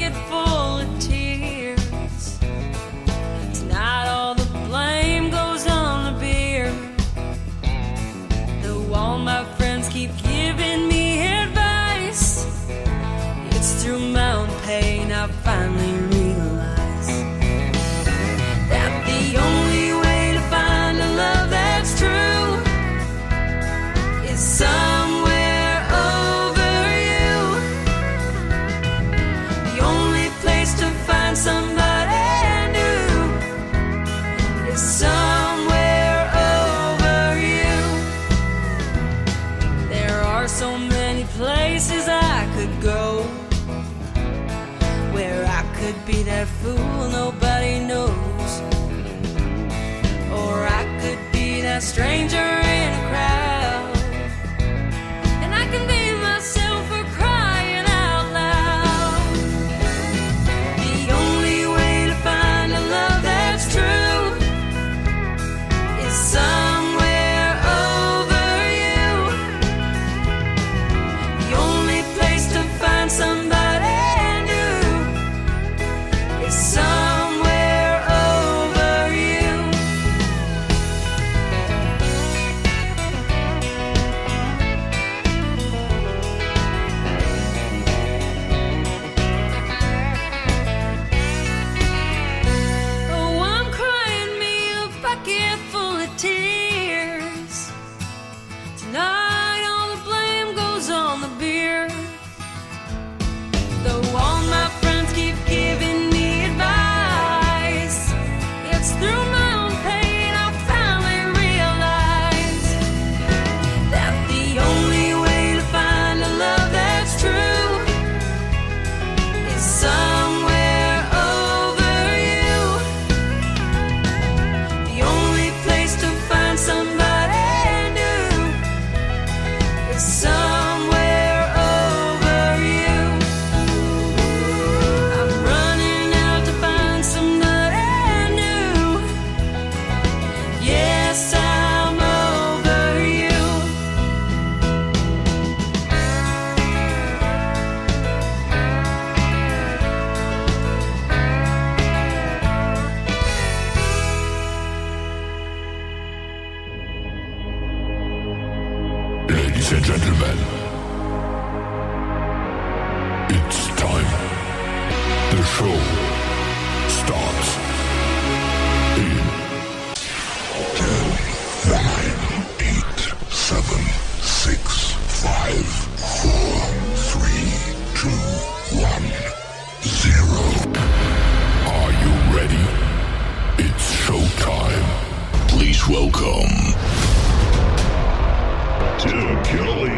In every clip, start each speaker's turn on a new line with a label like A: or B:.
A: bucket full of tears. Tonight all the blame goes on the beer. Though all my friends keep giving me advice, it's through my own pain I finally realize that the only way to find a love that's true is somewhere over you. The only place to find somebody new is somewhere over you. There are so many places I could go where I could be that fool nobody knows, or I could be that stranger in a crowd, and I can be myself for crying out loud. The only way to find a love that's true is somewhere over you. The only place to find somebody new is somewhere over you. Oh, I'm crying me a bucket full of tears. Tonight all the blame goes on the beer. Though all my friends keep giving me advice, it's through my own pain I finally realize that the only way to find a love that's true is somewhere over you. The only place to find somebody new is somewhere over you. I'm running out to find somebody new. Yes, I'm over you.
B: Ladies and gentlemen, it's time. The show starts in 10, 9, 8, 7, 6, 5, 4, 3, 2, 1, 0. Are you ready? It's showtime. Please welcome Tim Kelly.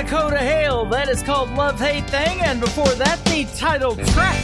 C: Dakota Hale. That is called Love Hate Thing. And before that, the title track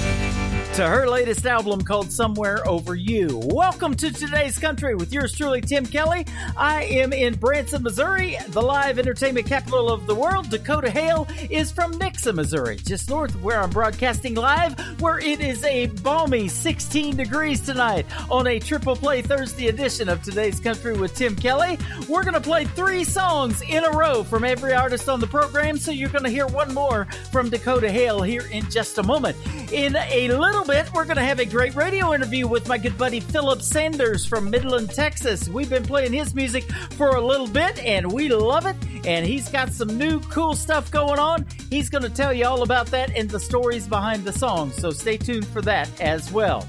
C: to her latest album called Somewhere Over You. Welcome to Today's Country with yours truly, Tim Kelly. I am in Branson, Missouri, the live entertainment capital of the world. Dakota Hale is from Nixa, Missouri, just north of where I'm broadcasting live, where it is a balmy 16 degrees tonight on a triple play Thursday edition of Today's Country with Tim Kelly. We're going to play 3 songs in a row from every artist on the program, so you're going to hear one more from Dakota Hale here in just a moment. In a little bit, we're going to have a great radio interview with my good buddy Philip Sanders from Midland, Texas. We've been playing his music for a little bit, and we love it. And he's got some new cool stuff going on. He's going to tell you all about that and the stories behind the songs, so stay tuned for that as well.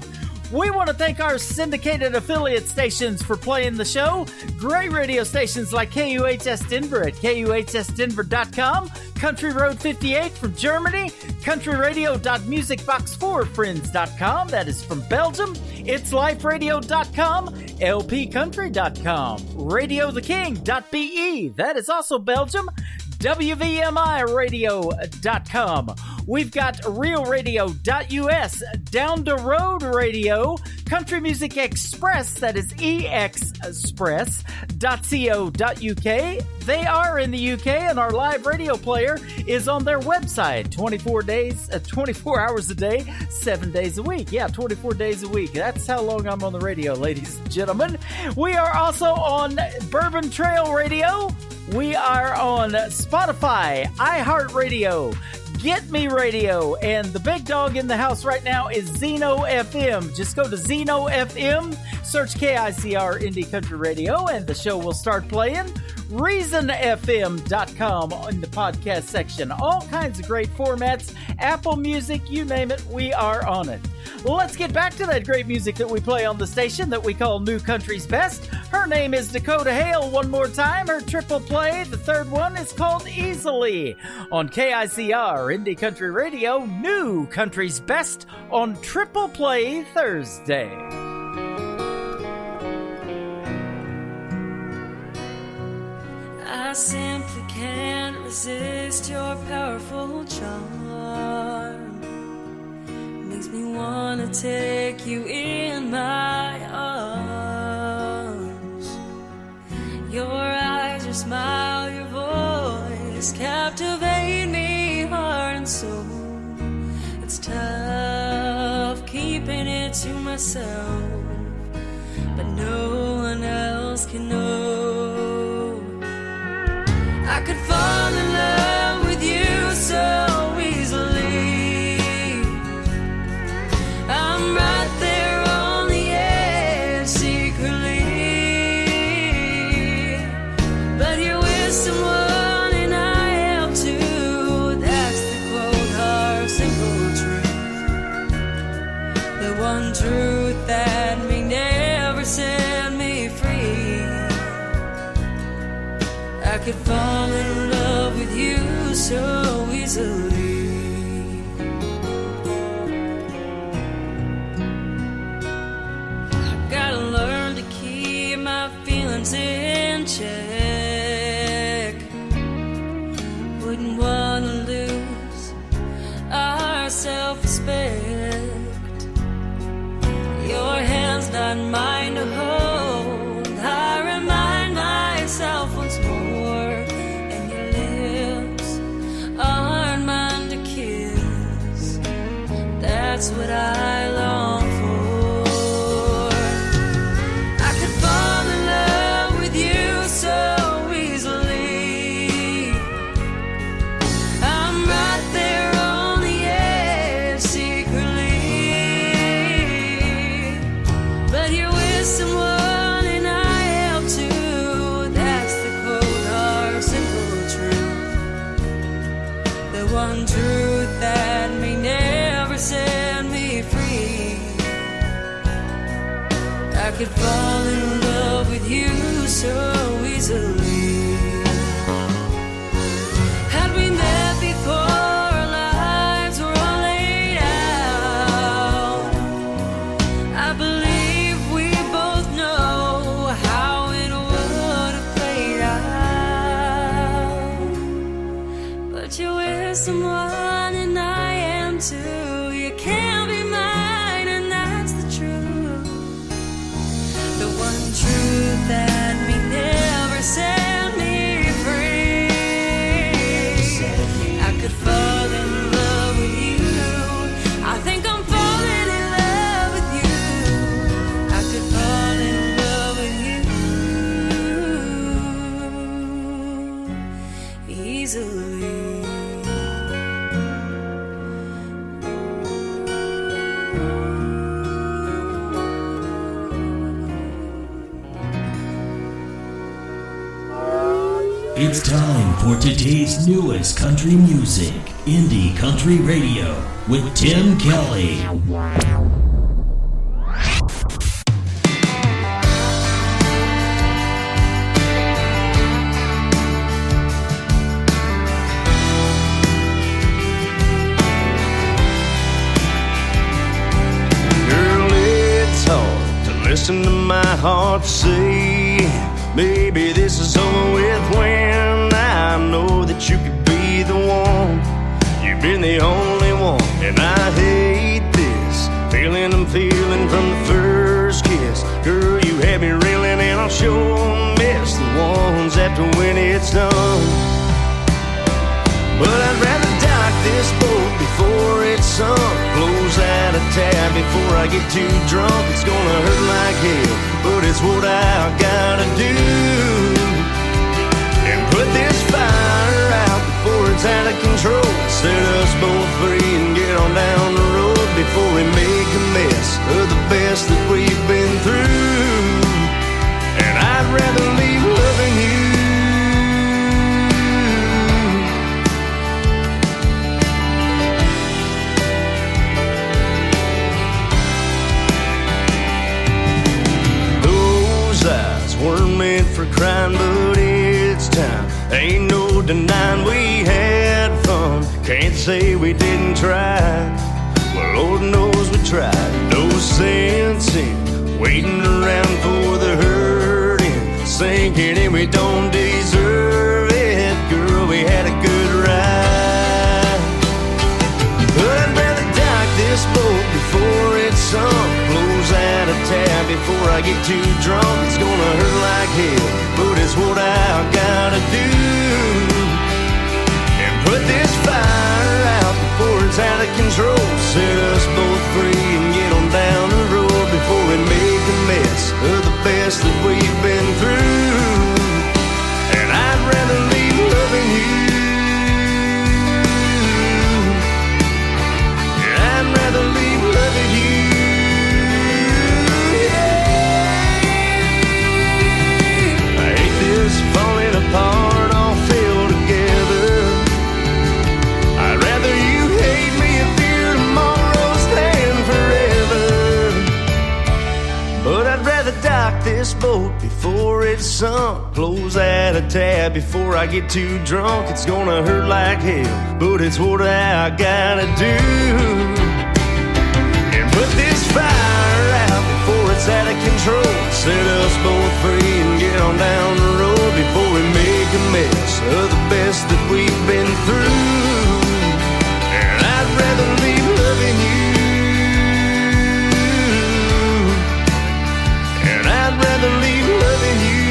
C: We want to thank our syndicated affiliate stations for playing the show. Great radio stations like KUHS Denver at KUHSdenver.com, Country Road 58 from Germany, countryradio.musicbox4friends.com, that is from Belgium, itsliferadio.com, lpcountry.com, radiotheking.be, that is also Belgium, WVMIradio.com. We've got realradio.us, Down the Road Radio, Country Music Express, that is express.co.uk. They are in the UK, and our live radio player is on their website 24 hours a day, 7 days a week. Yeah, 24 days a week. That's how long I'm on the radio, ladies and gentlemen. We are also on Bourbon Trail Radio. We are on Spotify, iHeartRadio, Get Me Radio, and the big dog in the house right now is Zeno FM. Just go to Zeno FM, search KICR Indie Country Radio, and the show will start playing. ReasonFM.com in the podcast section. All kinds of great formats. Apple Music, you name it, we are on it. Well, let's get back to that great music that we play on the station that we call New Country's Best. Her name is Dakota Hale. One more time, her triple play. The third one is called Easily on KICR Indie Country Radio. New Country's Best on Triple Play Thursday.
A: I simply can't resist your powerful charm. Makes me wanna take you in my arms. Your eyes, your smile, your voice captivate me heart and soul. It's tough keeping it to myself, but no one else can know. I could fall in love with you so easily. I'm right there on the edge secretly, but you're with someone and I have too. That's the cold hard simple truth, the one truth that may never set me free. I could fall in love with you so easily. I gotta learn to keep my feelings in check. Wouldn't wanna lose our self-respect. Your hand's not mine to hold. I remind myself once more. That's what I long for. I could fall in love with you so easily. I'm right there on the edge secretly, but you're with someone and I have too. That's the cold hard simple truth, the one truth that may never set me free. I could fall in love with you so easily. Had we met before our lives were all laid out, I believe we both know how it would have played out.
D: It's time for today's newest country music, Indie Country Radio, with Tim Kelly.
E: Girl, it's hard to listen to my heart say, maybe this is over with, when I know that you could be the one. You've been the only one, and I hate this feeling I'm feeling from the first kiss. Girl, you had me reeling, and I'll sure miss the ones after when it's done. But I'd rather dock this boat before it's sunk, close out a tab before I get too drunk. It's gonna hurt like hell, but it's what I gotta do, and put this fire out before it's out of control. Set us both free and get on down the road before we make a mess of the best that we've been through. And I'd rather leave loving you. Weren't meant for crying, but it's time. Ain't no denying we had fun. Can't say we didn't try. Well, Lord knows we tried. No sense in waiting around for the hurting, sinking in, we don't deserve it. Girl, we had a good ride, but I'd rather dock this boat before it's sunk, close out a tab before I get too drunk. It's gonna hurt like hell, but it's what I gotta do, and put this fire out before it's out of control. Set us both free and get on down the road before we make a mess of the best that we've been through. And I'd rather leave loving you. I'd rather leave loving you. Falling apart, all fell together. I'd rather you hate me if fear tomorrow's than forever. But I'd rather dock this boat before it's sunk, close out a tab before I get too drunk. It's gonna hurt like hell, but it's what I gotta do, and put this fire out before it's out of control. Set us both free and get on down the road before we make a mess of the best that we've been through. And I'd rather leave loving you, and I'd rather leave loving you.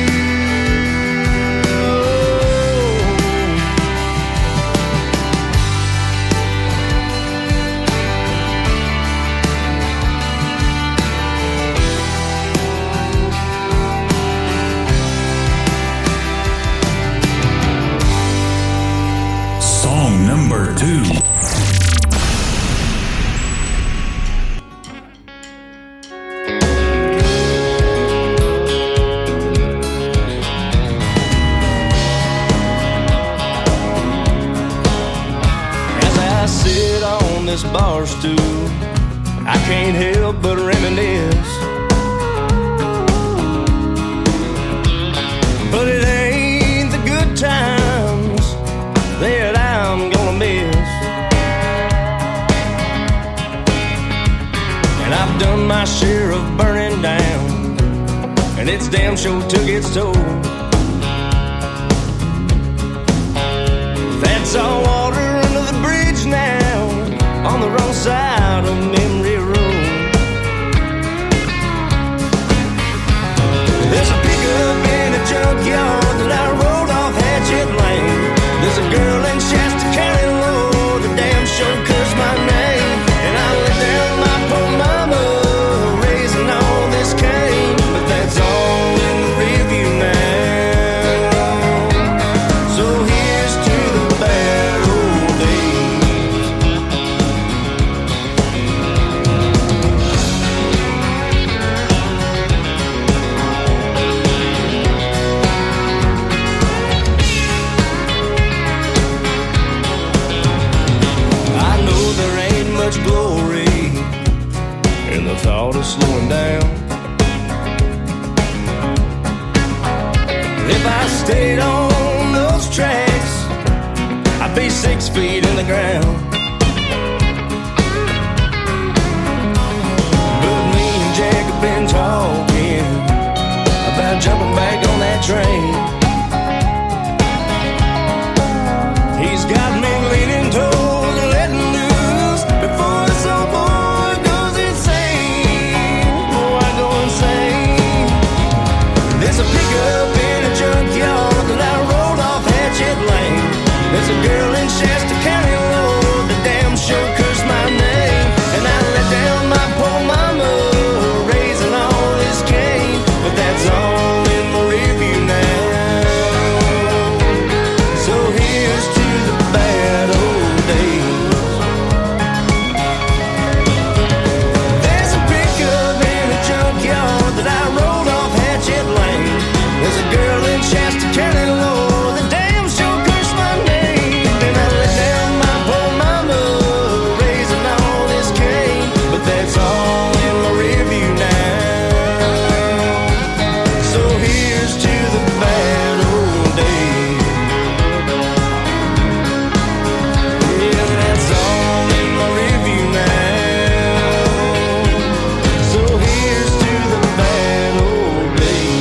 D: Number 2.
E: As I sit on this bar stool, I can't help but reminisce. But it ain't the good times that I'm gonna miss. And I've done my share of burning down, and it's damn sure took its toll. That's all water under the bridge now, on the wrong side of memory road. There's a pickup in a junkyard that I rolled off Hatchet Lane. There's a girl in Shasta County, Lord, that damn sure cursed my name. And I let down my poor mama, raising all this cane. But that's all in the rearview now. So here's to the bad old days. thought of slowing down. If I stayed on those tracks, I'd be 6 feet in the ground. But me and Jack have been talking about jumping back on that train. He's got me leaning towards letting loose before this old boy goes insane. Before I go insane. There's a pickup in a junkyard that I rolled off Hatchet Lane. There's a girl in Shasta County, Lord, that damn sure cursed my name. And I let down my poor mama, raising all this cane. But that's all in my review now. So here's to the bad old days. There's a pickup in a junkyard that I rolled off Hatchet Lane. There's a girl in Shasta County, Lord, that damn sure cursed my name. And I let down my poor mama, raising all this cane. But that's all in my review now. So here's to the bad old days. Yeah, that's all in my review now. So here's to the bad old days.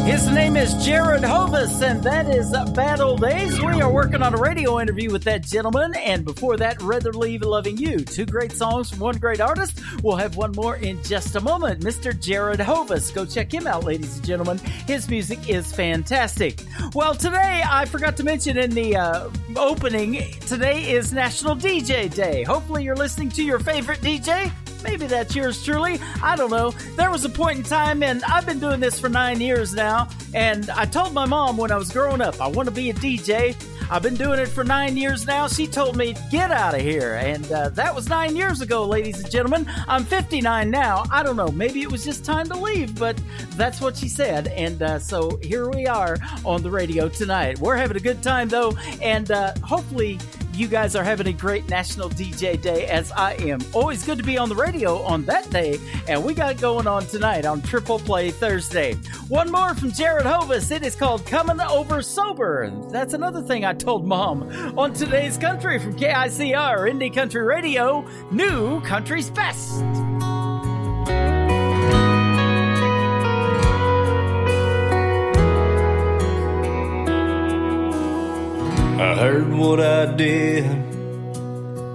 C: His name is Jared Hovis, and that is Bad Old Days. We are working on a radio interview with that gentleman, and before that, Rather Leave Loving You. 2 great songs from one great artist. We'll have one more in just a moment. Mr. Jared Hovis. Go check him out, ladies and gentlemen. His music is fantastic. Well, today, I forgot to mention in the opening, today is National DJ Day. Hopefully you're listening to your favorite DJ. Maybe that's yours truly. I don't know. There was a point in time, and I've been doing this for 9 years now, and I told my mom when I was growing up, I want to be a DJ. I've been doing it for 9 years now. She told me, get out of here. And that was 9 years ago, ladies and gentlemen. I'm 59 now. I don't know. Maybe it was just time to leave, but that's what she said. And so here we are on the radio tonight. We're having a good time, though, and hopefully you guys are having a great National DJ Day, as I am. Always good to be on the radio on that day, and we got it going on tonight on Triple Play Thursday. One more from Jared Hovis. It is called Coming Over Sober. That's another thing I told Mom on Today's Country from KICR, Indie Country Radio, New Country's Best.
E: I heard what I did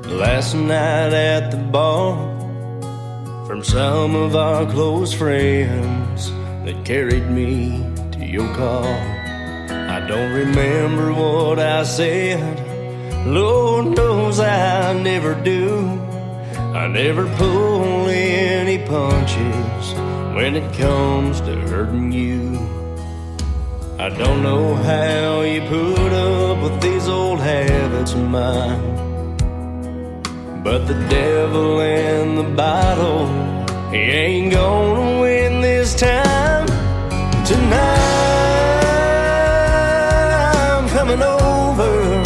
E: last night at the bar from some of our close friends that carried me to your car. I don't remember what I said, Lord knows I never do. I never pull any punches when it comes to hurting you. I don't know how you put up with these old habits of mine, but the devil in the bottle, he ain't gonna win this time. Tonight I'm coming over.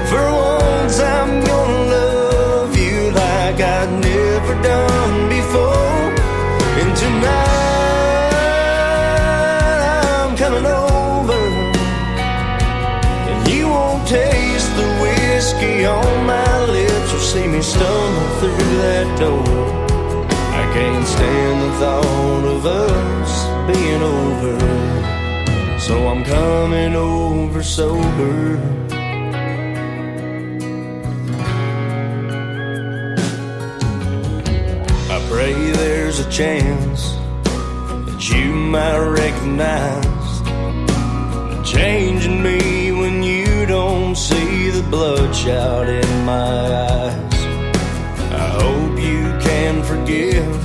E: For once I'm gonna love you like I've never done before. And tonight coming over, and you won't taste the whiskey on my lips or see me stumble through that door. I can't stand the thought of us being over, so I'm coming over sober. I pray there's a chance that you might recognize the change in me when you don't see the bloodshot in my eyes. I hope you can forgive.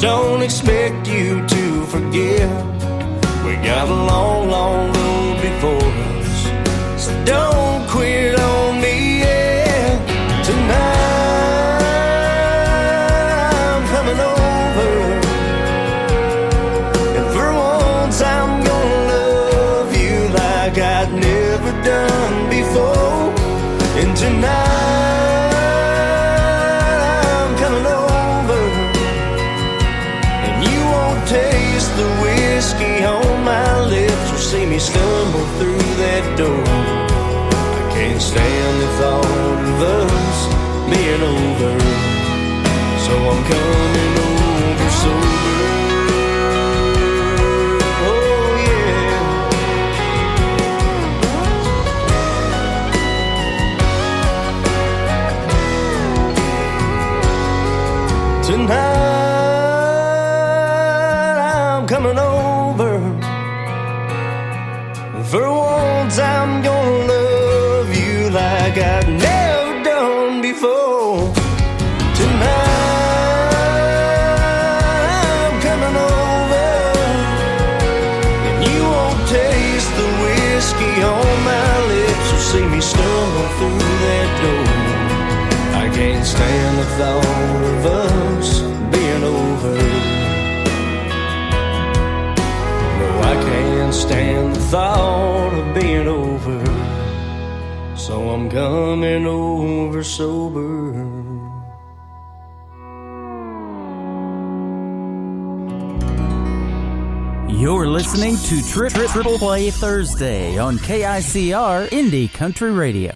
E: Don't expect you to forgive. We got a long, long road before us, so don't quit on me, yeah. Tonight I'm coming over, and for once I'm gonna love you like I'd never never done before. And tonight I'm coming over, and you won't taste the whiskey on my lips or see me stumble through that door. I can't stand the thought of us being over, so I'm coming over sober. Oh yeah. Tonight I'm coming over. For once I'm gonna love you like I've never done before. Tonight I'm coming over, and you won't taste the whiskey on my lips or see me stumble through that door. I can't stand the thought of us being over. No, I can't stand the thought of being over. So I'm coming over sober.
C: You're listening to Triple Play Thursday on KICR Indie Country Radio.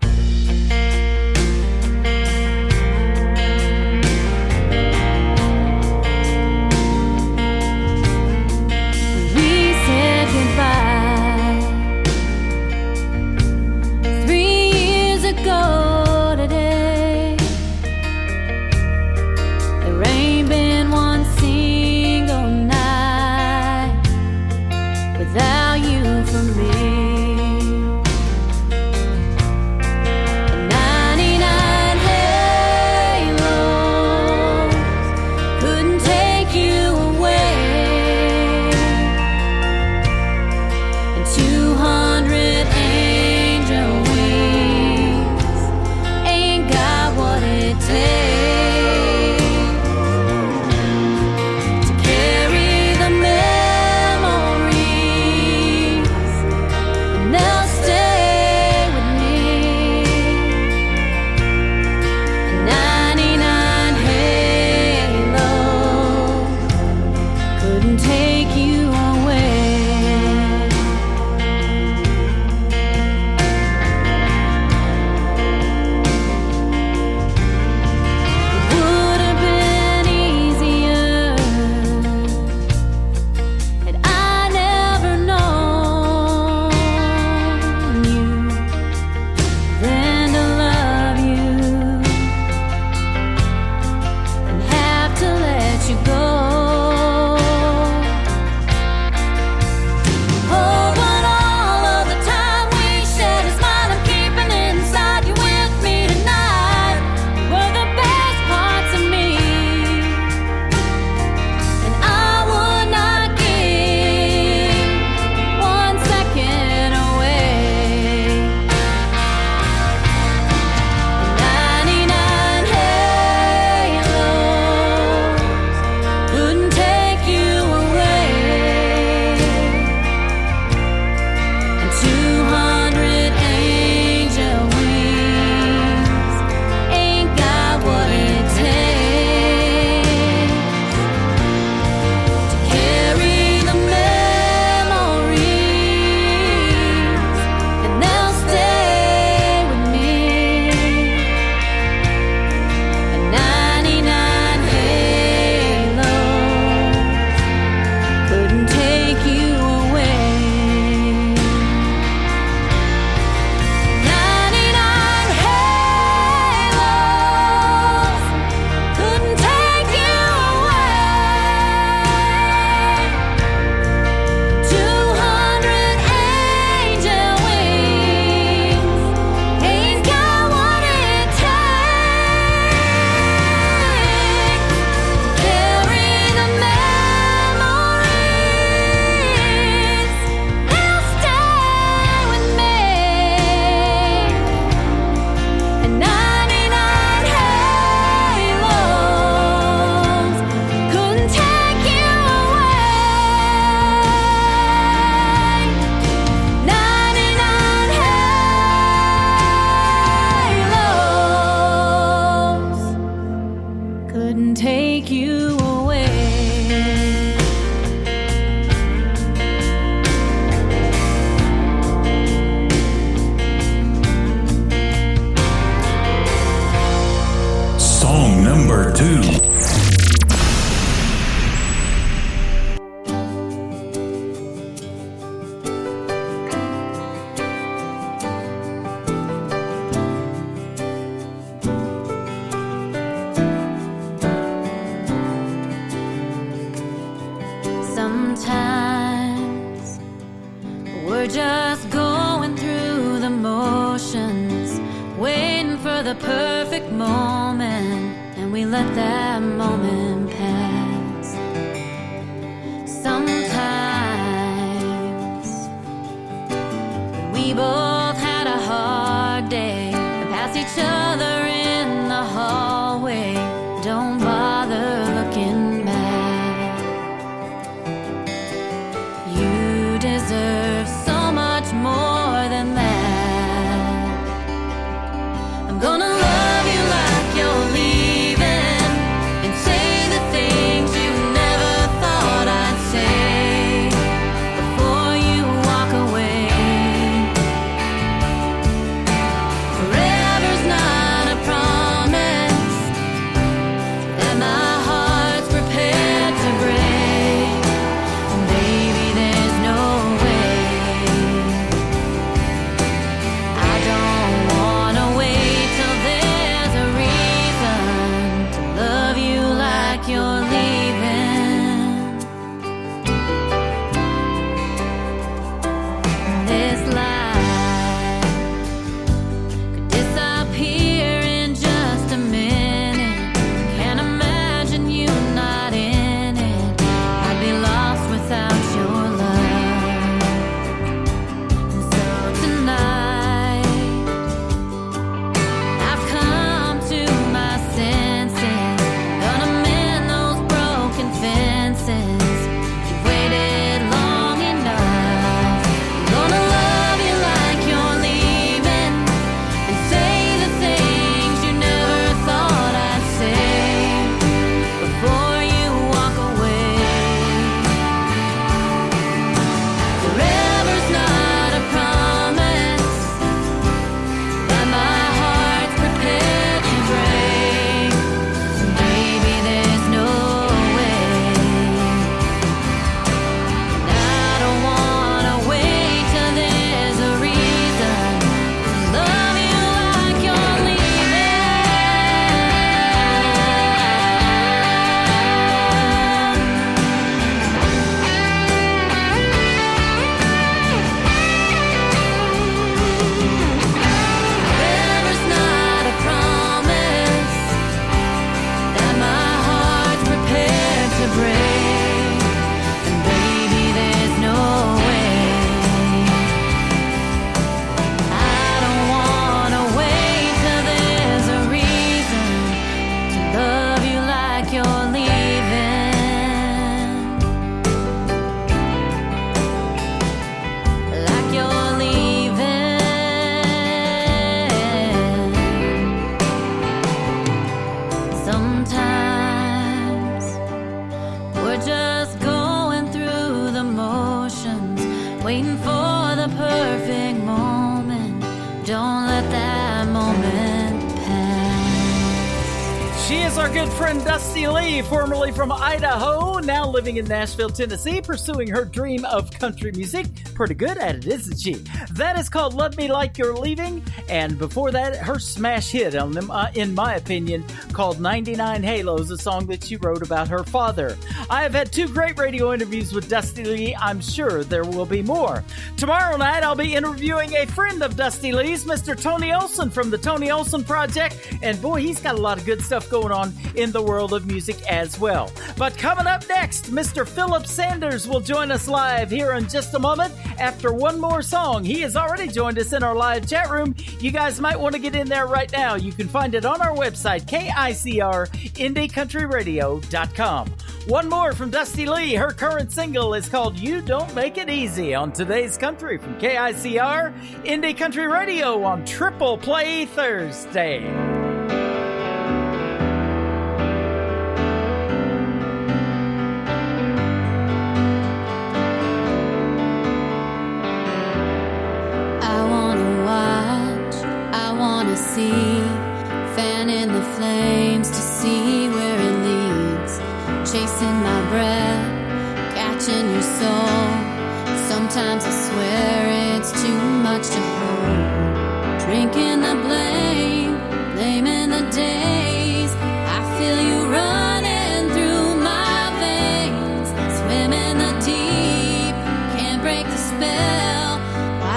F: just going through the motions, waiting for the perfect moment, and we let that moment pass. Sometimes we both had a hard day and passed each other in the hallway. Don't bother looking back. You deserve so much more than that. I'm gonna love you like you're leaving and say the things you never thought I'd say before you walk away. Forever's not a promise that my heart's prepared to break. And baby, there's no way. I don't wanna wait till there's a reason to love you like you're leaving. This life could disappear in just a minute. Can't imagine you not in it. I'd be lost without your love. And so tonight I've come to my senses, gonna mend those broken fences. You waited long enough. I'm gonna love you like you're leaving and say the things you never thought I'd say before you walk away. Forever's not a promise that my heart's prepared to break. And baby, there's no way. And I don't wanna wait till there's a reason to love you like you're Forever's not a promise that my heart's prepared to break. And baby, there's no way. I don't wanna wait till there's a reason to love you like you're leaving. Like you're leaving. Sometimes we're just going through the motions, waiting for the perfect moment. Don't let that moment pass.
C: She is our good friend Dusty Lee, formerly from Idaho, now living in Nashville, Tennessee, pursuing her dream of country music. Pretty good at it, isn't she? That is called Love Me Like You're Leaving, and before that, her smash hit on them, in my opinion, called 99 Halos, a song that she wrote about her father. I have had 2 great radio interviews with Dusty Lee. I'm sure there will be more. Tomorrow night, I'll be interviewing a friend of Dusty Lee's, Mr. Tony Olson from the Tony Olson Project, and boy, he's got a lot of good stuff going on in the world of music as well. But coming up next, Mr. Philip Sanders will join us live here in just a moment after one more song. He has already joined us in our live chat room. You guys might want to get in there right now. You can find it on our website, KICR, IndieCountryRadio.com. One more from Dusty Lee. Her current single is called You Don't Make It Easy on Today's Country from KICR, Indie Country Radio on Triple Play Thursday.
F: See, fanning the flames to see where it leads, chasing my breath, catching your soul. Sometimes I swear it's too much to hold. Drinking the blame, blaming the days. I feel you running through my veins, swimming the deep, can't break the spell. Why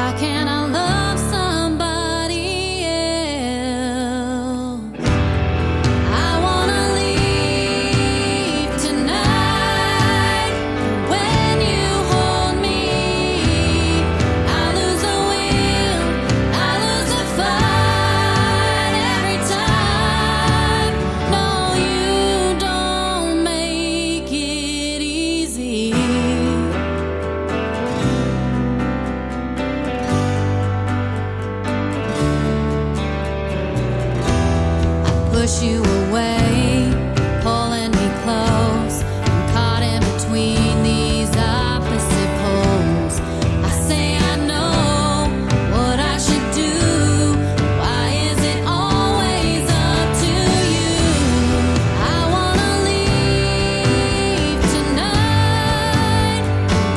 F: push you away, pulling me close. I'm caught in between these opposite poles. I say I know what I should do. Why is it always up to you? I wanna leave tonight.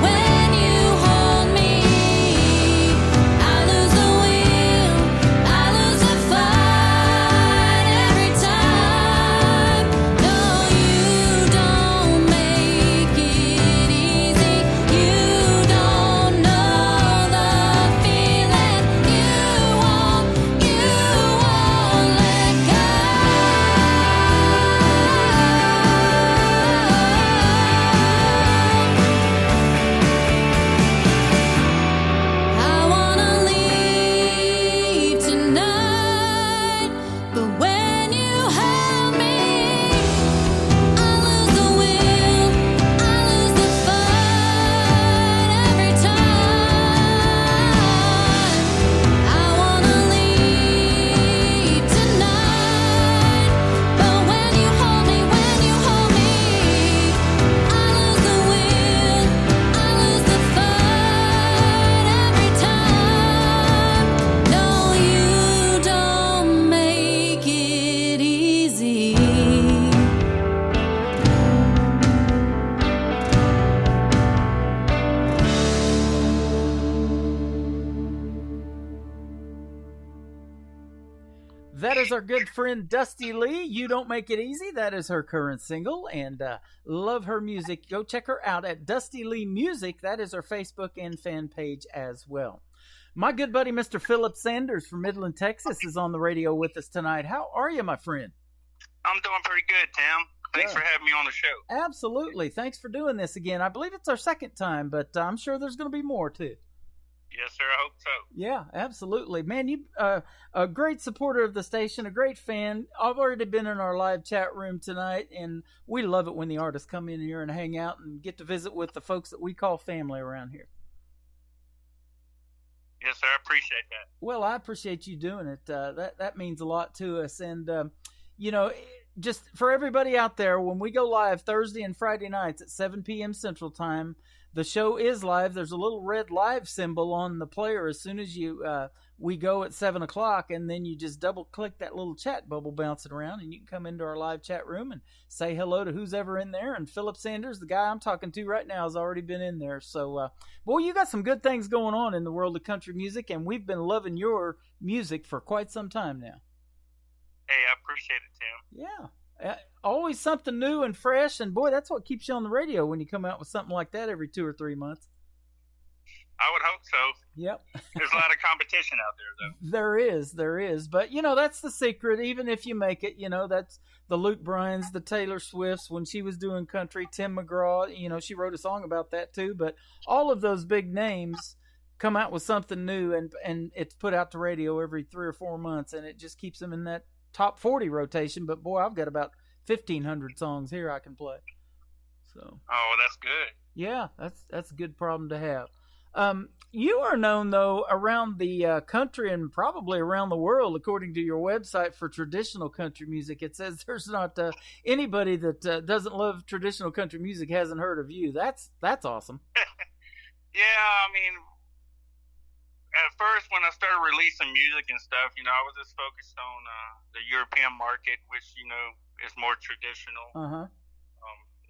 F: When you hold me, I lose the will, I lose the fight every time. No, you don't make it easy. You don't know the feeling. You won't let go. I wanna leave tonight, but when you hold me, I lose the will, I lose the fight every time. I wanna leave tonight, but when you hold me, I lose the will, I lose the fight every time. No, you don't make it easy.
C: That is our good friend Dusty Lee. You Don't Make It Easy. That is her current single, and love her music. Go check her out at Dusty Lee Music. That is her Facebook and fan page as well. My good buddy, Mr. Philip Sanders from Midland, Texas, is on the radio with us tonight. How are you, my friend?
G: I'm doing pretty good, Tim. Thanks
C: Yeah.
G: for having me on the show.
C: Absolutely. Thanks for doing this again. I believe it's our second time, but I'm sure there's going to be more, too.
G: Yes, sir. I hope so.
C: Yeah, absolutely. Man, you a great supporter of the station, a great fan. I've already been in our live chat room tonight, and we love it when the artists come in here and hang out and get to visit with the folks that we call family around here.
G: Yes, sir. I appreciate that.
C: Well, I appreciate you doing it. That means a lot to us. And, just for everybody out there, when we go live Thursday and Friday nights at 7 p.m. Central Time, the show is live. There's a little red live symbol on the player as soon as we go at 7 o'clock, and then you just double-click that little chat bubble bouncing around, and you can come into our live chat room and say hello to who's ever in there. And Philip Sanders, the guy I'm talking to right now, has already been in there. So, boy, you got some good things going on in the world of country music, and we've been loving your music for quite some time now.
G: Hey, I appreciate it, Tim.
C: Yeah. Always something new and fresh, and boy, that's what keeps you on the radio when you come out with something like that every 2 or 3 months.
G: I would hope so.
C: Yep.
G: There's a lot of competition out there, though.
C: There is. But, that's the secret. Even if you make it, that's the Luke Bryans, the Taylor Swifts, when she was doing country, Tim McGraw, she wrote a song about that too. But all of those big names come out with something new, and it's put out to radio every 3 or 4 months, and it just keeps them in that top 40 rotation. But boy, I've got about 1,500 songs here I can play. So.
G: Oh, that's good.
C: Yeah, that's a good problem to have. You are known, though, around the country and probably around the world, according to your website, for traditional country music. It says there's not anybody that doesn't love traditional country music hasn't heard of you. That's awesome.
G: Yeah, I mean, at first when I started releasing music and stuff, I was just focused on the European market, which, is more traditional.
C: Uh-huh.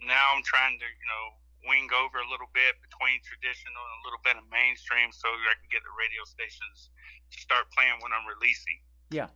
G: Now I'm trying to, wing over a little bit between traditional and a little bit of mainstream so I can get the radio stations to start playing when I'm releasing.
C: Yeah.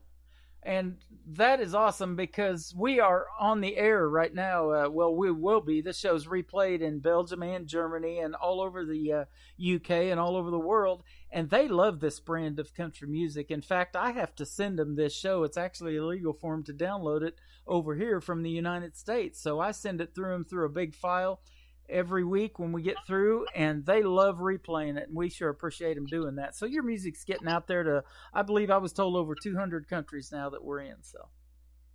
C: And that is awesome because we are on the air right now. We will be. This show's replayed in Belgium and Germany and all over the UK and all over the world. And they love this brand of country music. In fact, I have to send them this show. It's actually illegal for them to download it over here from the United States. So I send it through them through a big file every week when we get through, and they love replaying it, and we sure appreciate them doing that. So your music's getting out there to, I believe I was told, over 200 countries now that we're in. So,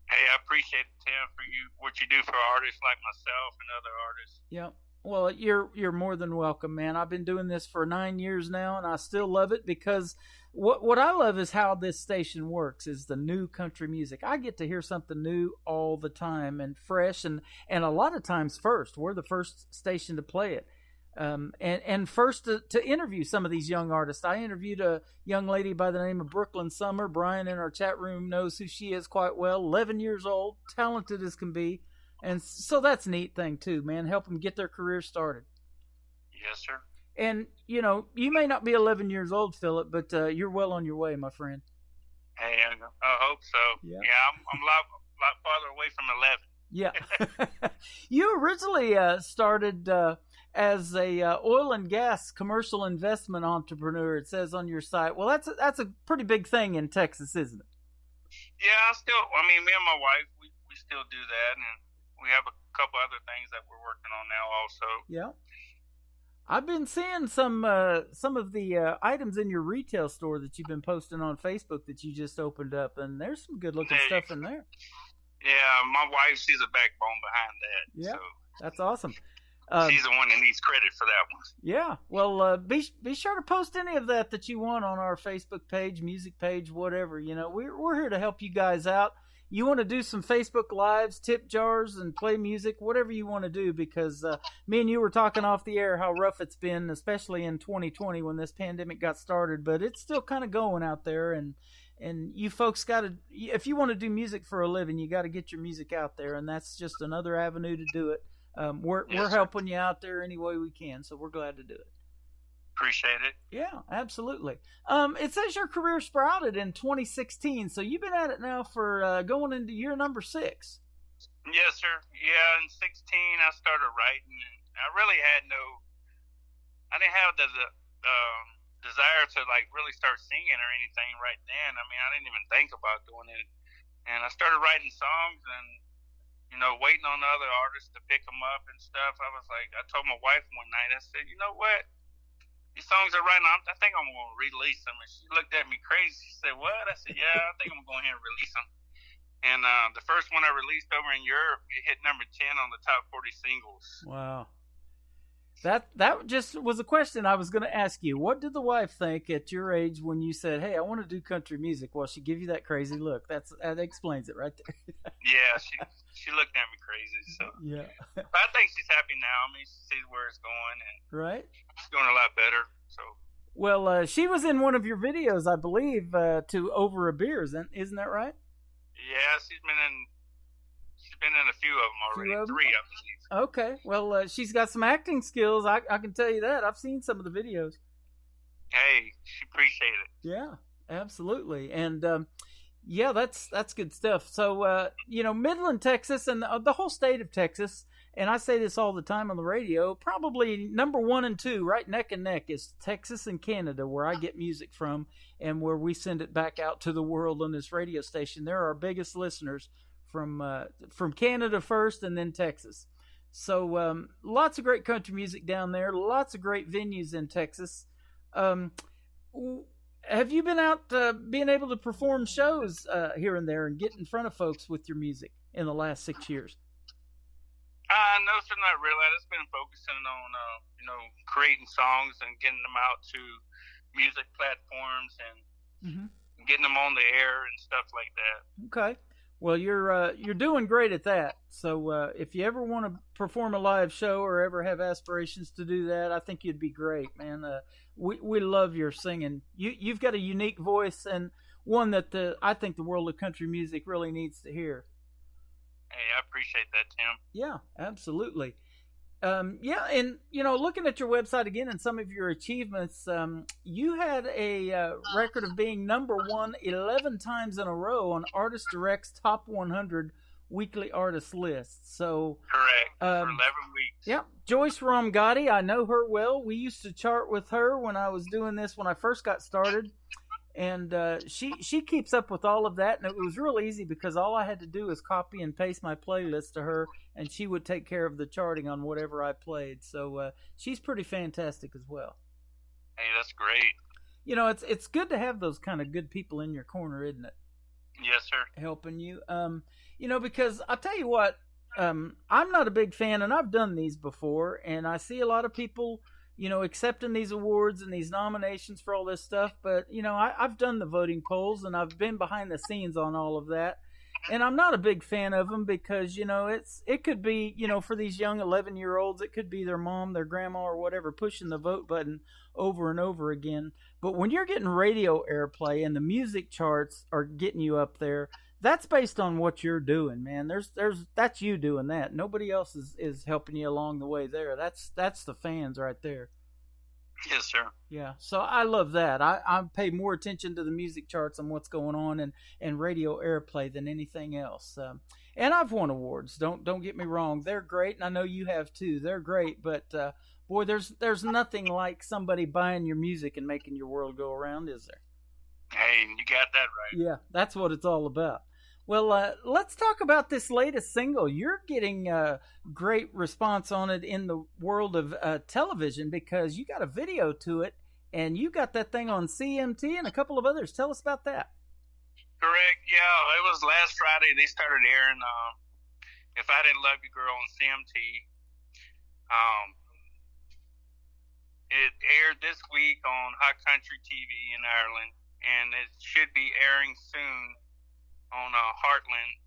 G: hey, I appreciate it, Tim, for what you do for artists like myself and other artists.
C: Yeah. Well, you're more than welcome, man. I've been doing this for 9 years now, and I still love it because What I love is how this station works. Is the new country music. I get to hear something new all the time and fresh, and a lot of times first. We're the first station to play it. And first to interview some of these young artists. I interviewed a young lady by the name of Brooklyn Summer. Brian in our chat room knows who she is quite well. 11 years old, talented as can be. And so that's a neat thing too, man. Help them get their career started.
G: Yes, sir.
C: And, you know, you may not be 11 years old, Philip, but you're well on your way, my friend.
G: Hey, I hope so. Yeah, I'm a lot farther away from 11.
C: Yeah. You originally started as a oil and gas commercial investment entrepreneur, it says on your site. Well, that's a pretty big thing in Texas, isn't it?
G: Yeah, me and my wife, we still do that, and we have a couple other things that we're working on now also.
C: Yeah. I've been seeing some of the items in your retail store that you've been posting on Facebook that you just opened up, and there's some good looking stuff in there.
G: Yeah, my wife, she's a backbone behind that.
C: Yeah,
G: so
C: that's awesome.
G: She's the one that needs credit for that one.
C: Yeah, well, be sure to post any of that you want on our Facebook page, music page, whatever. You know, we're here to help you guys out. You want to do some Facebook Lives, tip jars, and play music, whatever you want to do, because me and you were talking off the air how rough it's been, especially in 2020 when this pandemic got started, but it's still kind of going out there, and you folks got to, if you want to do music for a living, you got to get your music out there, and that's just another avenue to do it. We're helping you out there any way we can, so we're glad to do it.
G: Appreciate it.
C: Yeah, absolutely. It says your career sprouted in 2016, so you've been at it now for going into year number 6.
G: Yes, sir. Yeah, in 16 I started writing. I really I didn't have the desire to like really start singing or anything right then. I mean, I didn't even think about doing it. And I started writing songs and, you know, waiting on the other artists to pick them up and stuff. I was like, I told my wife one night, I said, you know what? These songs are right now. I think I'm going to release them. And she looked at me crazy. She said, what? I said, yeah, I think I'm going to go ahead and release them. And the first one I released over in Europe, it hit number 10 on the top 40 singles.
C: Wow. That just was a question I was going to ask you. What did the wife think at your age when you said, hey, I want to do country music? Well, she gave you that crazy look. That explains it right there.
G: Yeah, she looked at me crazy. So yeah, but I think she's happy now. I mean, she sees where it's going, and
C: right,
G: she's doing a lot better. So
C: well, she was in one of your videos, I believe, to Over a Beer. Isn't that right?
G: Yeah, she's been in a few of them already. 3, I believe.
C: Okay, well, she's got some acting skills. I can tell you that. I've seen some of the videos.
G: Hey, she appreciate it.
C: Yeah, absolutely. And yeah, that's good stuff. So, you know, Midland, Texas, and the whole state of Texas, and I say this all the time on the radio, probably number 1 and 2, right neck and neck, is Texas and Canada, where I get music from and where we send it back out to the world on this radio station. They're our biggest listeners from Canada first and then Texas. So lots of great country music down there, lots of great venues in Texas. Have you been out being able to perform shows here and there and get in front of folks with your music in the last 6 years?
G: No, sir, not really. I've just been focusing on, you know, creating songs and getting them out to music platforms and getting them on the air and stuff like that. Okay.
C: Well, you're doing great at that. So if you ever want to perform a live show or ever have aspirations to do that, I think you'd be great, man. We love your singing. You've got a unique voice and one that I think the world of country music really needs to hear.
G: Hey, I appreciate that, Tim.
C: Yeah, absolutely. Yeah, and, you know, looking at your website again and some of your achievements, you had a record of being number 1 11 times in a row on Artist Direct's Top 100 Weekly Artist list. So
G: correct, for 11 weeks.
C: Yeah, Joyce Ramgatti, I know her well. We used to chart with her when I was doing this when I first got started. And she keeps up with all of that, and it was real easy because all I had to do was copy and paste my playlist to her, and she would take care of the charting on whatever I played. So she's pretty fantastic as well.
G: Hey, that's great.
C: You know, it's good to have those kind of good people in your corner, isn't it?
G: Yes, sir.
C: Helping you. You know, because I'll tell you what, I'm not a big fan, and I've done these before, and I see a lot of people, accepting these awards and these nominations for all this stuff. But, I've done the voting polls and I've been behind the scenes on all of that. And I'm not a big fan of them because, it could be, for these young 11-year-olds, it could be their mom, their grandma, or whatever pushing the vote button over and over again. But when you're getting radio airplay and the music charts are getting you up there, that's based on what you're doing, man. That's you doing that. Nobody else is helping you along the way there. That's the fans right there.
G: Yes, sir.
C: Yeah, so I love that. I pay more attention to the music charts and what's going on and radio airplay than anything else. And I've won awards. Don't get me wrong. They're great, and I know you have too. They're great, but boy, there's nothing like somebody buying your music and making your world go around, is there?
G: Hey, you got that right.
C: Yeah, that's what it's all about. Well, let's talk about this latest single. You're getting a great response on it in the world of television because you got a video to it, and you got that thing on CMT and a couple of others. Tell us about that.
G: Correct. Yeah, it was last Friday. They started airing "If I Didn't Love You, Girl" on CMT. It aired this week on Hot Country TV in Ireland, and it should be airing soon on Heartland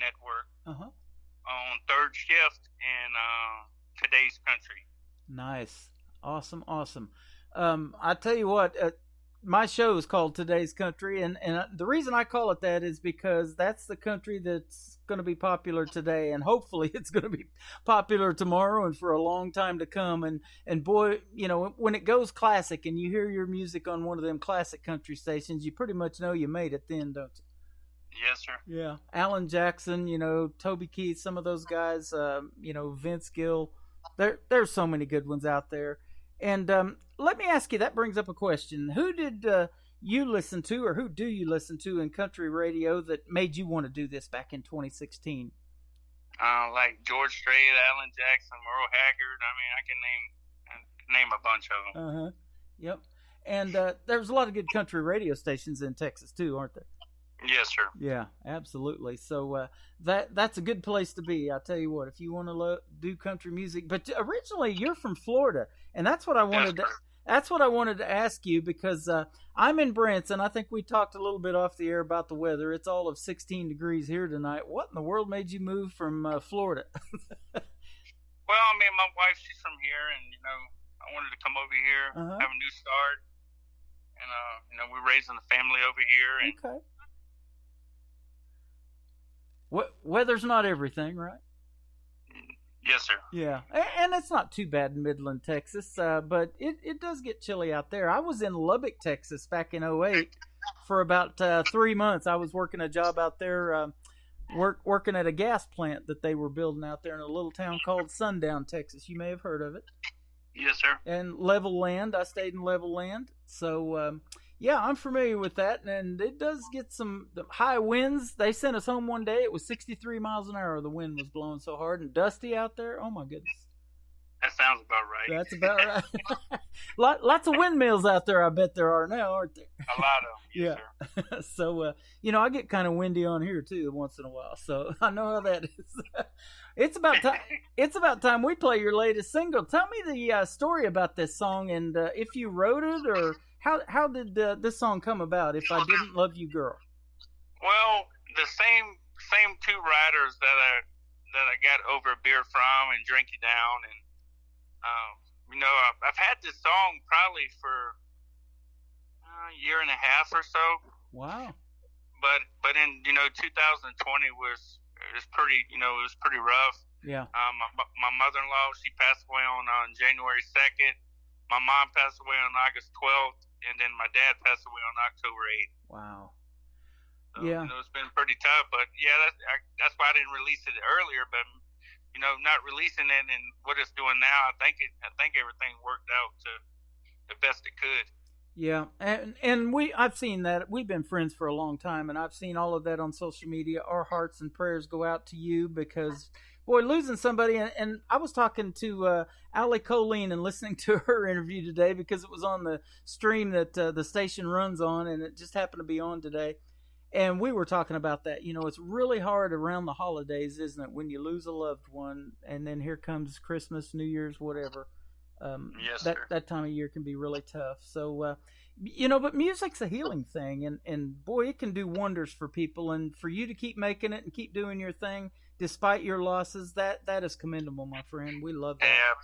G: Network on third shift in Today's Country.
C: Nice. Awesome. I tell you what, my show is called Today's Country, and the reason I call it that is because that's the country that's going to be popular today, and hopefully it's going to be popular tomorrow and for a long time to come. And boy, when it goes classic and you hear your music on one of them classic country stations, you pretty much know you made it then, don't you?
G: Yes, sir.
C: Yeah. Alan Jackson, Toby Keith, some of those guys, Vince Gill. There's so many good ones out there. And let me ask you, that brings up a question. Who did you listen to, or who do you listen to in country radio that made you want to do this back in 2016?
G: Like George Strait, Alan Jackson, Merle Haggard. I mean, I can name a bunch of them.
C: Yep. And there's a lot of good country radio stations in Texas too, aren't there?
G: Yes, sir.
C: Yeah, absolutely. So that's a good place to be. I tell you what, if you want to do country music, but originally you're from Florida, and that's what I wanted. That's what I wanted to ask you because I'm in Branson. I think we talked a little bit off the air about the weather. It's all of 16 degrees here tonight. What in the world made you move from Florida?
G: Well, I mean, my wife, she's from here, and I wanted to come over here, have a new start, and we're raising the family over here. And
C: okay. Weather's not everything, right?
G: Yes, sir.
C: Yeah, and it's not too bad in Midland, Texas, but it does get chilly out there. I was in Lubbock, Texas back in 2008 for about 3 months. I was working a job out there, working at a gas plant that they were building out there in a little town called Sundown, Texas. You may have heard of it.
G: Yes, sir.
C: And level land. I stayed in level land. So, yeah, I'm familiar with that, and it does get some high winds. They sent us home one day. It was 63 miles an hour. The wind was blowing so hard and dusty out there. Oh, my goodness.
G: That sounds about right.
C: That's about right. Lots of windmills out there, I bet there are now, aren't there?
G: A lot of them, yes,
C: sir. So, I get kind of windy on here, too, once in a while. So I know how that is. It's about time. It's about time we play your latest single. Tell me the story about this song and if you wrote it or how did this song come about? If I Didn't Love You, Girl.
G: Well, the same two writers that I got over a beer from and Drink You Down, and I've had this song probably for a year and a half or so.
C: Wow.
G: But in 2020 was pretty it was pretty rough.
C: Yeah.
G: My mother-in-law, she passed away on January 2nd. My mom passed away on August 12th, and then my dad passed away on October 8th.
C: Wow.
G: So,
C: yeah.
G: It's been pretty tough, but yeah, that's why I didn't release it earlier. But not releasing it and what it's doing now, I think everything worked out to the best it could.
C: Yeah, and I've seen that. We've been friends for a long time, and I've seen all of that on social media. Our hearts and prayers go out to you because, boy, losing somebody. And I was talking to Allie Colleen and listening to her interview today because it was on the stream that the station runs on, and it just happened to be on today. And we were talking about that. It's really hard around the holidays, isn't it, when you lose a loved one, and then here comes Christmas, New Year's, whatever.
G: Yes,
C: that
G: sir.
C: that time of year can be really tough. So, but music's a healing thing, and boy, it can do wonders for people. And for you to keep making it and keep doing your thing despite your losses, that is commendable, my friend. We love that.
G: Yeah,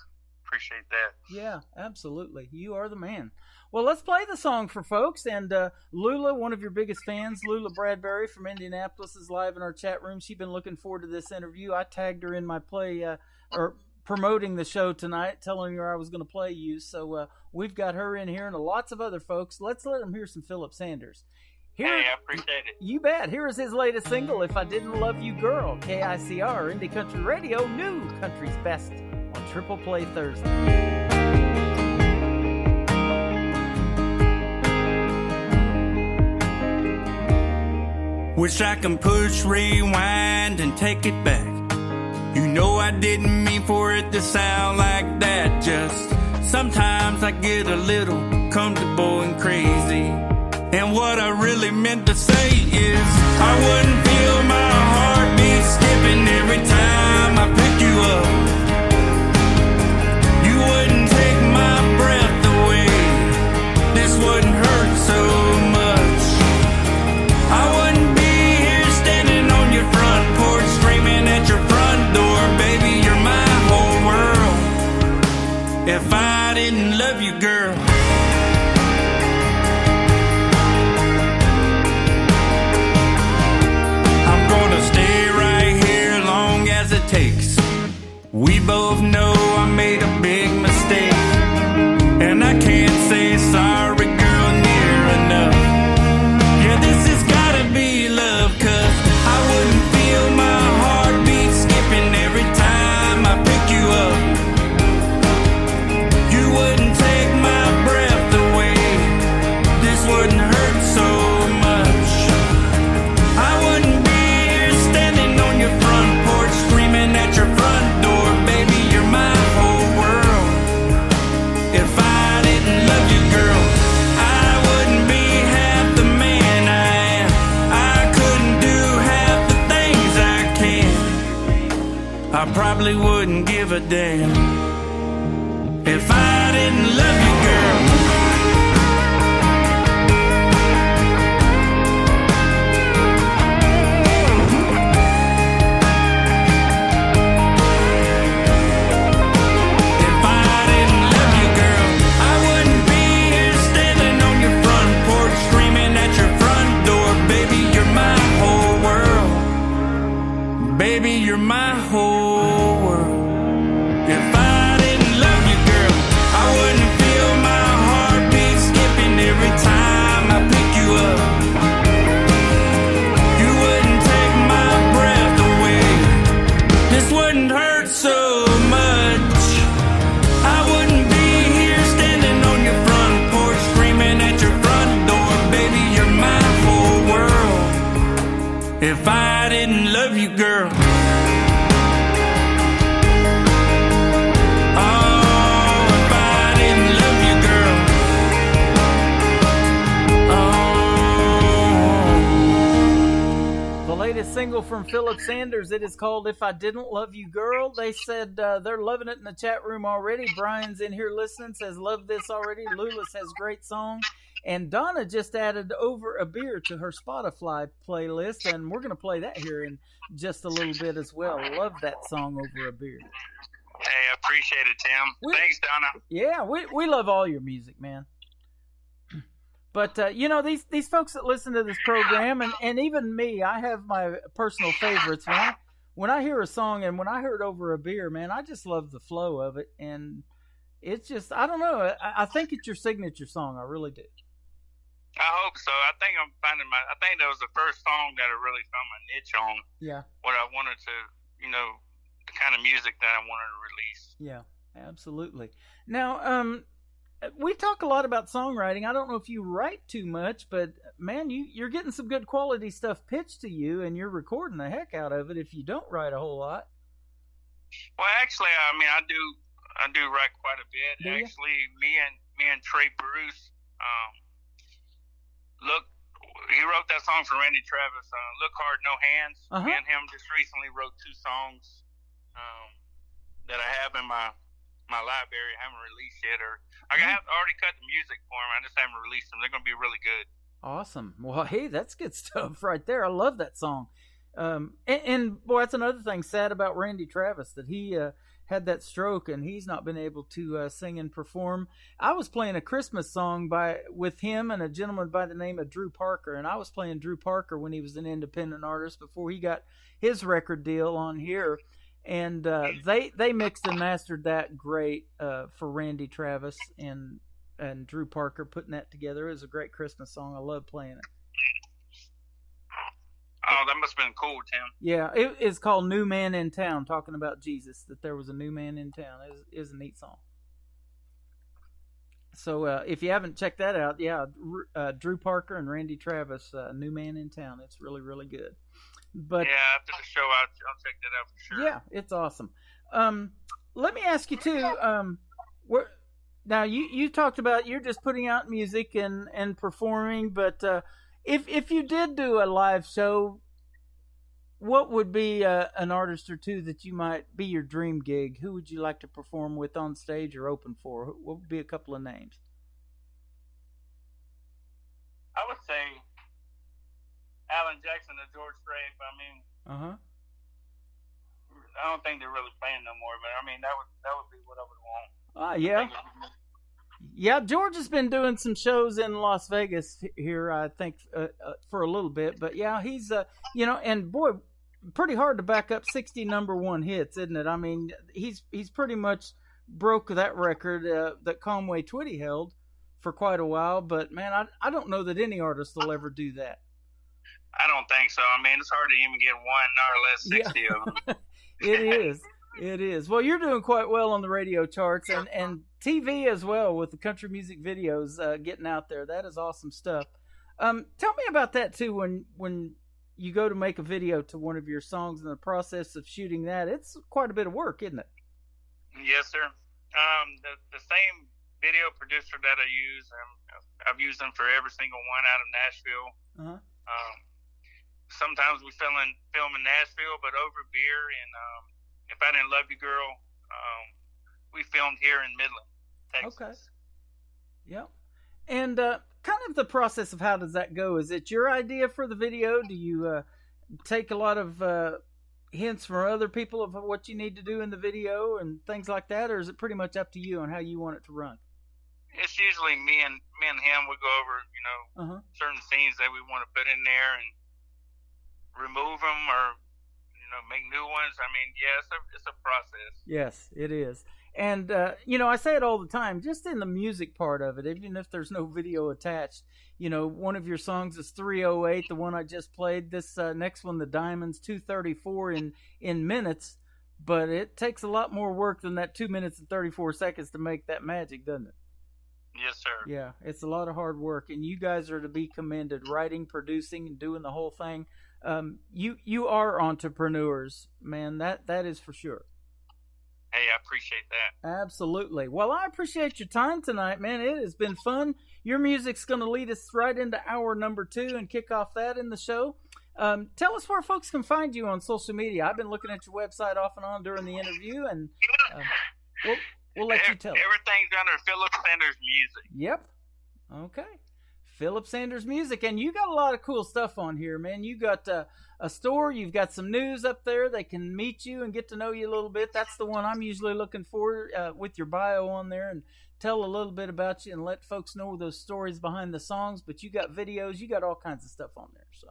G: appreciate that.
C: Yeah, absolutely. You are the man. Well, let's play the song for folks. And Lula, one of your biggest fans, Lula Bradbury from Indianapolis, is live in our chat room. She's been looking forward to this interview. I tagged her in my play or promoting the show tonight, telling her I was going to play you. So we've got her in here and lots of other folks. Let's let them hear some Philip Sanders.
G: Hey, I appreciate it.
C: You bet. Here is his latest single, If I Didn't Love You Girl, KICR, Indie Country Radio, new country's best on Triple Play Thursday.
H: Wish I can push rewind and take it back. You know I didn't mean for it to sound like that. Just sometimes I get a little comfortable and crazy. And what I really meant to say is I wouldn't feel my heartbeat skipping every time I pick you up. You wouldn't take my breath away. This wouldn't hurt so much. I wouldn't be here standing on your front porch screaming at your front door. Baby, you're my whole world. If I didn't love you, girl. Stay right here long as it takes. We both know I made a big mistake, and I can't say sorry, girl, near enough. Yeah, this has gotta be love, 'cause I wouldn't feel my heartbeat skipping every time I pick you up. You wouldn't take my breath away. This wouldn't hurt so much. I wouldn't be standing on your front porch screaming at your front door. Baby, you're my whole world. If I didn't love you, girl, I wouldn't be half the man I am. I couldn't do half the things I can. I probably wouldn't give a damn if I didn't love you, girl. Baby, you're my whole world. If I didn't love you, girl, I wouldn't feel my heartbeat skipping every time I pick you up. You wouldn't take my breath away. This wouldn't hurt so much. I wouldn't be here standing on your front porch screaming at your front door. Baby, you're my whole world. If I didn't love you, girl.
C: Single from Philip Sanders. It is called If I Didn't Love You Girl. They said they're loving it in the chat room already. Brian's in here listening, says love this already. Lula says great song. And Donna just added Over a Beer to her Spotify playlist, and we're going to play that here in just a little bit as well. Love that song, Over a Beer.
G: Hey, I appreciate it, Tim. Thanks, Donna.
C: Yeah, we love all your music, man. But, these folks that listen to this program, and even me, I have my personal favorites. When I hear a song, and when I heard Over a Beer, man, I just love the flow of it. And it's just, I don't know, I think it's your signature song. I really do.
G: I hope so. I think I think that was the first song that I really found my niche on.
C: Yeah.
G: What I wanted to, the kind of music that I wanted to release.
C: Yeah, absolutely. Now, we talk a lot about songwriting. I don't know if you write too much, but man, you're getting some good quality stuff pitched to you, and you're recording the heck out of it if you don't write a whole lot.
G: Well, actually, I do write quite a bit.
C: Do you?
G: Actually, me and Trey Bruce, he wrote that song for Randy Travis, Look Hard, No Hands.
C: Uh-huh.
G: Me and him just recently wrote two songs that I have in my my library. I haven't released yet, or I have already cut the music for them. I just haven't released them. They're going to be really good.
C: Awesome. Well, hey, that's good stuff right there. I love that song. And boy, that's another thing sad about Randy Travis, that he had that stroke and he's not been able to sing and perform. I was playing a Christmas song with him and a gentleman by the name of Drew Parker, and I was playing Drew Parker when he was an independent artist before he got his record deal on here. And they mixed and mastered that great for Randy Travis and Drew Parker putting that together. It was a great Christmas song. I love playing it.
G: Oh, that must have been cool, Tim.
C: Yeah, it is called New Man in Town, talking about Jesus, that there was a new man in town. It is a neat song. So if you haven't checked that out, yeah, Drew Parker and Randy Travis, New Man in Town. It's really, really good. But
G: yeah, after the show, I'll check that out for sure.
C: Yeah, it's awesome. Let me ask you too. Now you talked about you're just putting out music and performing, but if you did do a live show, what would be an artist or two that you might be your dream gig? Who would you like to perform with on stage or open for? What would be a couple of names?
G: I would say Alan Jackson or George Strait. I mean, I don't think they're really playing no more, but I mean that would be what I would want.
C: Yeah. Yeah, George has been doing some shows in Las Vegas here, I think, for a little bit. But yeah, he's, and boy, pretty hard to back up 60 number one hits, isn't it? I mean, he's pretty much broke that record that Conway Twitty held for quite a while. But man, I don't know that any artist will ever do that.
G: I don't think so. I mean, it's hard to even get one or less 60 of them.
C: It is. It is. Well, you're doing quite well on the radio charts and TV as well with the country music videos getting out there. That is awesome stuff. Tell me about that too. When you go to make a video to one of your songs, in the process of shooting that, it's quite a bit of work, isn't it?
G: Yes, sir. The same video producer that I use, I've used them for every single one out of Nashville. Sometimes we film in Nashville, but over beer and If I Didn't Love You, Girl, we filmed here in Midland, Texas.
C: Okay. Yep. And kind of the process of how does that go? Is it your idea for the video? Do you take a lot of hints from other people of what you need to do in the video and things like that, or is it pretty much up to you on how you want it to run?
G: It's usually me and him. We go over, certain scenes that we want to put in there and remove them or make new ones. I mean, yeah, it's a process.
C: Yes, it is. And, I say it all the time, just in the music part of it, even if there's no video attached, one of your songs is 3:08, the one I just played. This next one, The Diamonds, 2:34 in minutes, but it takes a lot more work than that 2 minutes and 34 seconds to make that magic, doesn't it?
G: Yes, sir.
C: Yeah, it's a lot of hard work, and you guys are to be commended, writing, producing, and doing the whole thing. You are entrepreneurs, man. That is for sure.
G: Hey, I appreciate that.
C: Absolutely. Well, I appreciate your time tonight, man. It has been fun. Your music's going to lead us right into hour number 2 and kick off that in the show. Tell us where folks can find you on social media. I've been looking at your website off and on during the interview, and we'll let you tell it.
G: Everything's under Philip Sanders Music.
C: Yep. Okay. Philip Sanders Music. And you got a lot of cool stuff on here, man. You got a store. You've got some news up there. They can meet you and get to know you a little bit. That's the one I'm usually looking for, with your bio on there, and tell a little bit about you and let folks know those stories behind the songs. But you got videos. You got all kinds of stuff on there. So,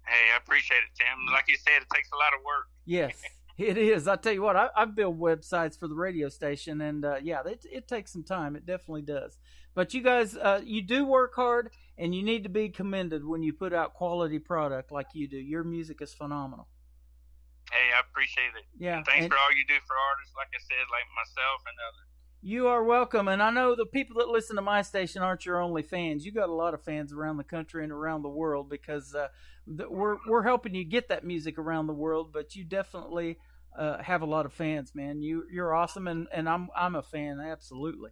G: hey, I appreciate it, Tim. Like you said, it takes a lot of work.
C: Yes, it is. I tell you what, I've built websites for the radio station, and it takes some time. It definitely does. But you guys, you do work hard, and you need to be commended when you put out quality product like you do. Your music is phenomenal.
G: Hey, I appreciate it.
C: Yeah.
G: And thanks for all you do for artists, like I said, like myself and others.
C: You are welcome. And I know the people that listen to my station aren't your only fans. You got a lot of fans around the country and around the world, because we're helping you get that music around the world. But you definitely have a lot of fans, man. You're awesome, and I'm a fan, absolutely.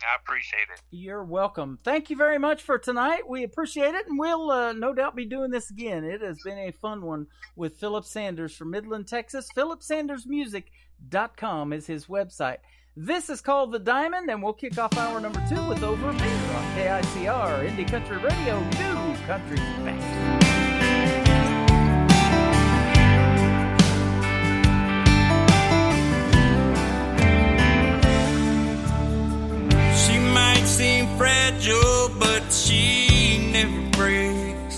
G: I appreciate it.
C: You're welcome. Thank you very much for tonight. We appreciate it, and we'll no doubt be doing this again. It has been a fun one with Philip Sanders from Midland, Texas. PhilipSandersMusic.com is his website. This is called The Diamond, and we'll kick off hour number 2 with Over Me on KICR, Indie Country Radio, New Country's Best.
H: Seem fragile, but she never breaks.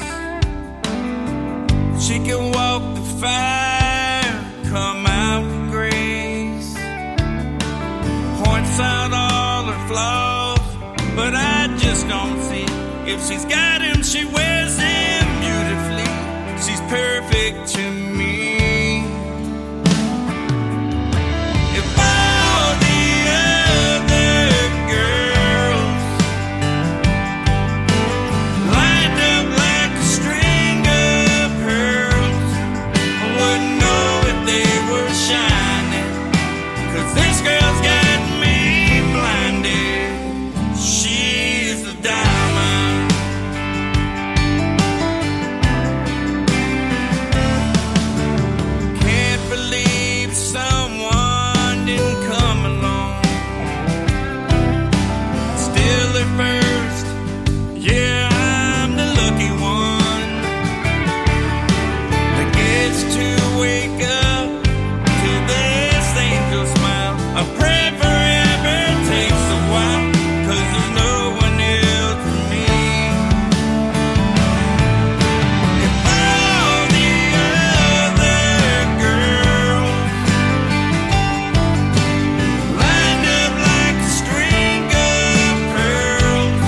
H: She can walk the fire, come out with grace. Points out all her flaws, but I just don't see. If she's got him, she wears him beautifully. She's perfect to me. If all the other girls lined up like a string of pearls, I wouldn't know if they were shining, 'cause this girl's got me blinded. She's the diamond. Can't believe someone didn't come along. Still at first, yeah, I'm the lucky one that gets to wake up to this angel smile. I pray forever takes a while, 'cause there's no one else for me. If all the other girls lined up like a string of pearls,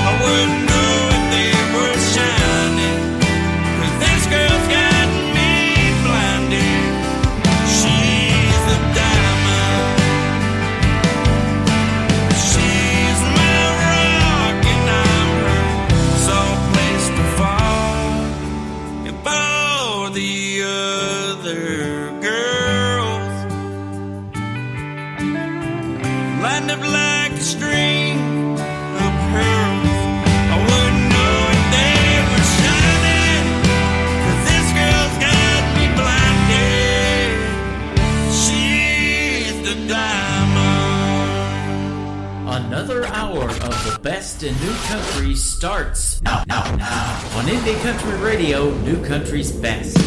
H: I wouldn't know if they were shining, 'cause this girl's got me blinded. She's a diamond. She's my rock and I'm her soft place to fall. If all the other girls lined up like a string of pearls, I wouldn't know if they were shining, 'cause this girl's got me blinded. She's the diamond.
D: Another hour of the best in new country starts now on Indie Country Radio, New Country's Best.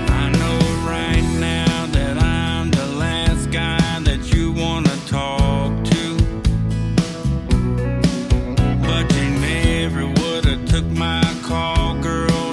H: I know right now that I'm the last guy that you wanna talk to, but you never would've took my call, girl.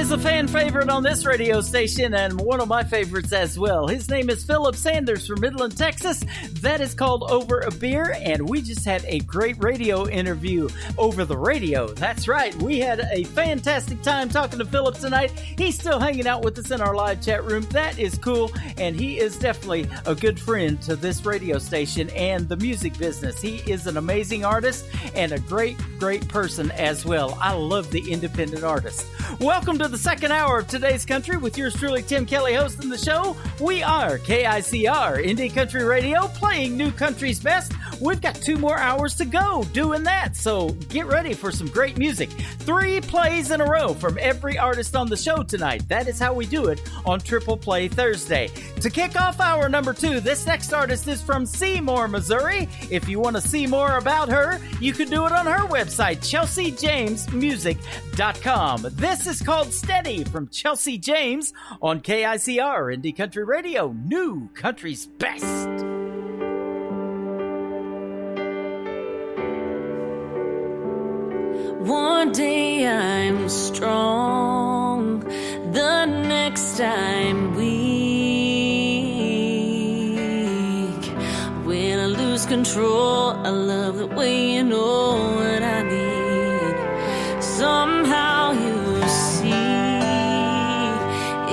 C: is a fan favorite on this radio station and one of my favorites as well. His name is Philip Sanders from Midland, Texas. That is called Over a Beer, and we just had a great radio interview over the radio. That's right, we had a fantastic time talking to Philip tonight. He's still hanging out with us in our live chat room. That is cool, and he is definitely a good friend to this radio station and the music business. He is an amazing artist and a great person as well. I love the independent artists. Welcome to the second hour of Today's Country with yours truly, Tim Kelly, hosting the show. We are KICR, Indie Country Radio, playing new country's best. We've got 2 more hours to go doing that, so get ready for some great music. 3 plays in a row from every artist on the show tonight. That is how we do it on Triple Play Thursday. To kick off hour number 2, this next artist is from Seymour, Missouri. If you want to see more about her, you can do it on her website, chelseajamesmusic.com. This is called Steady from Chelsea James on KICR, Indie Country Radio, new country's best.
A: One day I'm strong, the next I'm weak. When I lose control, I love the way you know what I need. Somehow you see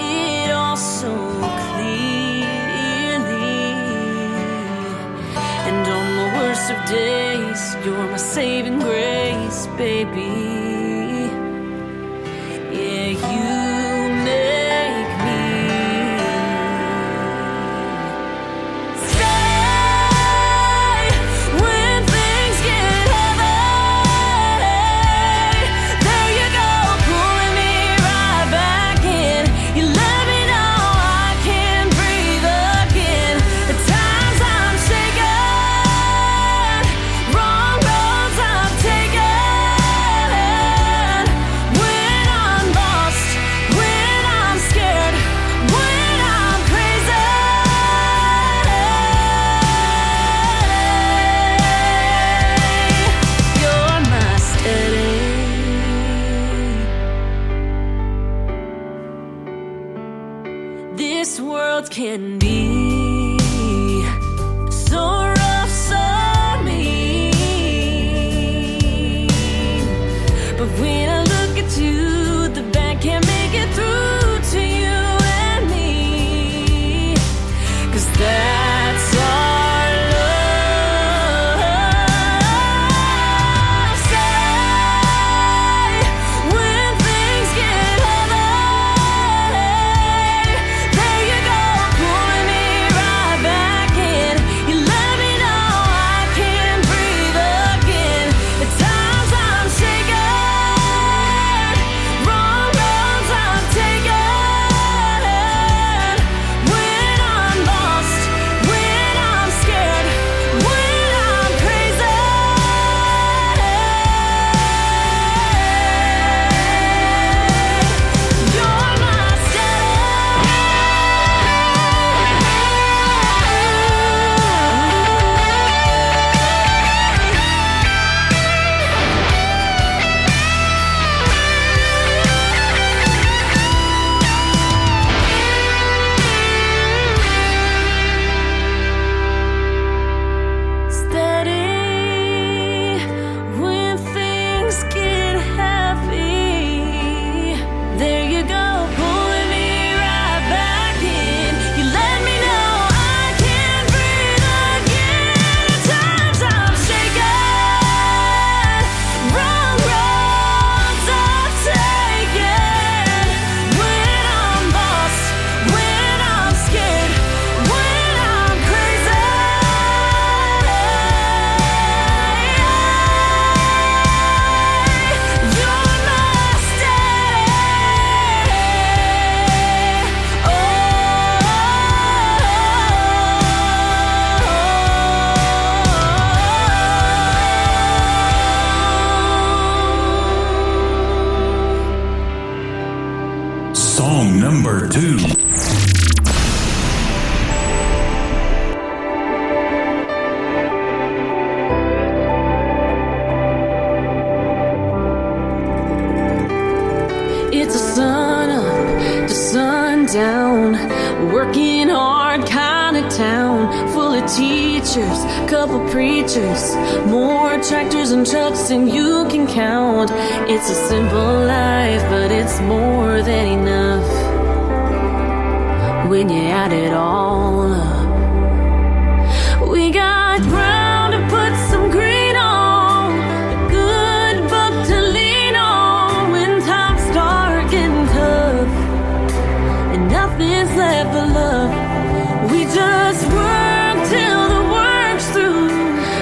A: it all so clearly. And on the worst of days, you're my saving grace, baby. Yeah, you make me stay when things get heavy. There you go, pulling me right back in. You let me know I can breathe again. At times I'm shaken, wrong roads I've taken. When I'm lost, when I'm scared, when I'm crazy, you're my steady. This world can be so rough, so mean. But when I look at you, the bad can't make it through to you and me. 'Cause that's our love. Say, when things get heavy, there you go, pulling me right back in. You let me know I can breathe again. At times I'm shaken, wrong roads I've taken. When I'm lost, when I'm scared, when I'm crazy, you're my steady when things get heavy. There you go, pulling me right back in. You let me know I can breathe again. At times I'm shaken, wrong roads I've taken. When I'm lost, when I'm scared, when I'm crazy, you're my
B: Song number 2.
A: It's a sun working hard kind of town, full of teachers, couple preachers, more tractors and trucks than you can count. It's a simple life, but it's more than enough when you add it all up. We got ground to put some green on, a good book to lean on when times start getting tough and nothing's left but love. We just work till the work's through,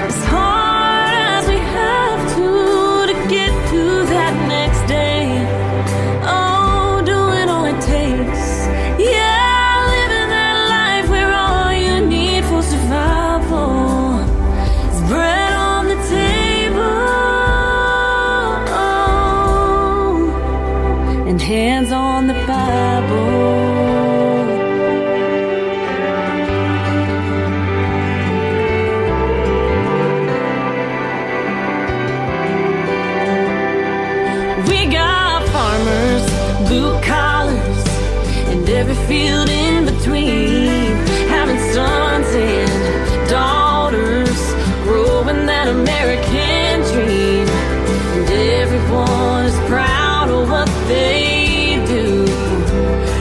A: as hard as we have to get to that next day. Oh, doing all it takes, yeah, living that life where all you need for survival is bread on the table and hands on the Bible. Blue collars and every field in between, having sons and daughters, growing that American dream. And everyone is proud of what they do.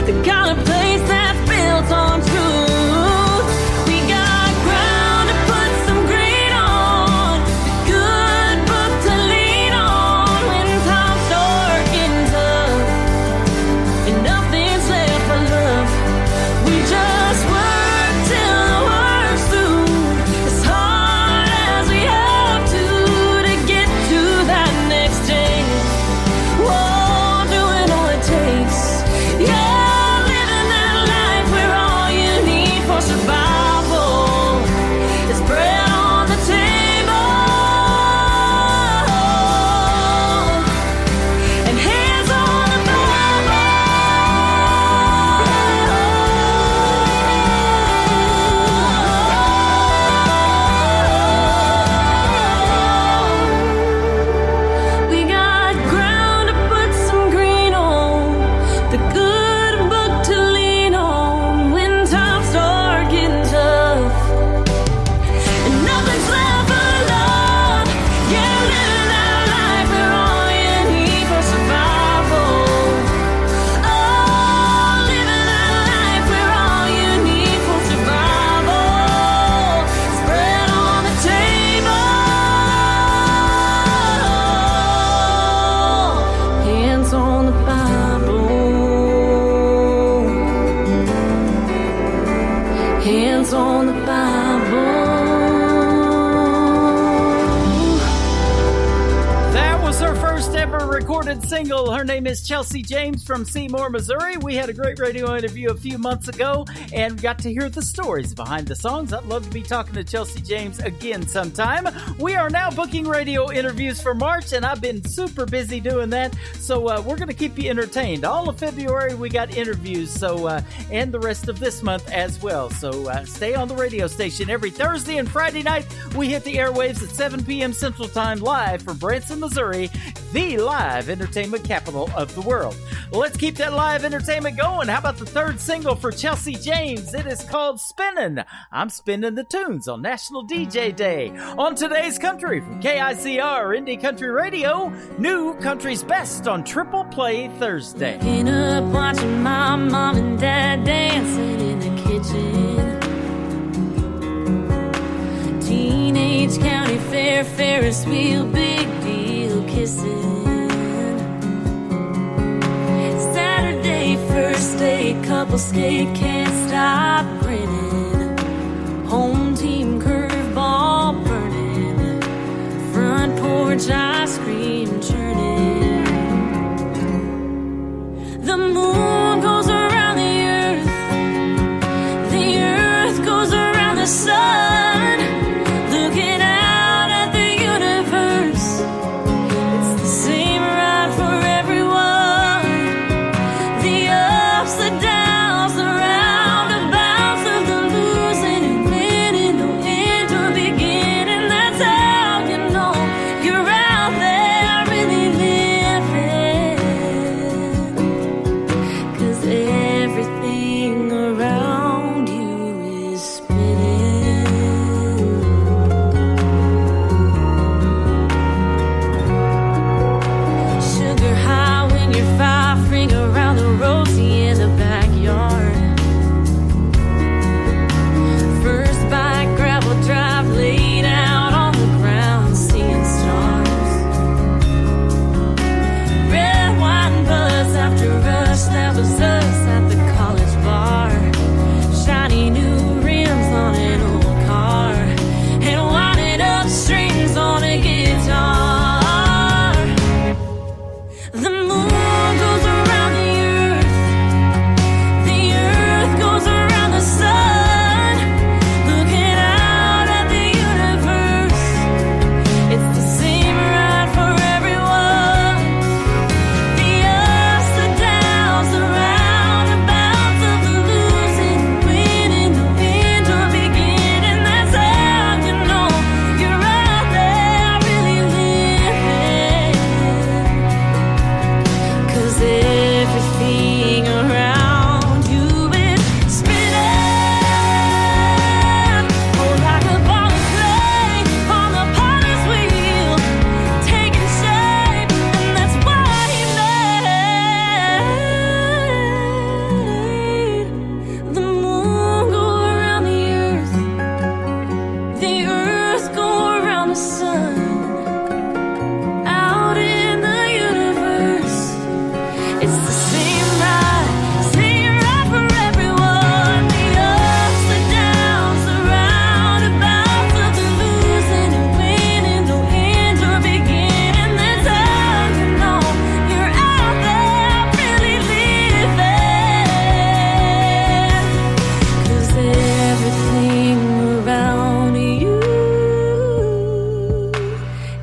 A: They got a place that's built on truth. We got ground to put some green on, a good book to lean on when times start getting tough and nothing's left but love. We just work till the work's through, as hard as we have to get to that next day. Whoa, doing all it takes, yeah, living that life where all you need for survival is bread on the table and hands on the Bible. We got ground to put some green on, the good book to lean on when times start getting tough and nothing's left but love. Yeah, living that life where all you need for survival. Oh, living that life where all you need for survival is bread on the table, hands on the Bible, hands on the Bible.
C: That was her first ever recorded single. Her name is Chelsea James from Seymour, Missouri. We had a great radio interview a few months ago and got to hear the stories behind the songs. I'd love to be talking to Chelsea James again sometime. We are now booking radio interviews for March, and I've been super busy doing that, so we're going to keep you entertained. All of February, we got interviews, so and the rest of this month as well. So stay on the radio station. Every Thursday and Friday night, we hit the airwaves at 7 p.m. Central Time live from Branson, Missouri, the live entertainment capital of the world. Let's keep that live entertainment going. How about the third single for Chelsea James? It is called Spinnin'. I'm spinning the tunes on National DJ Day. On today's country from KICR Indie Country Radio, new country's best on Triple Play Thursday.
A: Waking up watching my mom and dad dancing in the kitchen. Teenage county fair, Ferris wheel, big deal kissing. Saturday first date, couple skate, can't stop grinning. Home team curveball burning, front porch ice cream churning. The moon goes around the earth goes around the sun, looking out at the universe. It's the same ride for everyone. The ups, the downs, the roundabouts of the losing and winning, no end or beginning. That's how you know you're out there really living.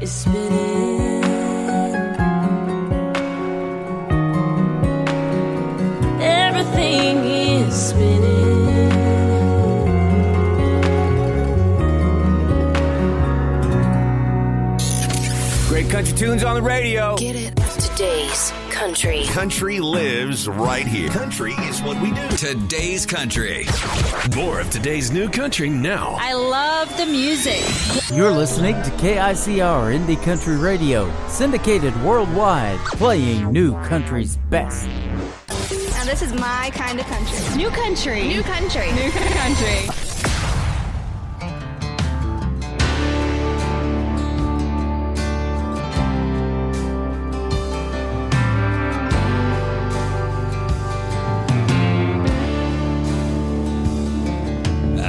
A: is spinning. Everything is spinning.
E: Great country tunes on the radio.
A: Get it? Today's country.
B: Country lives right here. Country is what we do.
I: Today's Country.
B: More of today's new country now.
F: I love the music.
C: You're listening to KICR Indie Country Radio, syndicated worldwide, playing new country's best.
J: Now this is my kind of country.
F: New country.
J: New country.
F: New country.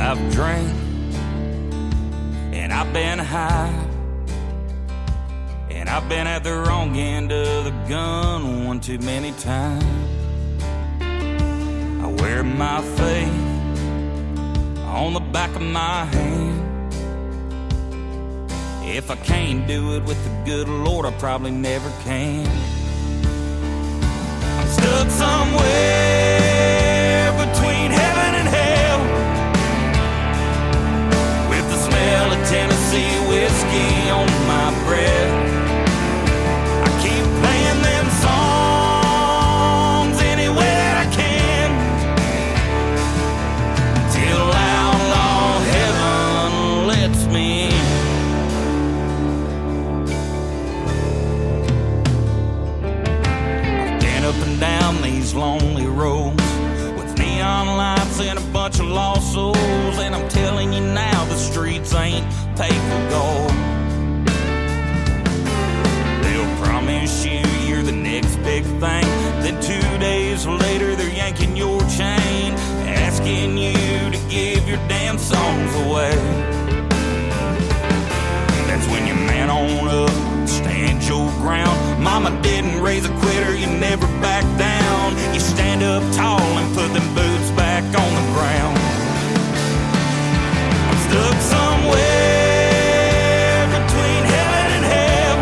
H: I've drank and I've been high, and I've been at the wrong end of the gun one too many times. I wear my faith on the back of my hand. If I can't do it with the good Lord, I probably never can. I'm stuck somewhere between heaven and hell, with the smell of Tennessee whiskey on my breath. I keep playing them songs any way that I can, till outlaw heaven lets me in. I've been up and down these lonely roads with neon lights and a bunch of lost souls, and I'm telling you now, the streets ain't paper gold. They'll promise you you're the next big thing, then 2 days later they're yanking your chain, asking you to give your damn songs away. That's when you man on up, stand your ground. Mama didn't raise a quitter, you never back down. You stand up tall and put them boots back on the ground. I'm stuck somewhere between heaven and hell,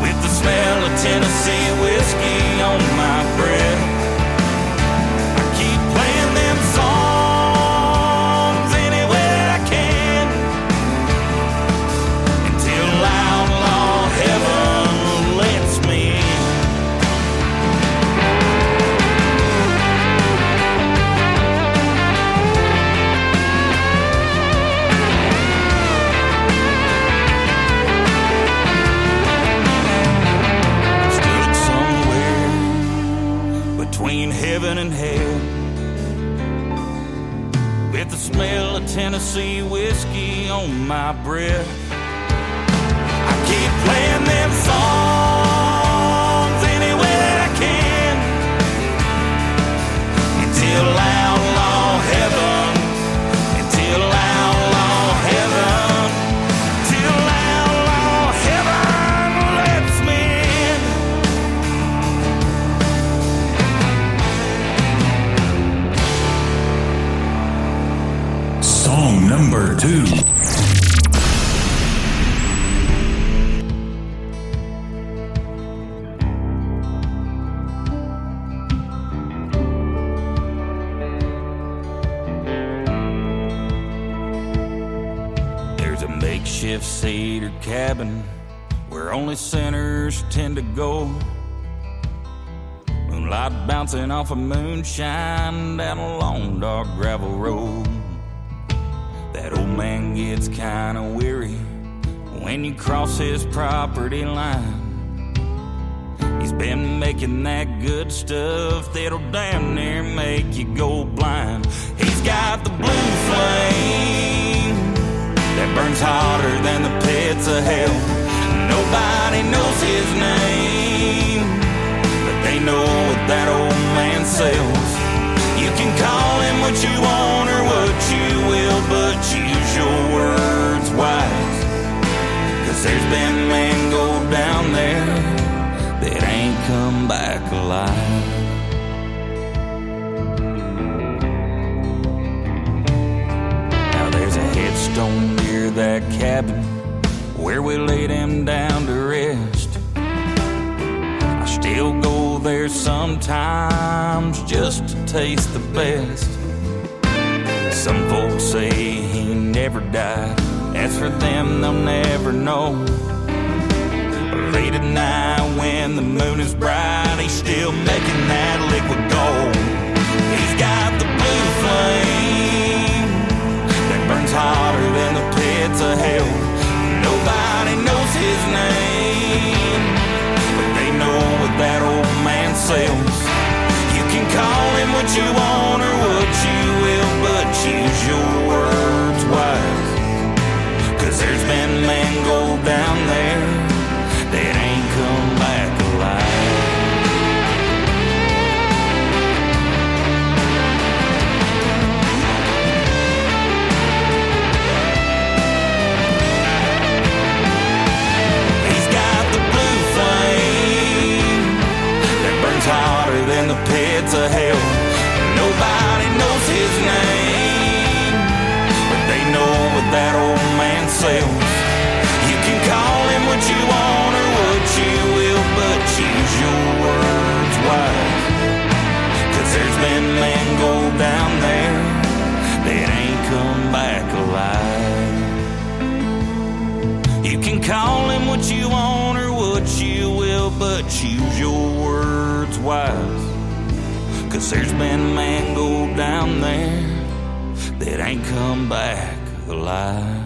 H: with the smell of Tennessee whiskey on my breath. I keep playing them songs any way that I can, until outlaw heaven lets me in. Stuck somewhere between heaven and hell, with the smell of Tennessee whiskey on my breath. I keep playing them songs any way that I can, until outlaw heaven, until outlaw heaven, till outlaw heaven lets me in.
B: Song number 2.
H: There's a makeshift cedar cabin where only sinners tend to go. Moonlight bouncing off of moonshine down a long dark gravel road. That old man gets kinda weary when you cross his property line. He's been making that good stuff that'll damn near make you go blind. He's got the blue flame that burns hotter than the pits of hell. Nobody knows his name, but they know what that old man sells. You can call him what you want or what you will, but use your words wise, 'cause there's been men go down there that ain't come back alive. Now there's a headstone near that cabin where we laid him down to rest. I still go there sometimes just to taste the best. Some folks say he never died. As for them, they'll never know. Late at night when the moon is bright, he's still making that liquid gold. He's got the blue flame that burns hotter than the pits of hell. Nobody knows his name, but they know what that old man sells. You can call him what you want or what you will, but choose your words wise. 'Cause there's been men go down there that ain't come back alive. He's got the blue flame that burns hotter than the pits of hell. Nobody knows his name, but they know what that old man sells. You can call him what you want or what you will, but choose your words wise. 'Cause there's been men go down there that ain't come back alive. You can call him what you want or what you will, but choose your words wise. 'Cause there's been men go down there that ain't come back alive.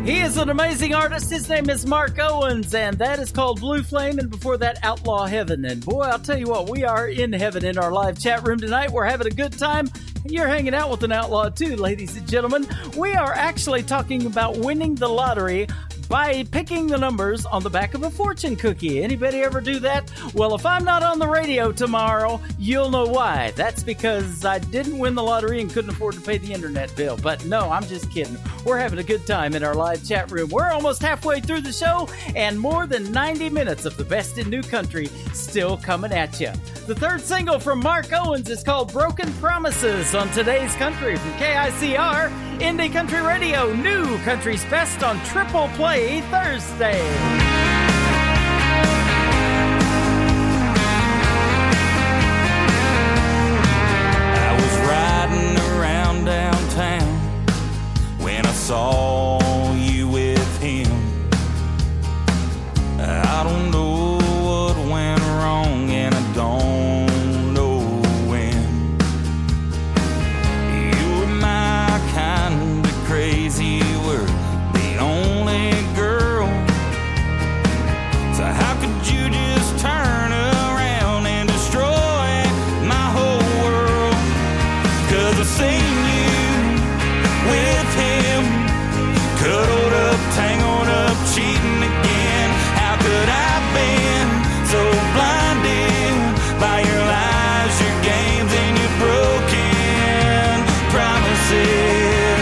C: He is an amazing artist. His name is Mark Owens, and that is called Blue Flame, and before that, Outlaw Heaven. And boy, I'll tell you what, we are in heaven in our live chat room tonight. We're having a good time. You're hanging out with an outlaw too, ladies and gentlemen. We are actually talking about winning the lottery by picking the numbers on the back of a fortune cookie. Anybody ever do that? Well, if I'm not on the radio tomorrow, you'll know why. That's because I didn't win the lottery and couldn't afford to pay the internet bill. But no, I'm just kidding. We're having a good time in our live chat room. We're almost halfway through the show, and more than 90 minutes of the best in new country still coming at you. The third single from Mark Owens is called Broken Promises on today's country from KICR, Indie Country Radio, New Country's Best on Triple Play Thursday.
H: I was riding around downtown when I saw you with him. I don't know what went wrong and I don't know when. You were my kind of crazy, you were the only girl. So how could you just turn around and destroy my whole world? 'Cause I seen you with him, cuddled up, tangled up, cheating again. How could I have been so blinded by your lies, your games, and your broken promises?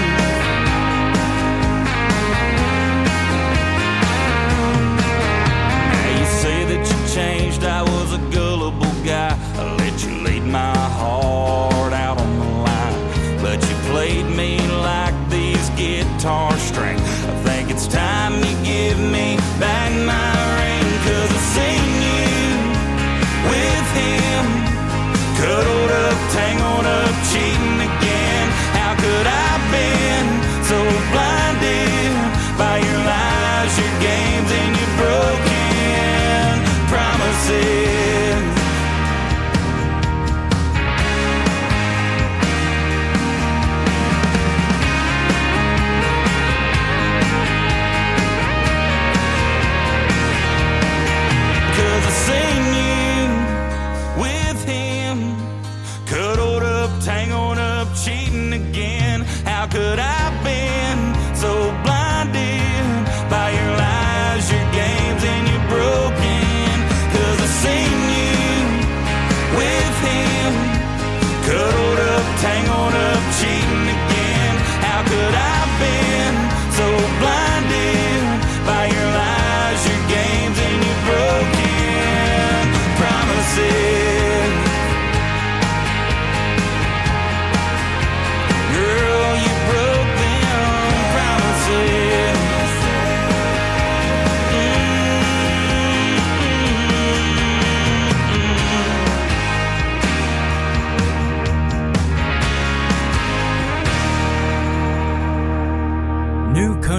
H: Now you say that you changed, I was a gullible guy. I let you lead my heart out on the line, but you played me like these guitar strings. I think it's time you give me back my ring. 'Cause I seen you with him, cuddled up, tangled up, cheating again. How could I have been so blinded by your lies, your games, and your broken promises? Seen you with him, cuddled up, tangled up, cheating again. How could I have been so blinded by your lies, your games, and your broken? 'Cause I seen you with him, cuddled up, tangled up, cheating again. How could I have been so blinded by your lies, your games, and your broken promises?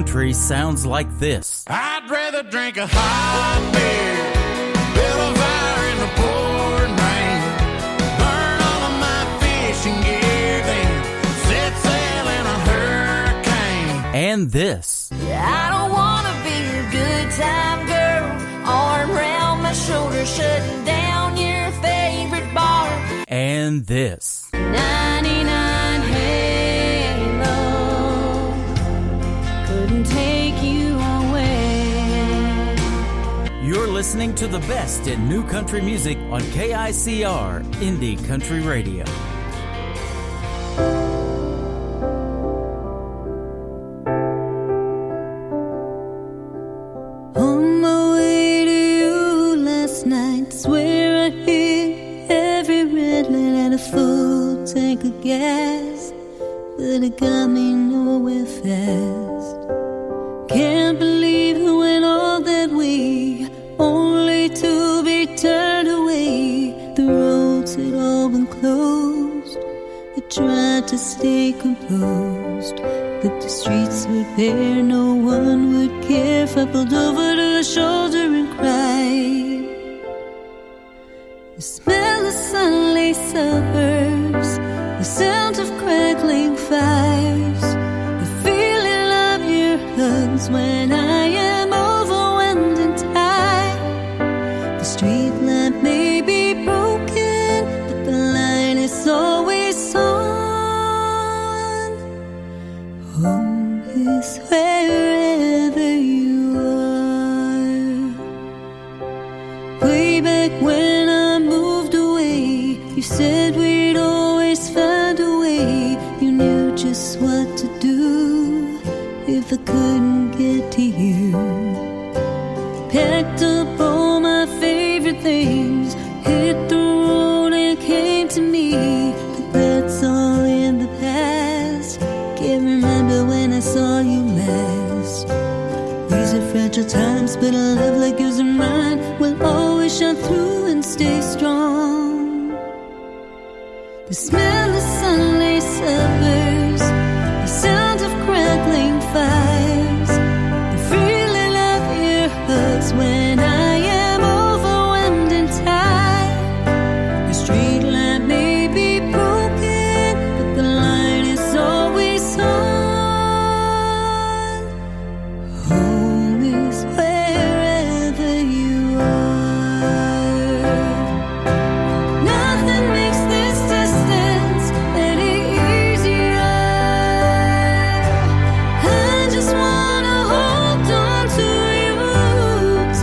C: country sounds like this.
H: I'd rather drink a hot beer, build a fire in the pouring rain, burn all of my fishing gear, then set sail in a hurricane.
C: And this.
A: I don't wanna be a good time girl, arm around my shoulder, shutting down your favorite bar.
C: And this.
F: 99 Halo couldn't take you away.
C: You're listening to the best in new country music on KICR Indie Country Radio.
F: On my way to you last night, swear I hit every red light at a full tank of gas, but it got me nowhere fast. Can't believe I went all that way, only to be turned away. The roads had all been closed. I tried to stay composed, but the streets were bare, no one would care if I pulled over to the shoulder and cried. The smell of sunlit suburbs, the sound of crackling fires, the feeling of your hugs when I am overwhelmed and tired. The street lamp may be broken, but the line is always on. Home is wherever you are. Way back when I moved away, you said we'd always find a way. You knew just what to do if I couldn't get to you. Packed up all my favorite things, hit the road and came to me, but that's all in the past. Can't remember when I saw you last. These are fragile times, but a love like yours and mine will always shine through and stay strong. The smell of sunlit suburbs, the sound of crackling fires, the feeling of your hugs when I am overwhelmed and tired. The street lamp may be broken, but the line is always on. Home is wherever you are. Nothing makes this distance any easier. I just wanna hold on to you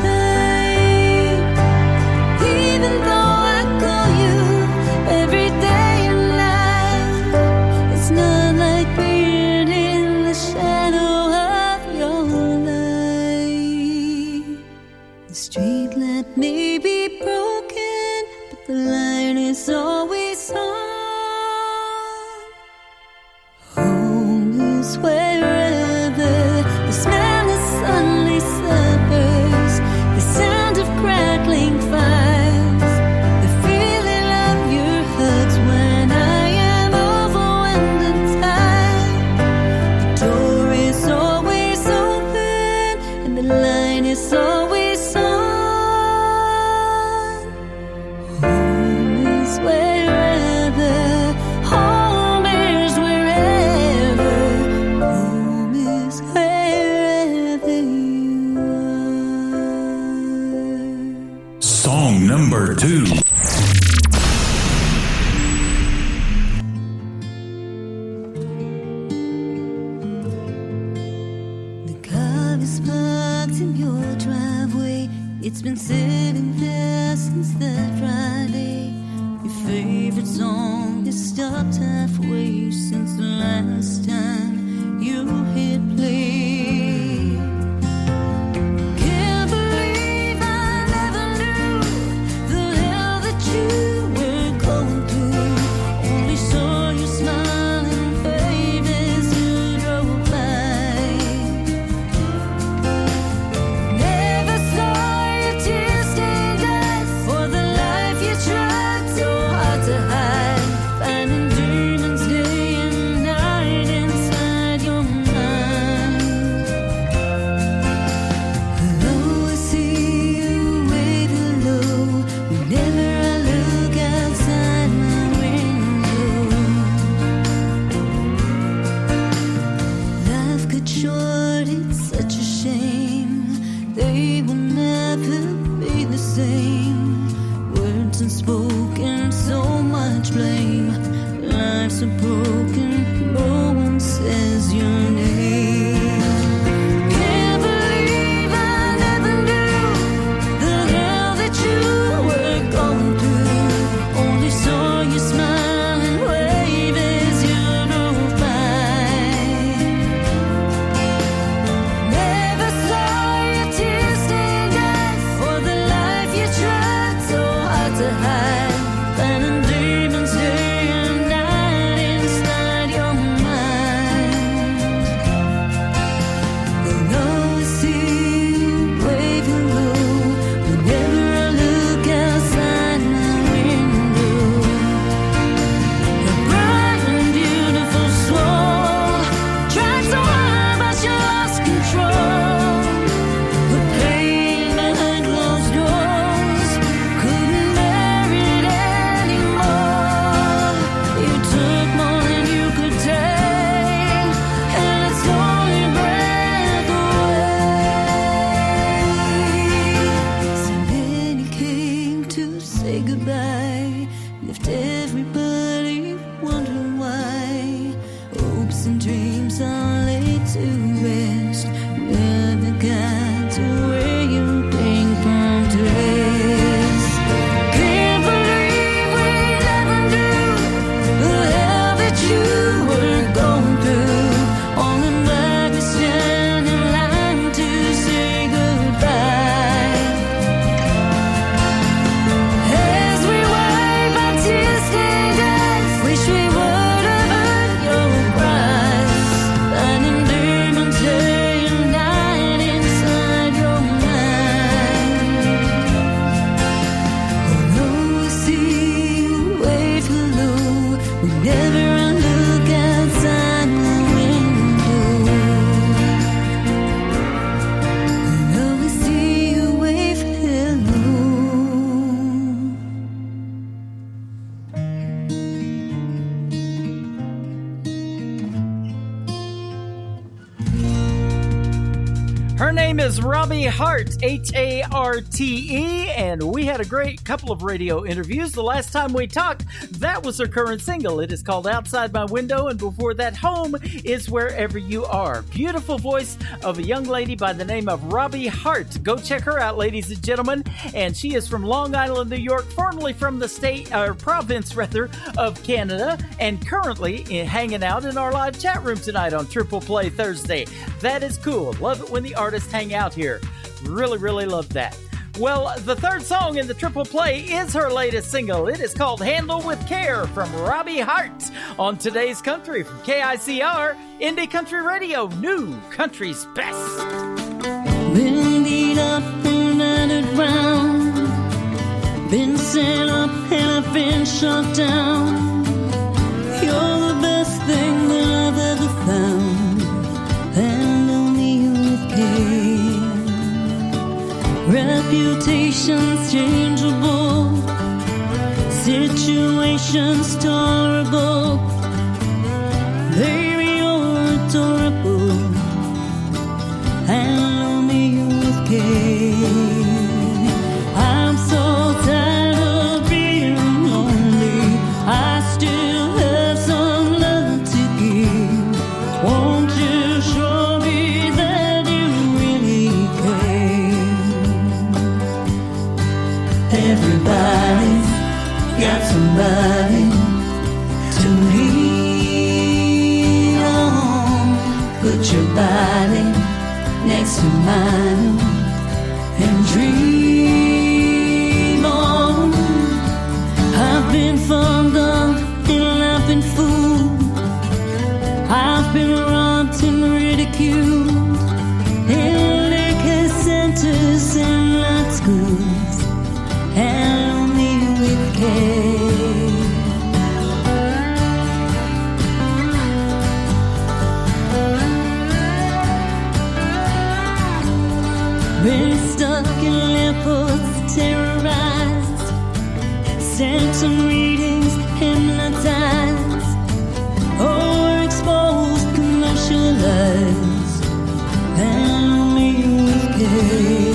F: tight, even though I call you every day and night. It's not like being in the shadow of your light. The street lamp may be broken, but the line is always on. Home is wherever. The smell of sunlit suburbs, the sound of crackling fires, the feeling of your hugs when I am overwhelmed and tired. The door is always open and the line is always on. Home is wherever. Home is wherever. Home is wherever you are.
I: Song number 2.
F: The car is parked in your driveway. It's been sitting there since that Friday. Your favorite song has stopped halfway since the last time you hit play. Can't believe I never knew the hell that you were going through. Only saw your smiling face as you drove by. Never saw your tears stained eyes or the life you tried so hard to hide. Finding demons day
A: hopes and dreams are laid to rest. You're the kind to wear your pink prom dress. Can't believe we never knew the hell that you were going through. On the back of standing line to say goodbye. As we wave our tear-stained eyes, wish we would have earned your prize. Finding demons day and night inside your mind. Although we see you wave hello whenever I look outside the window. Although we see you wave hello.
C: Her name is Robbie Harte, Harte, and we had a great couple of radio interviews. The last time we talked, that was her current single. It is called Outside My Window, and before that, Home is Wherever You Are. Beautiful voice of a young lady by the name of Robbie Harte. Go check her out, ladies and gentlemen. And she is from Long Island, New York, formerly from the province of Canada, and currently hanging out in our live chat room tonight on Triple Play Thursday. That is cool. Love it when the artists hang out here. Really, really love that. Well, the third song in the Triple Play is her latest single. It is called Handle with Care from Robbie Harte on Today's Country from KICR, Indie Country Radio, New Country's Best.
A: Been beat up and battered round, been set up and I've been shut down. You're the best thing that I've ever found. Handle me with care. Reputations changeable, situations tolerable. Baby, you're adorable. Handle me with care. I'm so tired of being lonely. I still have some love to give. Won't you show me that you really care? Everybody's got somebody to lean on. Put your body next to mine and dream on. I've been fond of and I've been fooled. I've been robbed and ridiculed in liquor centers and night schools. Handle me with care. Been stuck in airports, terrorized, symptom readings, hypnotized, overexposed, commercialized. Handle me with care.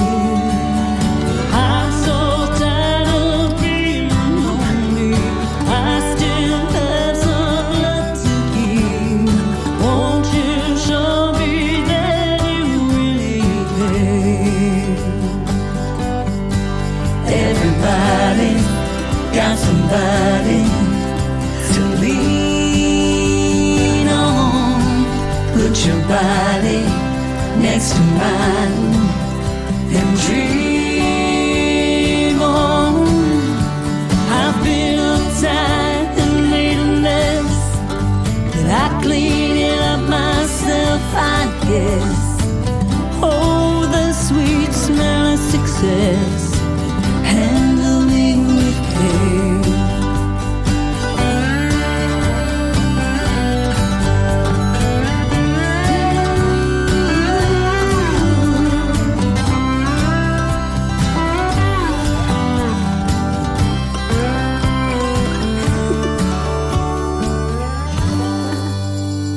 A: I'm so tired of being lonely. I still have some love to give. Won't you show me that you really care? Everybody's got somebody to lean on. Put your body next to mine and dream on. I've been uptight and made a mess, but I clean it up myself, I guess. Oh, the sweet smell of success. Handle me with care.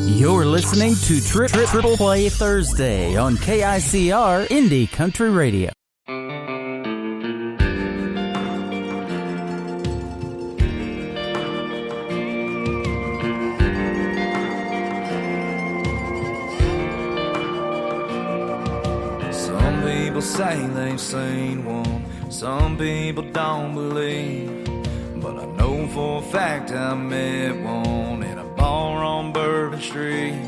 C: You're listening to Triple Play Thursday on KICR Indie Country Radio.
H: people say they've seen one, some people don't believe. But I know for a fact I met one in a bar on Bourbon Street.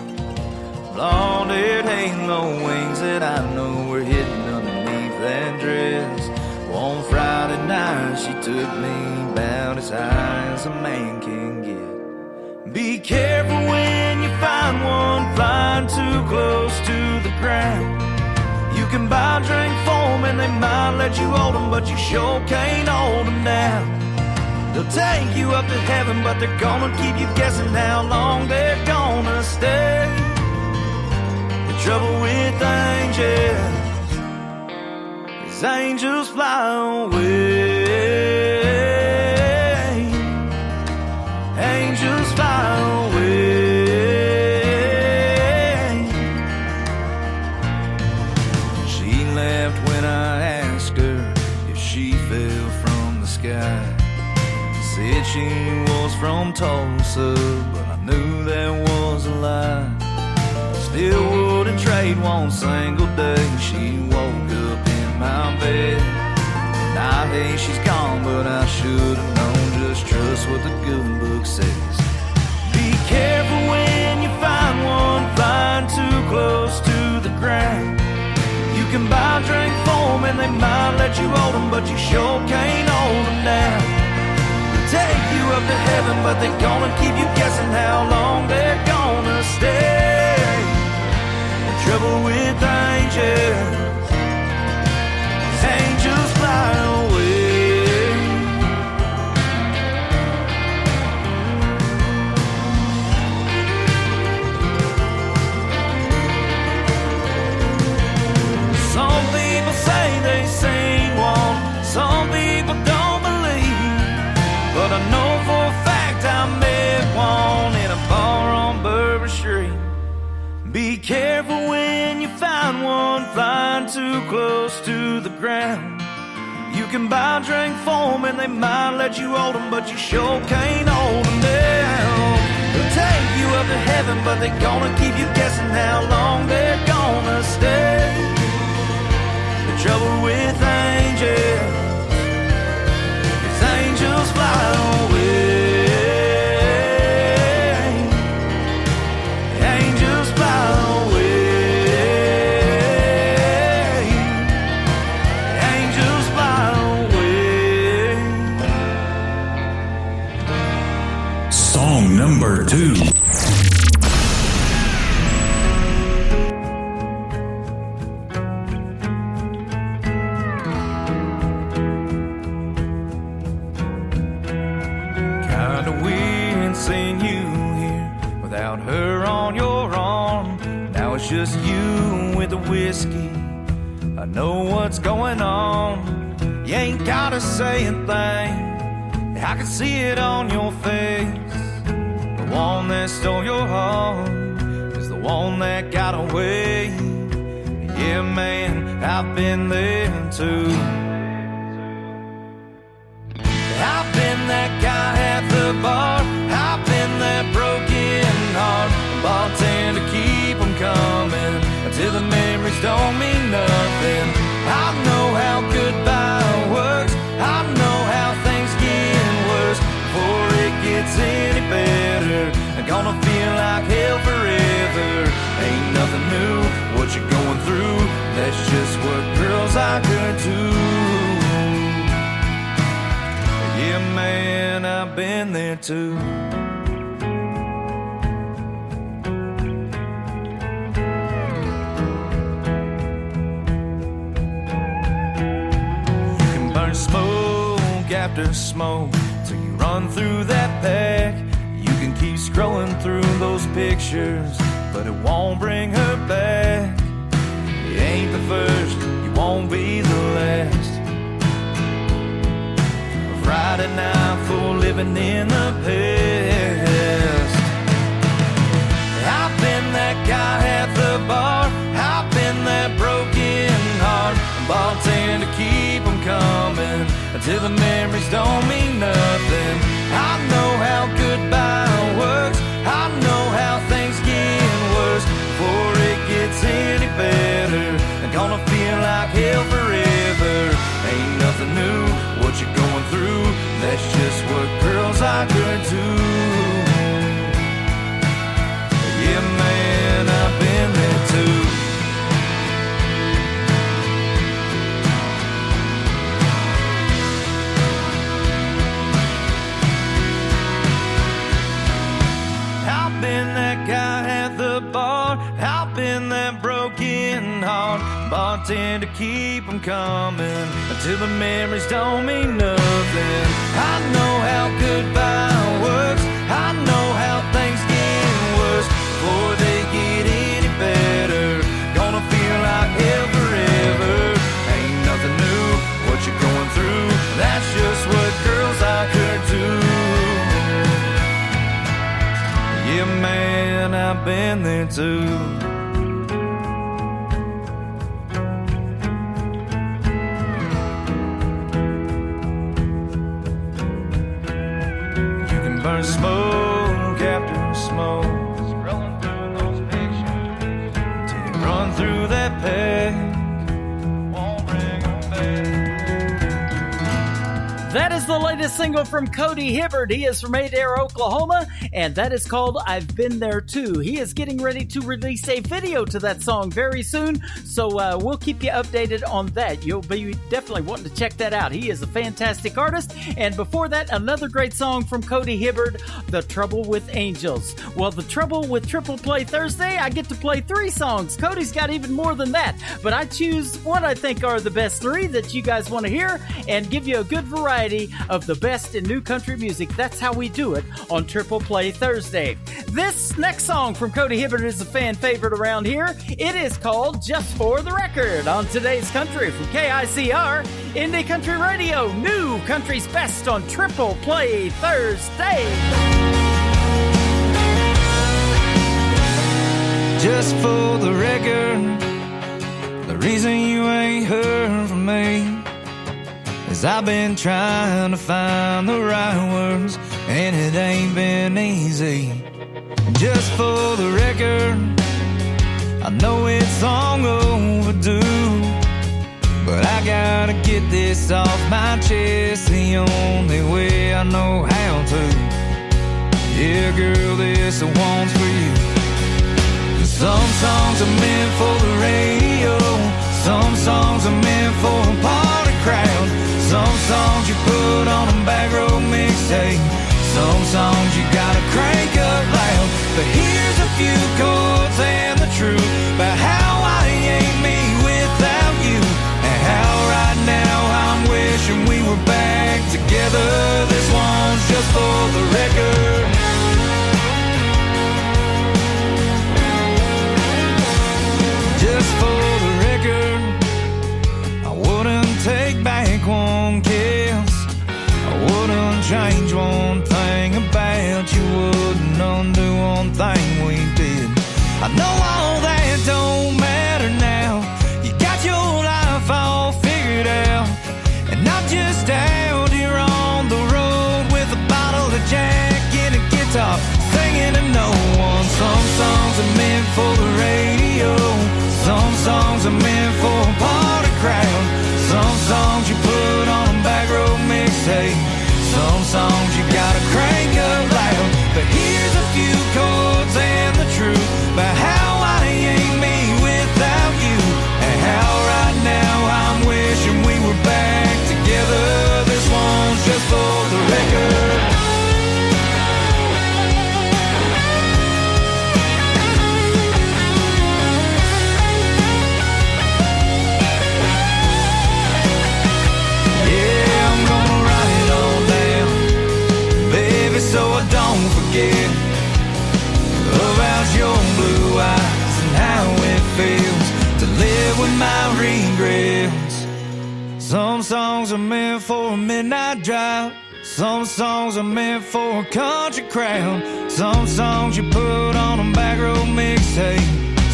H: Blonde-haired halo wings that I know were hidden underneath that dress. One Friday night she took me about as high as a man can get. Be careful when you find one flying too close to the ground. You can buy a drink for them and they might let you hold them, but you sure can't hold them down. They'll take you up to heaven, but they're gonna keep you guessing how long they're gonna stay. The trouble with angels is angels fly away. Angels fly away. She left when I asked her if she fell from the sky. Said she was from Tulsa, but I knew that was a lie. Still wouldn't trade one single day. She woke up in my bed. Now, hey, she's gone, but I should have known. Just trust what the good book says. Be careful when you find one flying too close to the ground. You can buy a drink for them and they might let you hold them, but you sure can't hold them down. Take you up to heaven, but they're gonna keep you guessing how long they're gonna stay. The trouble with angels is angels fly away. Some people say they seen one, some people don't believe. But I know for a fact I met one in a bar on Bourbon Street. Be careful when you find one flying too close to the ground. You can buy a drink for them and they might let you hold them, but you sure can't hold them down. They'll take you up to heaven, but they're gonna keep you guessing how long they're gonna stay. The trouble with angels, angels fly away. Angels fly away. Angels fly away.
I: Song number 2.
H: Seeing you here without her on your arm. Now it's just you with the whiskey. I know what's going on. You ain't gotta say a thing, I can see it on your face. The one that stole your heart is the one that got away. Yeah, man, I've been there too. I've been that guy at the bar, I've been that broken heart, bartender, keep them coming until the memories don't mean nothing. I know how goodbye works, I know how things get worse before it gets any better. I'm gonna feel like hell forever. Ain't nothing new, what you're going through, that's just what girls like her do. Yeah, man, I've been there too. You can burn smoke after smoke till you run through that pack. You can keep scrolling through those pictures, but it won't bring her back. You ain't the first, you won't be the last. Friday night for living in the past. I've been that guy at the bar, I've been that broken heart, bartender, keep them coming until the memories don't mean nothing. I know how goodbye works, I know how things get worse before it gets any better. I'm gonna feel like hell I could too. Yeah, man, I've been there too. I've been that guy at the bar, I've been that broken heart, bartender, keep 'em coming until the memories don't mean nothing. I know how goodbye works, I know how things get worse before they get any better. Gonna feel like hell forever. Ain't nothing new, what you're going through, that's just what girls like her do. Yeah, man, I've been there too. You can burn smoke after smoke, scrolling through those pictures till you run through that page. Won't bring them back.
C: That is the latest single from Cody Hibbard. He is from Adair, Oklahoma, and that is called I've Been There Too. He is getting ready to release a video to that song very soon, so we'll keep you updated on that. You'll be definitely wanting to check that out. He is a fantastic artist. And before that, another great song from Cody Hibbard, The Trouble with Angels. Well, The Trouble with Triple Play Thursday, I get to play 3 songs. Cody's got even more than that, but I choose what I think are the best 3 that you guys want to hear and give you a good variety of the best in new country music. That's how we do it on Triple Play Thursday. This next song from Cody Hibbard is a fan favorite around here. It is called Just for the Record on today's country from KICR, Indie Country Radio, new country's best on Triple Play Thursday.
H: Just for the record, the reason you ain't heard from me is I've been trying to find the right words, and it ain't been easy. Just for the record, I know it's long overdue, but I gotta get this off my chest the only way I know how to. Yeah, girl, this one's for you. Some songs are meant for the radio, some songs are meant for a party crowd. Some songs you put on a back row mixtape, some songs you gotta crank up loud. But here's a few chords and the truth about how I ain't me without you, and how right now I'm wishing we were back together. This one's just for the record. Just for the record, I wouldn't take back one kiss, I wouldn't change one thing about you, wouldn't undo one thing we did. I know all that don't matter now, you got your life all figured out, and I'm just out here on the road with a bottle of Jack and a guitar, singing to no one. Some songs are meant for the radio, some songs are meant for a party crowd. Some songs you put on a back row mixtape, some songs you gotta crank up loud. But here's a few chords and the truth about how I ain't me without you, and how right now I'm wishing we were back together. This one's just for the record. So I don't forget about your blue eyes and how it feels to live with my regrets. Some songs are meant for a midnight drive, some songs are meant for a country crowd, some songs you put on a back row mixtape,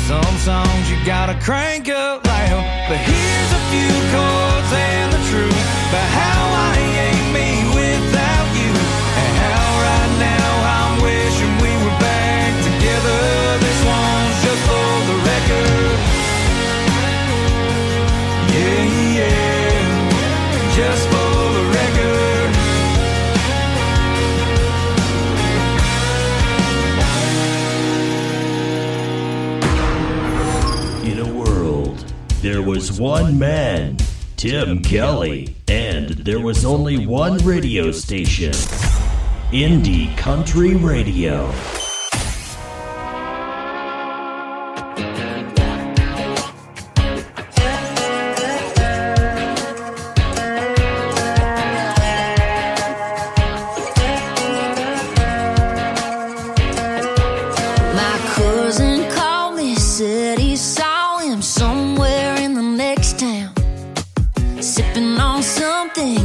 H: some songs you gotta crank up loud. But here's a few chords and the truth about how I ain't me without you, and how right now I'm wishing we were back together. This one's just for the record. Yeah, yeah, just for the record.
K: there was one man, Tim Kelly, and there was only one radio station, Indie Country Radio.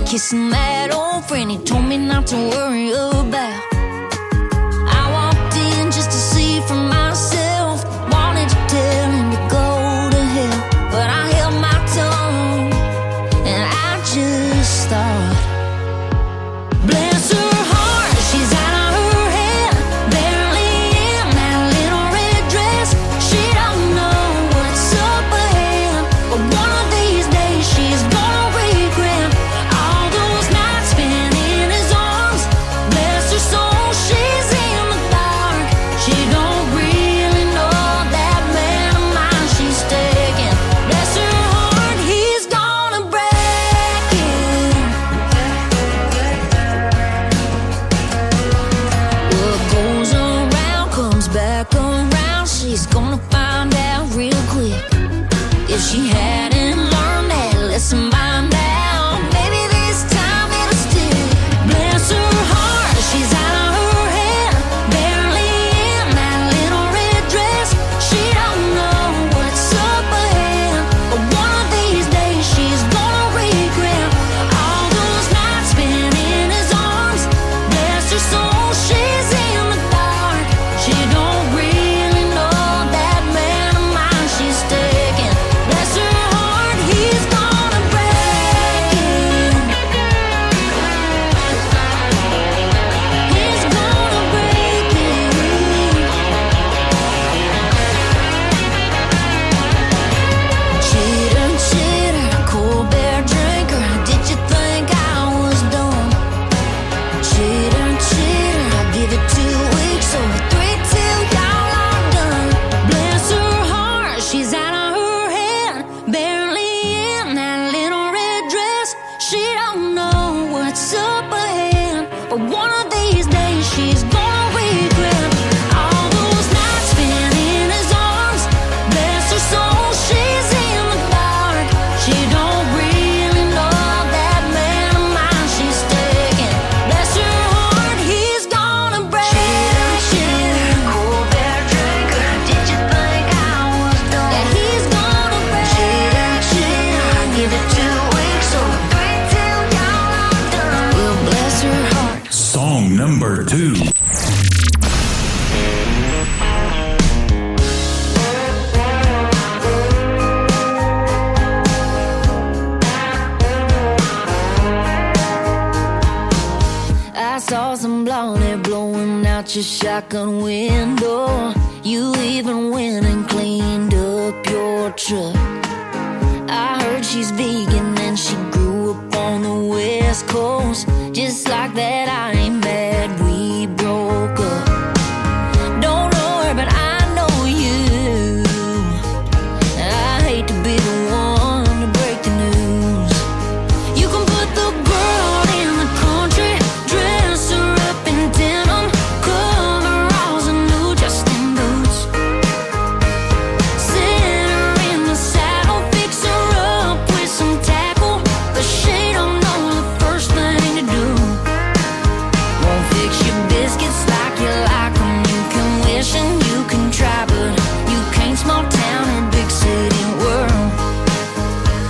L: Kissing that old friend he told me not to worry about. I walked in just to see for myself. Wanted to tell him to go to hell, but I held my tongue and I just thought, bless her heart, she's out of her head, barely in that little red dress. She don't know what's up ahead, but one of these days she's gonna regret all those nights spent in his arms. Bless her soul, she's in the dark. She don't really know that man of mine she's taking. Bless her heart, he's gonna break it. What goes around comes back around. She's gonna find out real quick. If she hadn't learned that lesson by now, maybe this time it'll stick. Bless her heart, she's out of her head, barely in that little red dress. She don't know what's up ahead, but one of these days she's gonna regret all those nights spent in his arms. Bless her soul, she's in the dark. She don't really know that man of mine she's taking. Bless her heart, he's gonna break it. He's gonna break it. Cheater, cheater, cold bear drinker. Did you think I was done? Cheater, cheater, I'll give it 2 weeks or 3 till y'all are done. Bless her heart, she's out of her head, barely in that little red dress. She don't know what's up ahead, but one of these days she's gonna regret all those nights spent in his arms. Bless her soul, she's in the dark. She don't really know that man of mine she's taking. Bless her heart, he's gonna break it. Cheater, cold bear drinker. Did you think I was done? Yeah, he's gonna break it. Cheater, I'll give it 2 weeks or 3 till y'all are done. Well, bless her heart.
I: Song number 2.
L: I saw some blonde hair blowing out your shotgun window. You even went and cleaned up your truck. I heard she's vegan and she grew up on the West Coast. Just like that, I ain't mad we broke up. Don't know her, but I know you. I hate to be the one to break the news. You can put the girl in the country, dress her up in denim, coveralls and new Justin boots. Sit her in the saddle, fix her up with some tackle, but she don't know the first thing to do. Won't fix your biscuits like you like 'em. You can wish and you can try, but you can't small town or big city world.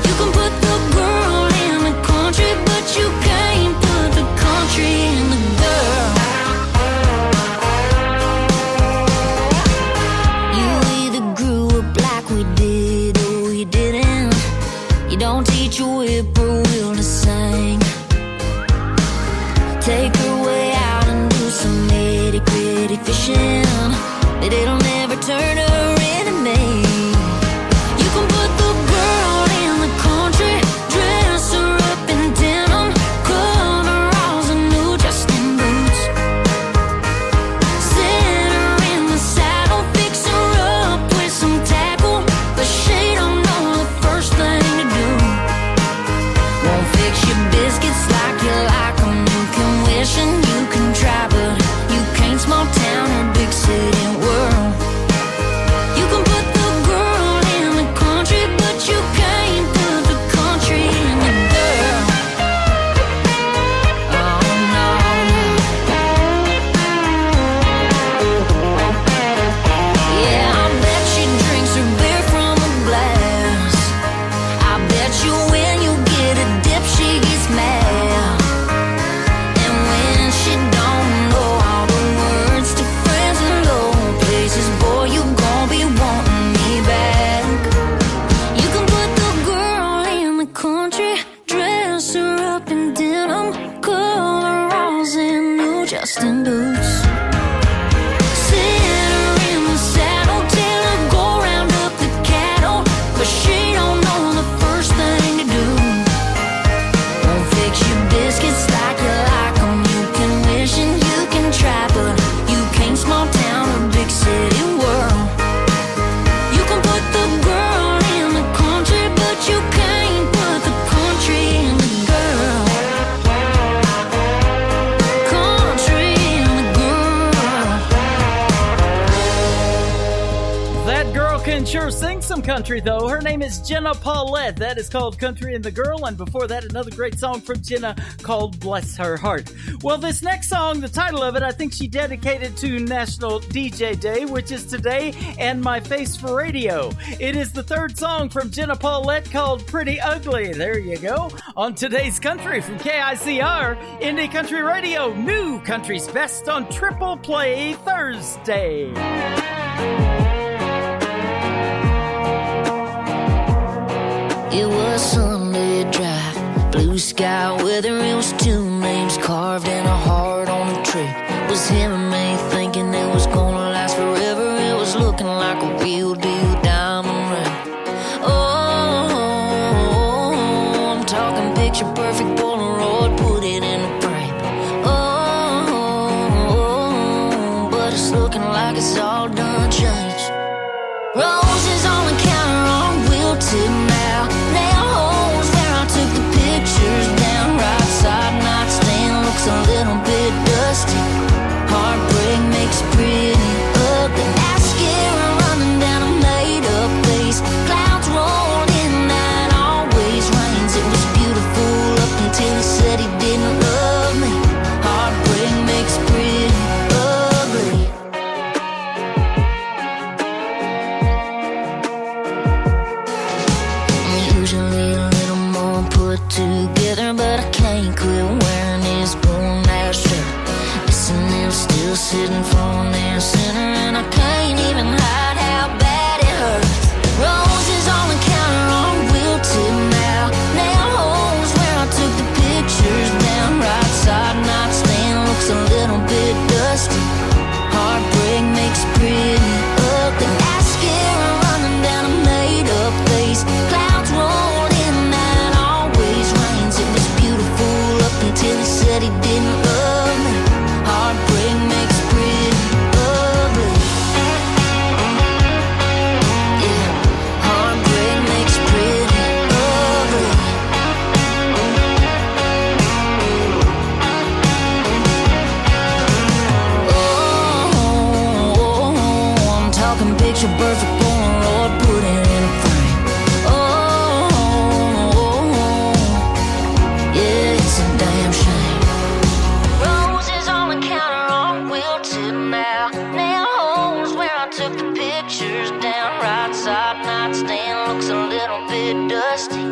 L: You can put the girl in the country, but you can't put the country in the girl. You either grew up like we did or you didn't. You don't teach a whippoorwill to sing. Take her way out and do some nitty gritty fishing, but it'll never turn her into me. You can put the girl in the country, dress her up in denim, coveralls and new Justin boots. Sit her in the saddle, fix her up with some tackle, but she don't know the first
C: That girl can sure sing some country, though. Her name is Jenna Paulette. That is called Country and the Girl. And before that, another great song from Jenna called Bless Her Heart. Well, this next song, the title of it, I think she dedicated to National DJ Day, which is today, and My Face for Radio. It is the third song from Jenna Paulette called Pretty Ugly. There you go. On today's Country from KICR, Indie Country Radio, New Country's Best on Triple Play Thursday.
L: It was Sunday drive, blue sky weather. It was two names carved in a heart on a tree. It was him and me thinking it was gonna last forever. It was looking like a real deal diamond ring. Oh, I'm talking picture perfect Polaroid, put it in a frame. Oh, but it's looking like it's all done changed. Roses on the counter on wilted now. Nail holes where I took the pictures down. Right side nightstand looks a little bit dusty. Heartbreak makes it pretty ugly. Mascara running down a made-up face. Clouds rolled in and always rains. It was beautiful up until he said he didn't love me. Heartbreak makes it pretty ugly. Usually a little more put together, but I can't quit wearing this worn-out shirt. Listening, still sitting front and center, and I can't even hide how bad it hurts. Roses on the counter are wilted now. Nail holes where I took the pictures down. Right side nightstand looks a little bit dusty. Heartbreak makes it pretty ugly. Mascara running down a made-up face. Clouds rolled in and always rains. It was beautiful up until he said he didn't love me. Heartbreak makes it pretty ugly. Yeah, heartbreak makes it pretty ugly. Oh, I'm talking picture perfect Polaroid, put it in a frame. Oh, yeah, it's a damn shame. Roses on the counter are wilted now. Nail holes where I took the pictures down. Right side nightstand looks a little bit dusty.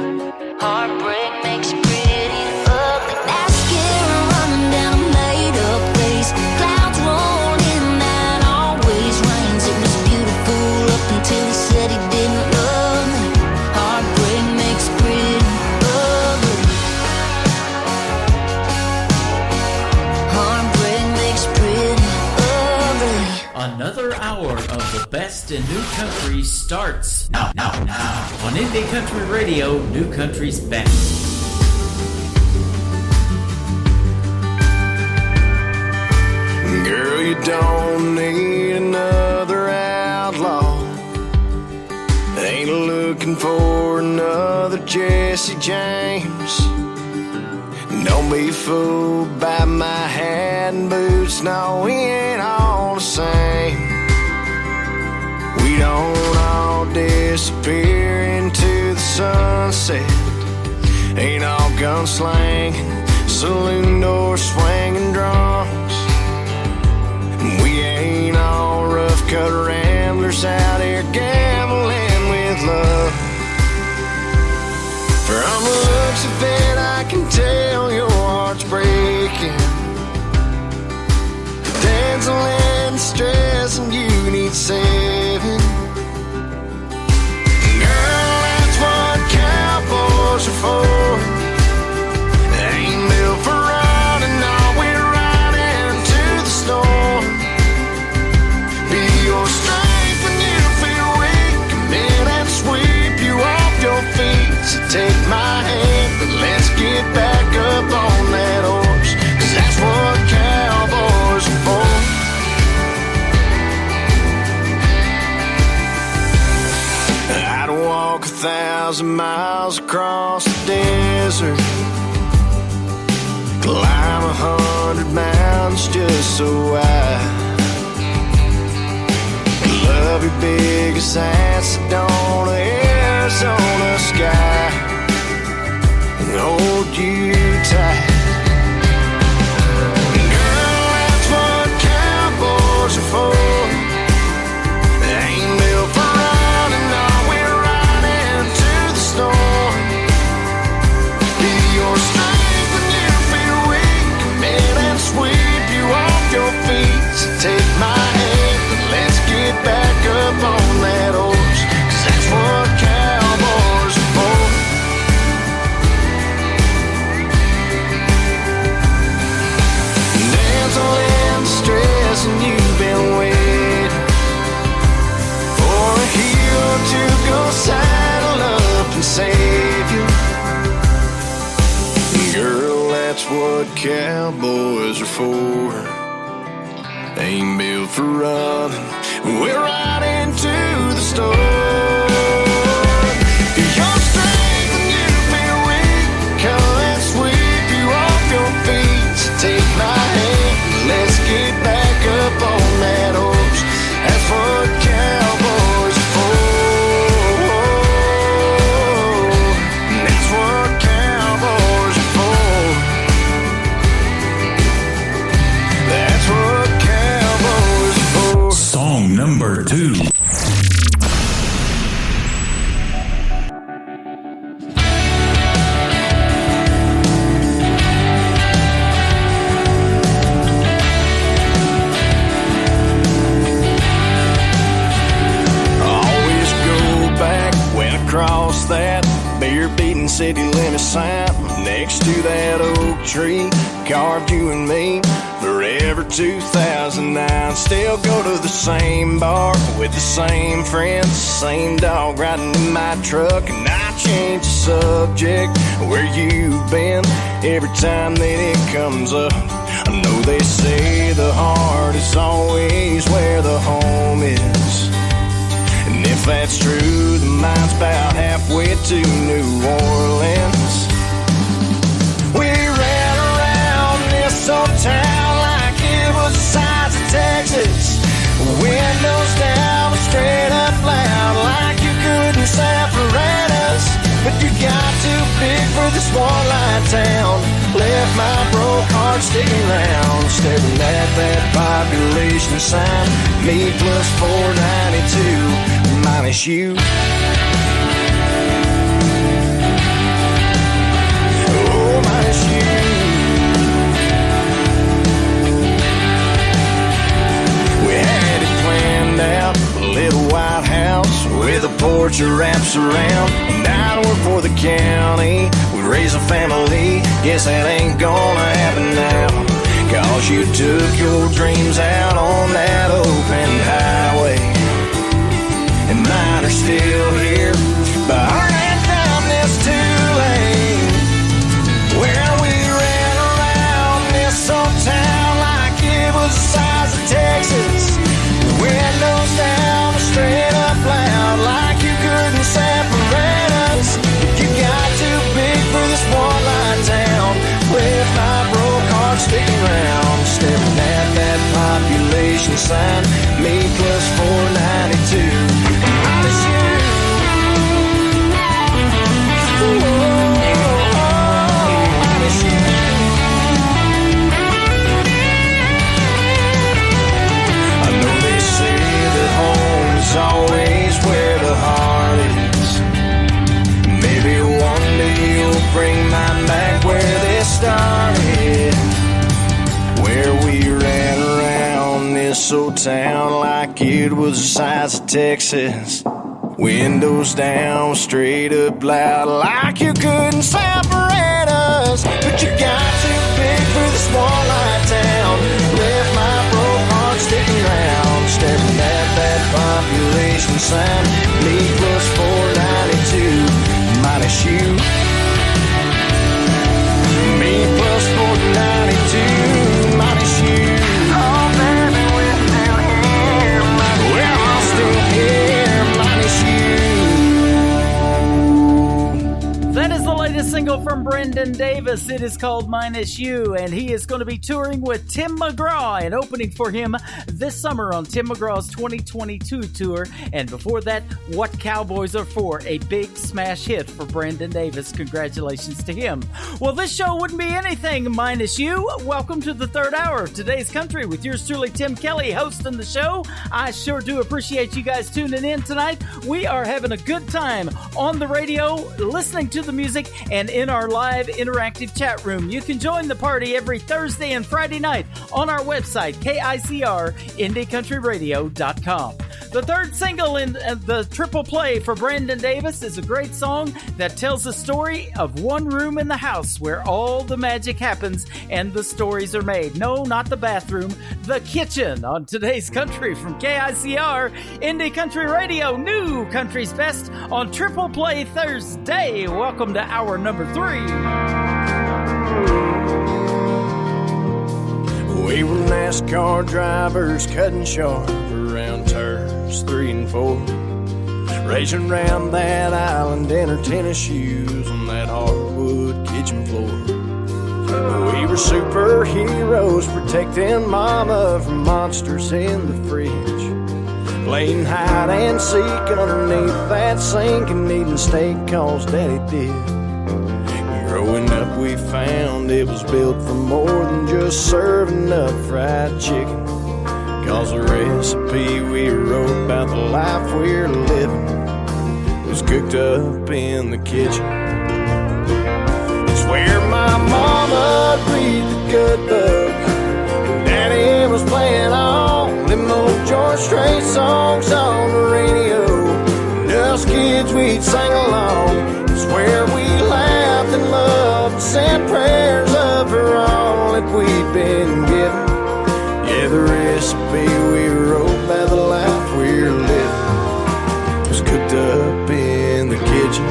L: Heartbreak makes it pretty ugly. Mascara running down a made-up face. Clouds rolled in and always rains. It was beautiful up until he said he didn't love me. Heartbreak makes it pretty ugly. Heartbreak makes it pretty ugly.
D: Another hour of the best in new country starts now on Indie Country Radio, New Country's Best.
E: Girl, you don't need another outlaw. Ain't looking for another Jesse James. Don't be fooled by my hat and boots. No, we ain't all the same. We don't all disappear into the sunset. Ain't all gunslanging, saloon doors swinging drums. We ain't all rough-cut ramblers out here gambling with love. From the looks of it, I can tell your heart's breaking. Dancing and stress, and you need saving. Girl, that's what cowboys are for. They ain't built for riding, no, we're riding to the storm. Be your strength when you feel weak. Come in and sweep you off your feet. So take my hand, but let's get back up on that horse. 'Cause that's what cowboys are for. I'd walk 1,000 miles across the desert, climb 100 mountains just so I could love be big as that Sedona, Arizona sky and hold you tight. Girl, that's what cowboys are for. They ain't built for running, no, we're riding to the storm. Be your strength when you feel weak, commit and sweep you off your feet. So take my hand and let's get back up on that horse, 'cause that's what cowboys are for. Damsel in distress, and you've been waiting for a hero to go saddle up and save you. Girl, that's what cowboys are for. Ain't built for running, we're right into the store. Your strength when you feel weak, come and sweep you off your feet. So take my hand, let's get back up on that horse. That's what cowboys are for. That's what cowboys are for. That's what cowboys are for.
I: Song number 2.
E: Always go back when I cross that beer-beating city limit sign. Next to that oak tree, carved you and me. Forever 2009. Still go to the same bar with the same friends, same dog riding in my truck. And I change the subject, where you've been, every time that it comes up. I know they say the heart is always where the home is. And if that's true, then mine's about halfway to New Orleans. We ran around this old town like it was the size of Texas. Windows down, straight up loud, like you couldn't separate us. But you got too big for this one-line town. Left my broke heart sticking around, staring at that population sign. Me plus 492, minus you. Oh, minus you. We had it planned out, a little white house with a porch that wraps around. And I'd work for the county, we'd raise a family. Guess that ain't gonna happen now, 'cause you took your dreams out on that open highway. And mine are still here, burning down this 2-lane. Where we ran around this old town like it was the size of Texas. Windows down, straight up loud, like you couldn't separate us. You got too big for this one-line town. Left my broke heart sticking around, staring at that population sign. Me plus 492, minus you. Minus you. I know they say that home is always where the heart is. Maybe one day you'll bring mine back where this started, where we ran around this old town like it was the size of Texas. Windows down, straight up loud, like you couldn't separate us. But you got too big for this one-line town. Left my broke heart sticking around, staring at that population sign. Me plus 492, minus you. Me plus 492, minus you. Oh baby, we're still here. We're all still here, minus you.
C: That is the latest single from from Brendan Davis. It is called Minus You, and he is going to be touring with Tim McGraw and opening for him this summer on Tim McGraw's 2022 tour. And before that, What Cowboys Are For, a big smash hit for Brendan Davis. Congratulations to him. Well, this show wouldn't be anything minus you. Welcome to the third hour of Today's Country with yours truly, Tim Kelly, hosting the show. I sure do appreciate you guys tuning in tonight. We are having a good time on the radio, listening to the music, and in our live interactive chat room. You can join the party every Thursday and Friday night on our website, KICR, IndieCountryRadio.com. The third single in the triple play for Brendan Davis is a great song that tells the story of one room in the house where all the magic happens and the stories are made. No, not the bathroom, the kitchen on Today's Country from KICR, Indie Country Radio, New Country's Best on Triple Play Thursday. Welcome to hour number 3.
E: We were NASCAR drivers cutting sharp around turns 3 and 4, racing around that island in our tennis shoes on that hardwood kitchen floor. We were superheroes protecting Mama from monsters in the fridge, playing hide and seek underneath that sink and eating steak cause Daddy did. Growing up we found it was built for more than just serving up fried chicken, cause the recipe we wrote about the life we're living was cooked up in the kitchen. It's where my mama read the good book, and Daddy was playing all them old George Strait songs on the radio, and us kids we'd sing along. It's where we laughed and loved and said prayers up for all that we'd been given. Yeah, the recipe we wrote by the life we're living was cooked up in the kitchen.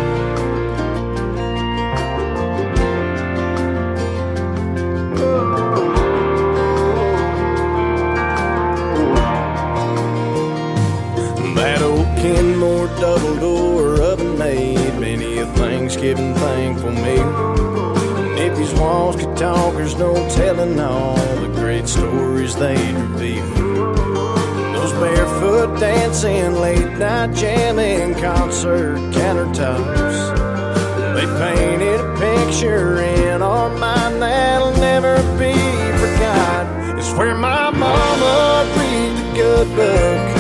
E: That old Kenmore double-door oven made many a Thanksgiving thankful meal. And if these walls could talk, there's no telling all the great stories they'd reveal. Those barefoot dancing, late night jamming, concert countertops, they painted a picture in our mind that'll never be forgot. It's where my mama read the good book,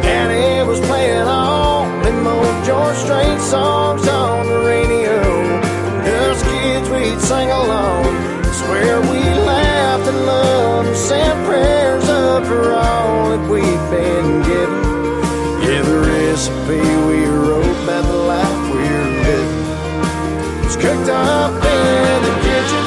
E: Daddy was playing all them old George Strait songs on the radio, and us kids we'd sing along. It's where we laughed and loved and said prayers up for all that we'd been given. Yeah, the recipe we wrote about the life we're living was cooked up in the kitchen.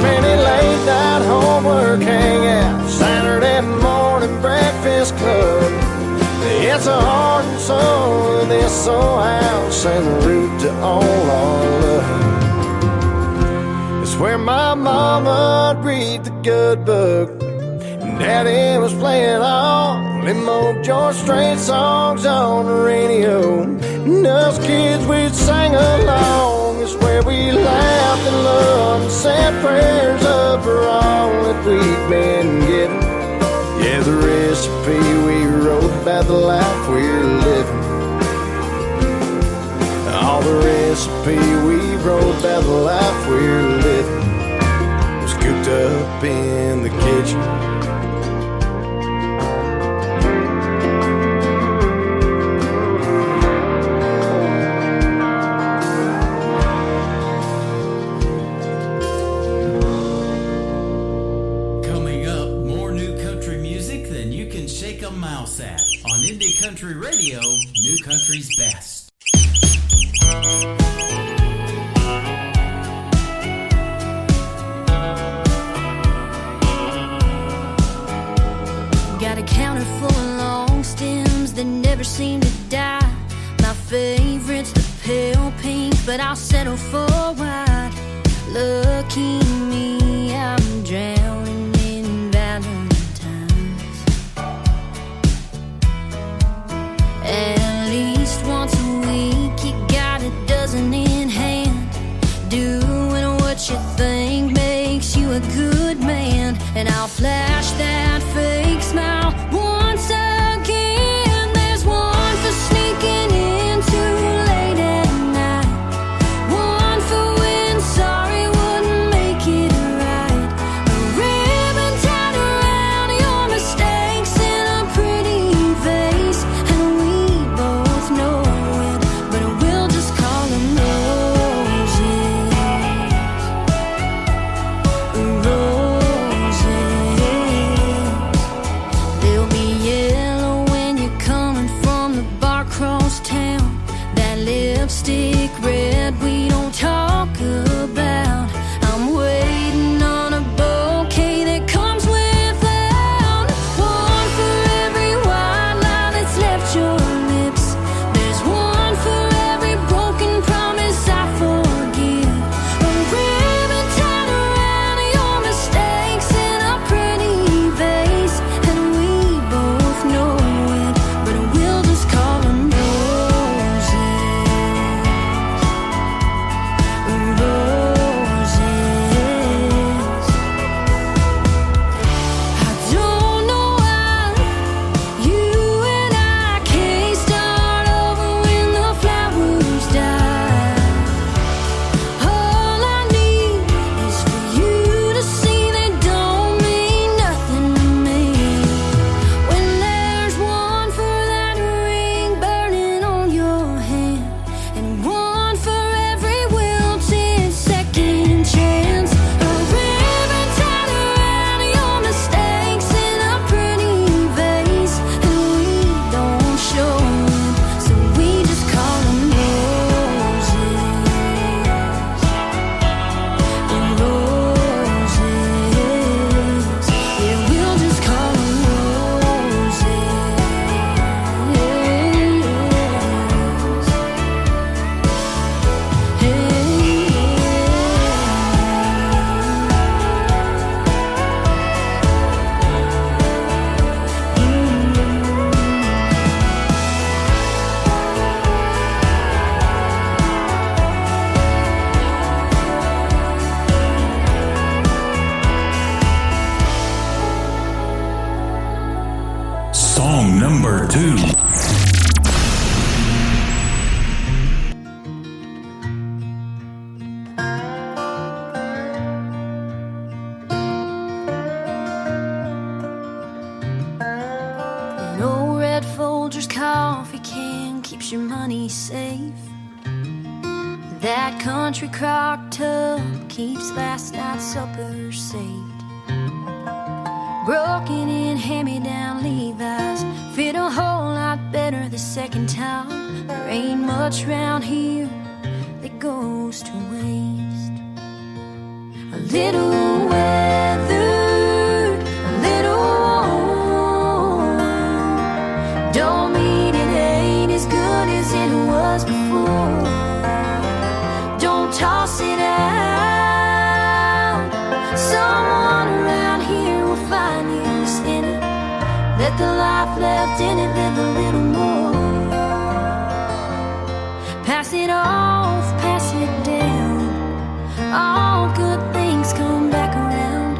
E: Many late night homework hangout, Saturday morning breakfast club. It's a heart and soul of this old house and the root to all our love. It's where my mama'd read the good book, and Daddy was playing all them old George Strait songs on the radio, and us kids we'd sing along. It's where we laughed and loved and said prayers up for all that we'd been given. Yeah, the recipe we wrote about the life we're living. All the recipe we wrote about the life we're living was cooked up in the kitchen.
D: On Indie Country Radio, New Country's Best.
F: Got a counter full of long stems that never seem to die. My favorite's the pale pink, but I'll settle for white. Lucky me, I'm drowning a good man, and I'll flash that fake smile once again. There's one for sneaking in too late at night, one for when sorry wouldn't make it right. A ribbon tied around your mistakes in a pretty vase, and we both know it, but we'll just call them roses. They'll be yellow when you're coming from the bar across town. That lipstick red we don't talk about. I'm waiting on a bouquet that comes without. One for every white lie that's left your lips. There's one for every broken promise I forgive. A ribbon tied around your mistakes in a pretty vase, and we both know it, but we'll just call them roses. Roses. I don't know why you and I can't start over when the flowers die. All I need is for you to see they don't mean nothing to me. When there's one for that ring burning on your hand, and one for every wilted second chance. A ribbon tied around your mistakes in a pretty vase, and we don't show it, so we just call them roses. Roses. Yeah, we'll just call them roses.
I: Song number 2.
F: An old red Folgers coffee can keeps your money safe. That country crock tub keeps last night's supper saved. Broken in hand-me-down Levi's fit a whole lot better the second time. There ain't much round here that goes to waste. A little weathered, a little worn. Don't mean it ain't as good as it was before. Don't toss it out. Someone around here will find use in it. Let the life left in it live a little more. Pass it off, pass it down. All good things come back around.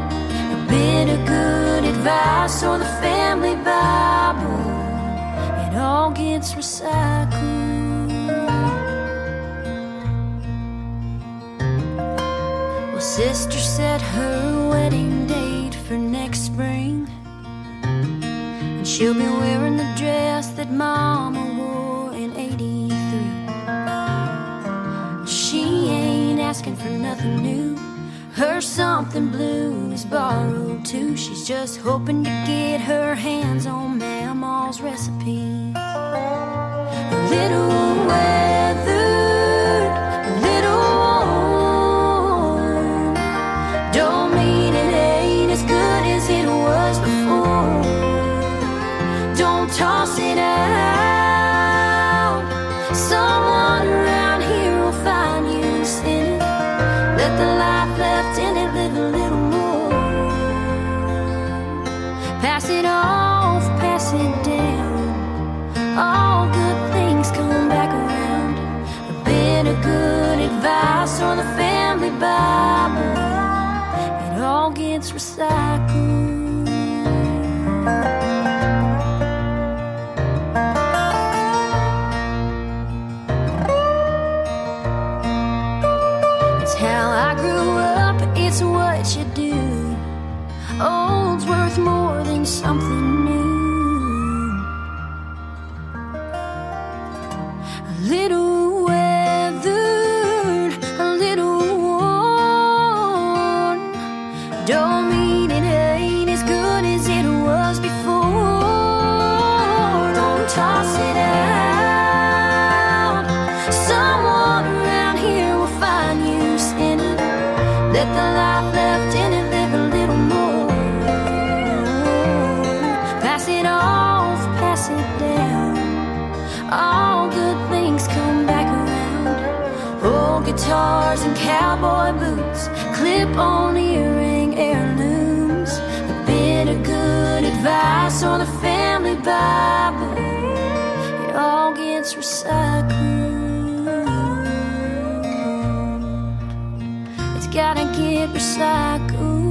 F: A bit of good advice or the family Bible, it all gets recycled. Well, sister set her wedding date for next spring, and she'll be wearing the dress that Mama wore in '83. She ain't asking for nothing new. Her something blue is borrowed too. She's just hoping to get her hands on Mama's recipes. A little weathered, a little worn. Don't mean it ain't as good as it was before. Don't toss it out. Someone around here will find use in it. Let the life left in it live a little more. Pass it off, pass it down. All good things come back around. A bit of good advice or the family Bible, it all how I grew up, it's what you do. Old's worth more than something new. A little weathered, a little worn. Don't mean it ain't as good as it was before. Don't toss it out. Someone around here will find use in it. Let the life left in it live a little more. Pass it off, pass it down. All good things come back around. Old guitars and cowboy boots, clip-on earring heirlooms, a bit of good advice or the family Bible. It all gets recycled. It's gotta get recycled.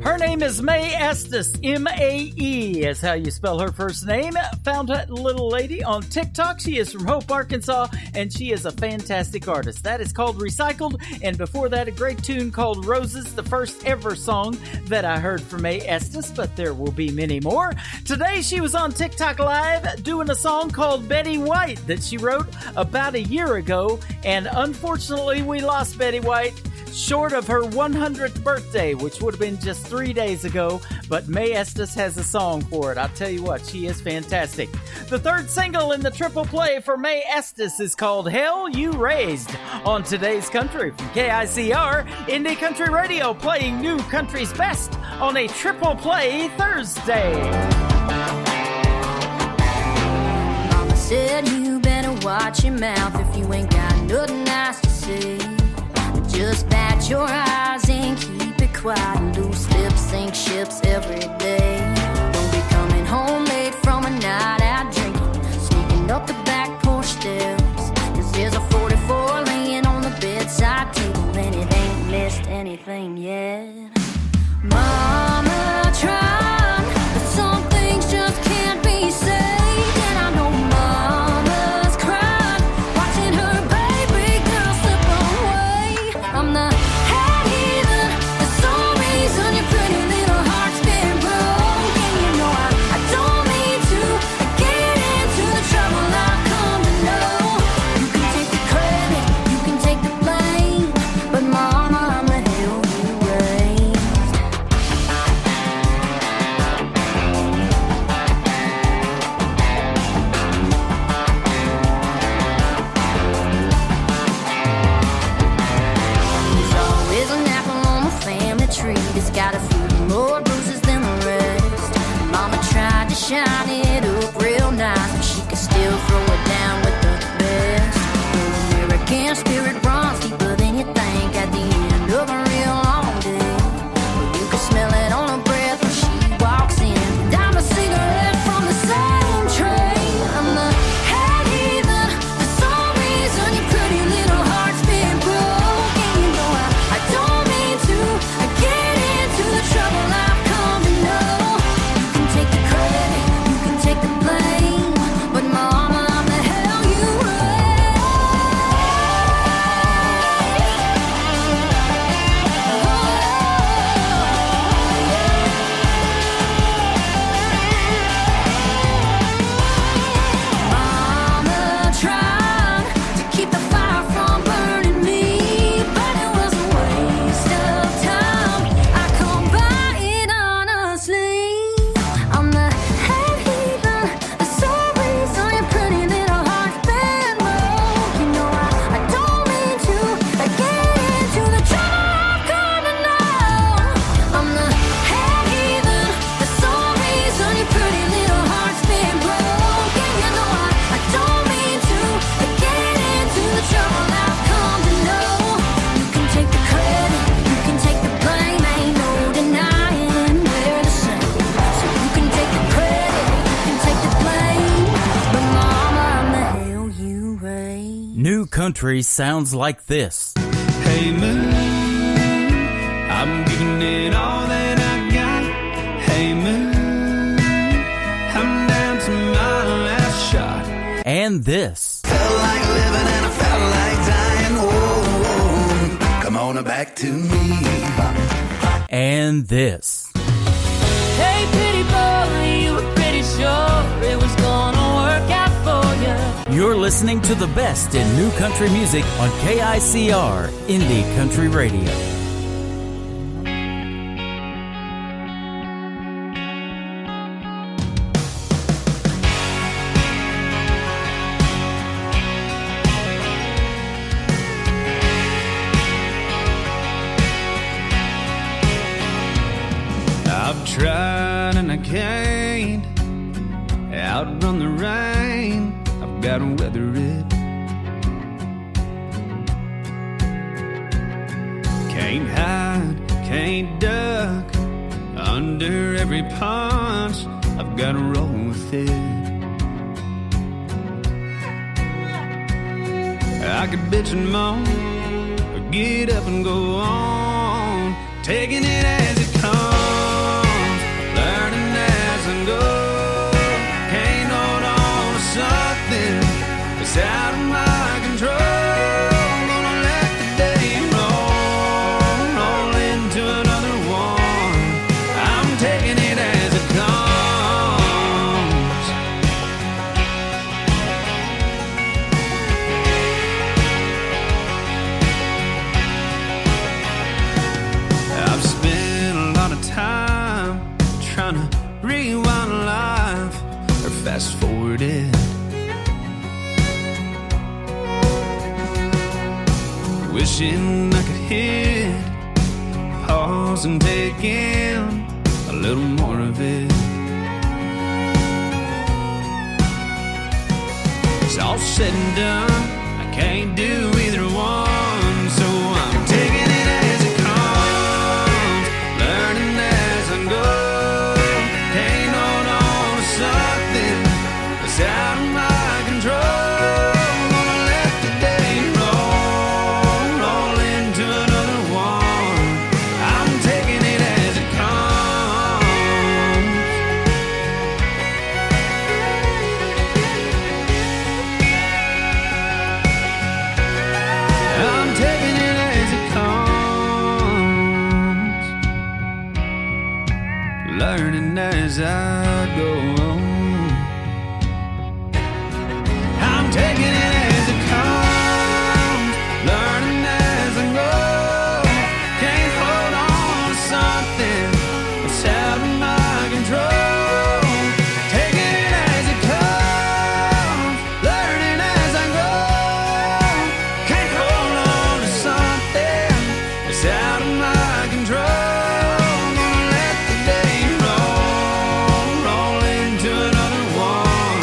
C: Her name is Mae Estes. M-A-E is how you spell her first name. Found that little lady on TikTok. She is from Hope, Arkansas, and she is a fantastic artist. That is called Recycled, and before that, a great tune called Roses, the first ever song that I heard from Mae Estes, but there will be many more. Today, she was on TikTok Live doing a song called Betty White that she wrote about a year ago, and unfortunately, we lost Betty White short of her 100th birthday, which would have been just 3 days ago, but Mae Estes has a song for it. I'll tell you what, she is fantastic. The third single in the triple play for Mae Estes is called Hell You Raised on Today's Country from KICR, Indie Country Radio, playing new country's best on a triple play Thursday.
F: Mama said you better watch your mouth if you ain't got nothing nice to say. Just bat your eyes and keep it quiet. Loose lips sink ships every day. Don't be coming home late from a night out drinking, sneaking up the back porch steps. 'Cause there's a 44 laying on the bedside table, and it ain't missed anything yet. Mama tried, but some things just can't be saved. And I know mama's cried, watching her baby girl slip away. I'm the head heathen, for some reason your pretty little heart's been broke. And you know I don't mean to get into the trouble I've come to know. You can take the credit, you can take the blame, but mama, I'm the hell you raised. There's always an apple on the family tree that's got a few more bruises than the rest. Mama tried to shine it up real nice, but she could still throw it down with the best. The American spirit runs deeper than you think at the end of a real long day. Well, you can smell it on her breath when she walks in. Down a cigarette from the same tray. I'm the head heathen, for some reason your pretty little heart's been broke. And you know I don't mean to get into the trouble I've come to know. You can take the credit, you can take the blame, but mama, I'm the hell you Mama tried to keep the fire from burning me, but it was a waste of time. I come by it honestly. I'm the head heathen, for some reason your pretty little heart's been broke. You know I don't mean to get into the trouble I've come to know. I'm the head heathen, for some reason your pretty little heart's been broke. And you know I don't mean to get into the trouble I've come to know. You can take the credit, you can take the blame, ain't no denying we're the same. So you can take the credit, you can take the blame, but mama, I'm the hell you raised.
D: New country sounds like this.
H: Hey moon, I'm giving it all that I got. Hey moon, I'm down to my last
C: And this.
M: Felt like living and I felt like dying. Whoa, come on back to me.
C: And this.
A: Hey, pretty boy, you were pretty sure it was gonna work out for you.
C: You're listening to the best in new country music on KICR, Indie Country Radio.
H: I've tried and I can't outrun the rain. I've got to weather it. Can't hide, can't duck under every punch. I've got to roll with it. I could bitch and moan, or get up and go on, taking it as it comes, learning as I go. Can't hold on to something that's out of my control. Gonna let the day roll into another one. I'm taking it as it comes. I've spent a lot of time trying to rewind life or fast forward it. Wishing I could hit pause and take in a little more of it. It's all said and done, I can't do either one, so I'm taking it as it comes, learning as I go. Can't hold on to something that's out of my control. Gonna let the day roll into another one. I'm taking it as it comes. I'm taking it as it comes, learning as I go. I'm taking it as it comes, learning as I go. Can't hold on to something that's out of my control. Taking it as it comes, learning as I go. Can't hold on to something that's out of my control. Gonna let the day roll into another one.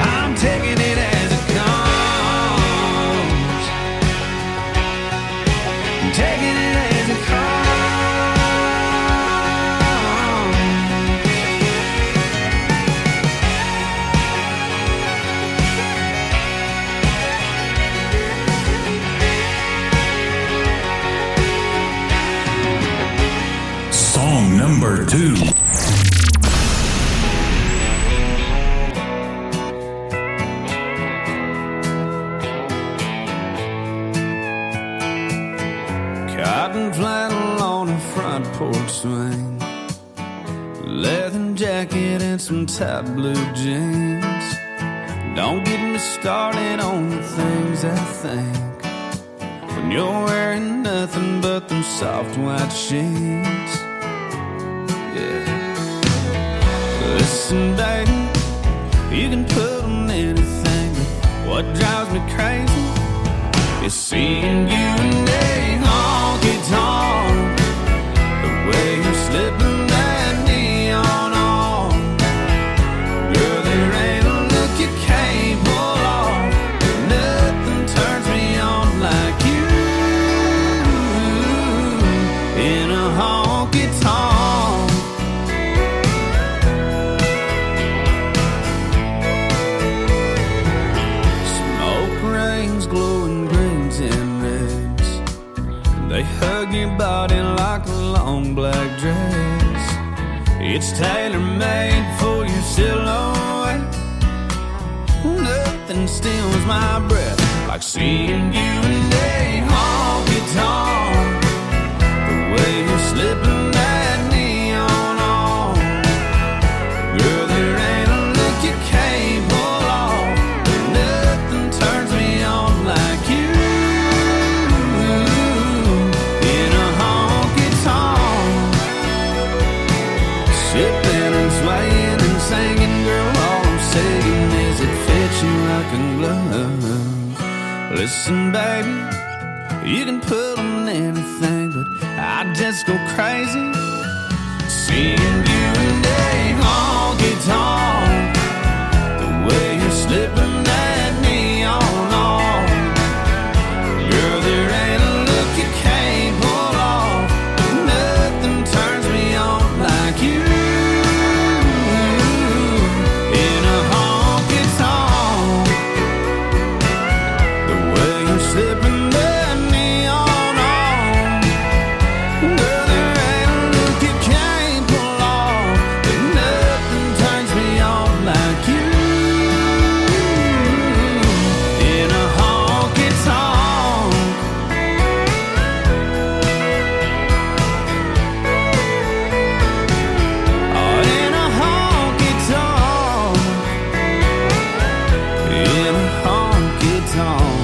H: I'm taking it as it comes. I'm taking it as it comes.
I: Song number 2.
H: Cotton flannel on a front porch swing, leather jacket and some tight blue jeans. Don't get me started on the things I think when you're wearing nothing but them soft white sheets. Yeah. Listen, baby, you can put on anything, but what drives me crazy is seeing you in a honky-tonk, the way you're slipping that neon on. Girl, there ain't a look you can't pull off. Nothing turns me on like you in a honky-tonk. Smoke rings, glowing greens and reds, they hug your body like a long black dress. It's tailor-made for your silhouette. Nothing steals my breath, like seeing you in a honky-tonk. The way you're slipping that neon on, girl, there ain't a look you can't pull off. Nothing turns me on like you in a honky-tonk. Sipping and swaying and singing, girl, all I'm saying is it fits you like a glove. Listen, baby, you can put on anything, but I just go crazy seeing you in a honky-tonk. The way you're slipping that neon on, girl, there ain't a look you can't pull off. Nothing turns me on like you in a honky-tonk. The way you're slipping that neon on, girl, there ain't a look you can't pull off. But nothing turns me on like you in a honky-tonk. Oh, in a honky-tonk. In a honky-tonk.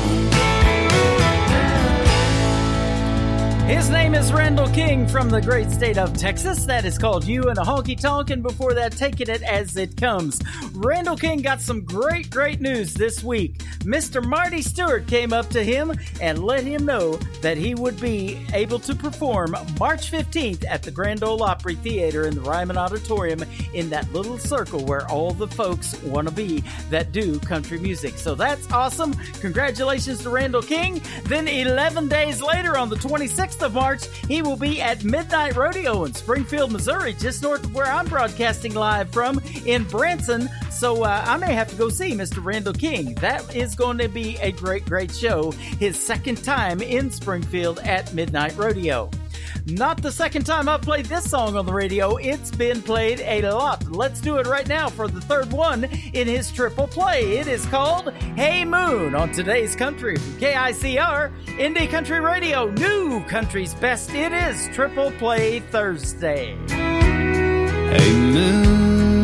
C: His name is Randall King from the great state of Texas. That is called You and a Honky Tonk, and before that, Taking It As It Comes. Randall King got some great news this week. Mr. Marty Stewart came up to him and let him know that he would be able to perform March 15th at the Grand Ole Opry Theater in the Ryman Auditorium in that little circle where all the folks want to be that do country music. So that's awesome. Congratulations to Randall King. Then 11 days later, on the 26th of March, he will be at Midnight Rodeo in Springfield, Missouri, just north of where I'm broadcasting live from in Branson. So I may have to go see Mr. Randall King. That is going to be a great show. His second time in Springfield at Midnight Rodeo. Not the second time I've played this song on the radio. It's been played a lot. Let's do it right now for the third one in his triple play. It is called Hey Moon on today's country from KICR, Indie Country Radio, New Country's Best. It is Triple Play Thursday.
H: Hey moon,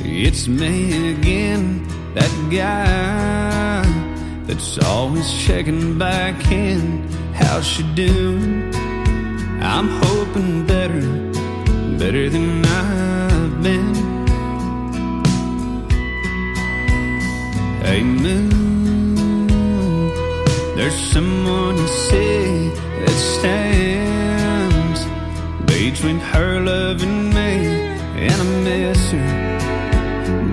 H: it's me again, that guy that's always checking back in. How's she doing? I'm hoping better than I've been. Hey moon, there's someone you see that stands between her love and me, and I miss her.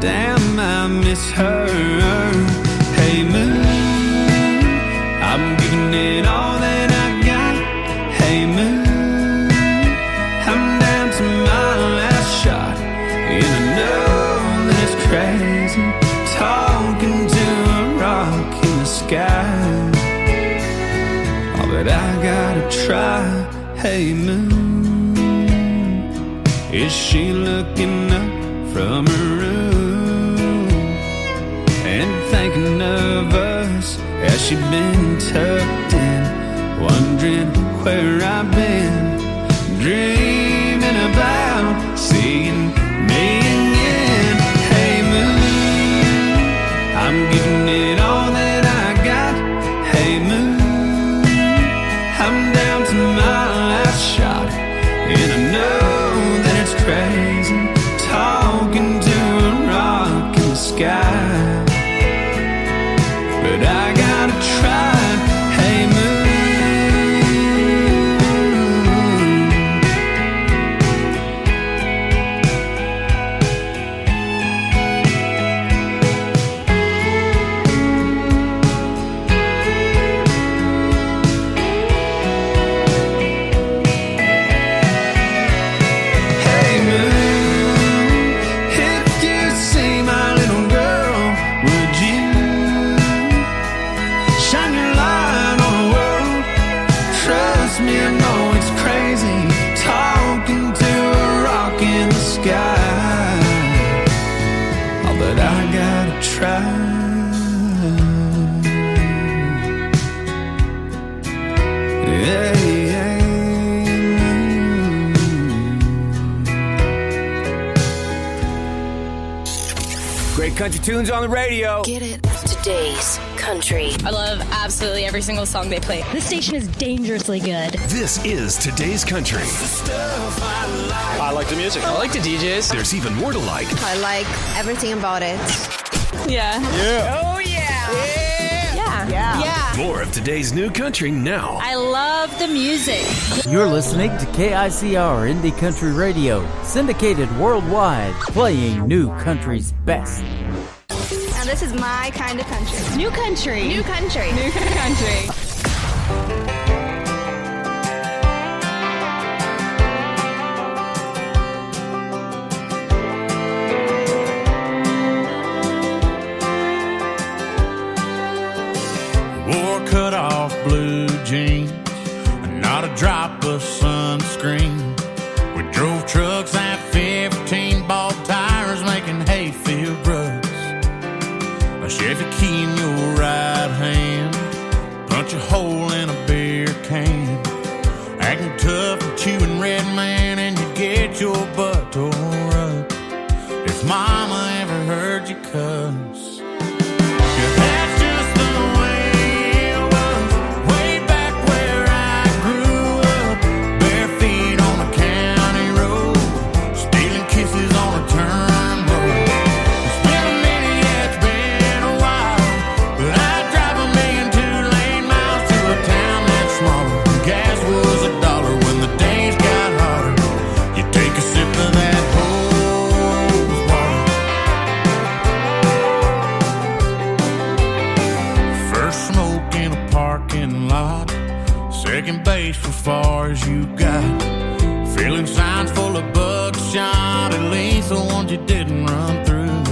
H: Damn, I miss her. Hey moon, I'm giving it all that I got. Hey moon, I'm down to my last shot, and I know that it's crazy talking to a rock in the sky. Oh, but I gotta try. Hey moon, is she looking up from her room and thinking of us? Has she been tucked in, wondering where I've been, dreaming about seeing me again? Hey moon, I'm giving it all that I got. Hey moon, I'm down to my last shot, and I know that it's crazy talking to a rock in the sky, but I gotta try. Hey moon, hey moon, if you see my little girl, would you shine your light on the world? Trust me, I know it's crazy talking to a rock in the sky. Oh, but I gotta try.
N: Great country tunes on the radio.
O: Get it. Today's country.
P: I love absolutely every single song they play.
Q: This station is dangerously good.
B: This is Today's Country.
R: I like the music. I like the DJs.
B: There's even more to like.
J: I like everything about it.
P: Yeah.
N: Yeah.
J: Oh, yeah.
P: Yeah.
B: More of today's new country now.
P: I love the music.
C: You're listening to KICR Indie Country Radio, syndicated worldwide, playing new country's best.
J: Now this is my kind of country.
P: New country.
J: New country.
P: New country.
H: Wore cut off blue jeans and not a drop of sunscreen. We drove trucks at 15, bought tires making hayfield ruts. A Chevy key in your right hand, punch a hole in a beer can. Acting tough and chewing red man, and you get your butt tore up. If mama ever heard you cuss. Second base for far as you got. Filling signs full of buckshot. At least the ones you didn't run through.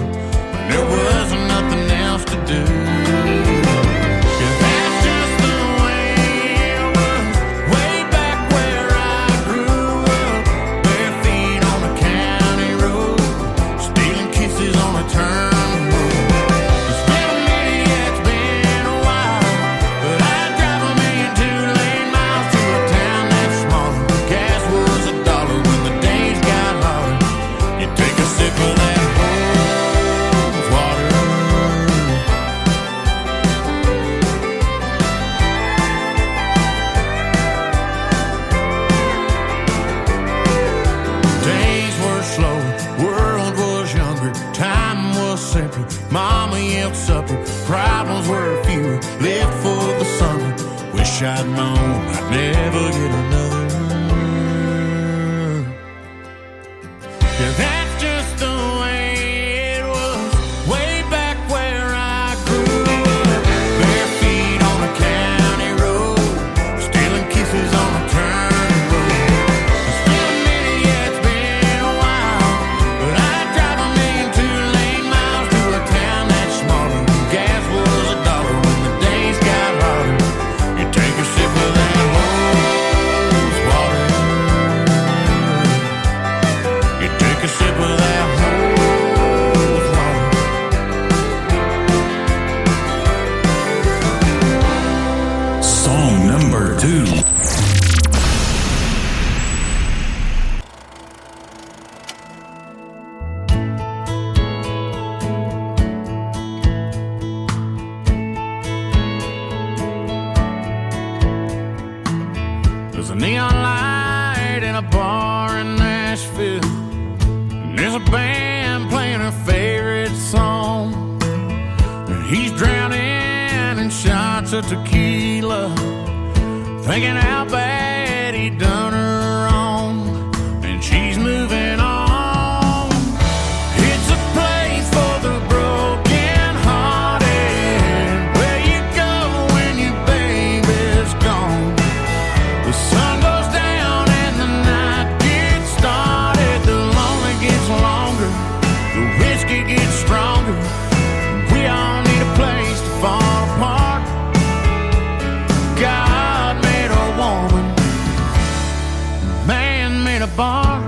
H: There wasn't nothing else to do. Mama yelled supper, problems were fewer, lived for the summer. Wish I'd known I'd never get another. Yeah, that's just the way it was, way back where I grew up. Bare feet on a county road, stealing kisses on a turn road. It's been a minute, yeah, it's been a while, but I'd drive a million 2-lane miles to a town that's smaller. Gas was $1 when the days got hotter. You take a sip of that hose water. You take a sip of that hose water.
I: Song number 2.
H: There's a neon light in a bar in Nashville, and there's a band playing her favorite song. And he's drowning in shots of tequila, thinking how bad he done her wrong, and she's moving on. It's a place for the broken-hearted, where you go when your baby's gone. The sun goes down and the night gets started. The lonely gets longer, the whiskey gets stronger. We all need a place to fall apart. God made a woman, man made a bar.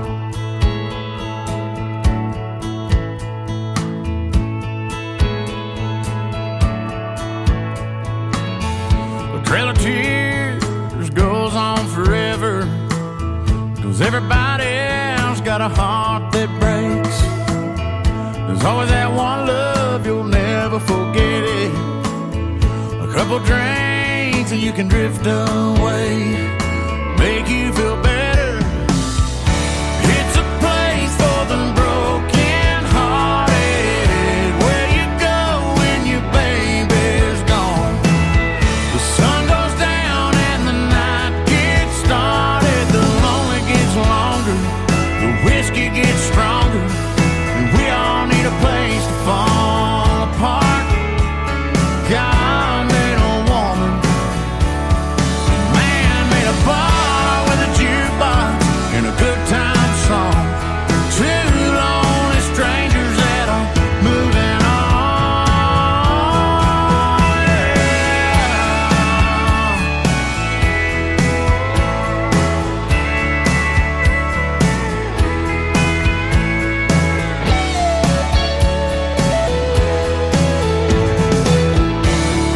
H: The Trail of Tears goes on forever, 'cause everybody else got a heart that breaks. There's There's always that one love, you'll never forget it. A couple drinks and you can drift away, make you feel better. It's a place for the broken hearted, where you go when your baby's gone. The sun goes down and the night gets started. The lonely gets longer, the whiskey gets stronger, and we all need a place to fall apart. God made a woman, man made a bar with a jukebox and a good time song. Two lonely strangers that are moving on.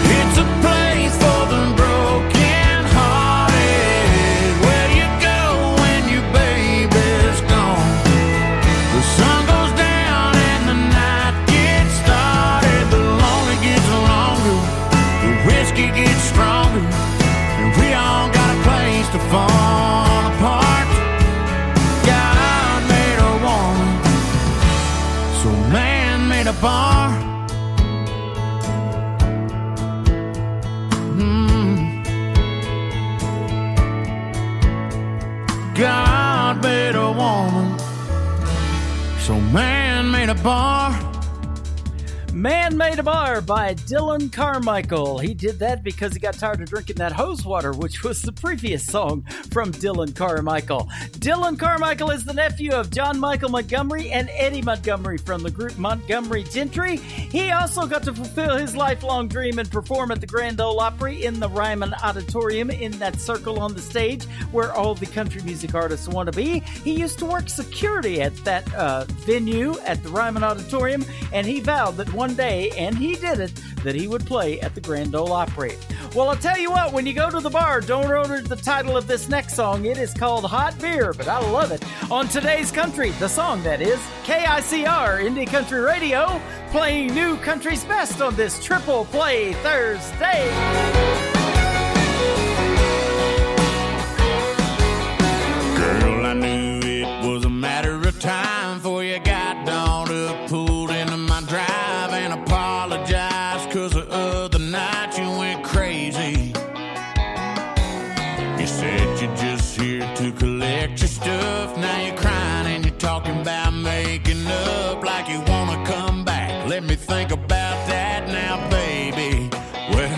H: It's a place for the broken hearted, where you go when your baby's gone. The sun goes down and the night gets started. The lonely gets longer, the whiskey gets stronger, and we all got a place to fall apart. God made a woman, so man made a bar. God made a woman, so man made a bar.
C: Man Made a Bar by Dylan Carmichael. He did that because he got tired of drinking that hose water, which was the previous song from Dylan Carmichael. Dylan Carmichael is the nephew of John Michael Montgomery and Eddie Montgomery from the group Montgomery Gentry. He also got to fulfill his lifelong dream and perform at the Grand Ole Opry in the Ryman Auditorium, in that circle on the stage where all the country music artists want to be. He used to work security at that venue at the Ryman Auditorium, and he vowed that one day, and he did it, that he would play at the Grand Ole Opry. Well, I'll tell you what, when you go to the bar, don't order the title of this next song. It is called Hot Beer, but I love it. On Today's Country, the song that is, KICR, Indie Country Radio, playing new country's best on this Triple Play Thursday.
H: Girl, I knew it was a matter of time before you got dolled up, pulled into my drive, and apologized 'cause the other night you went crazy. You said you're just here to collect your stuff. Now you're crying and you're talking about making up, like you wanna come back. Let me think about that now, baby. Well,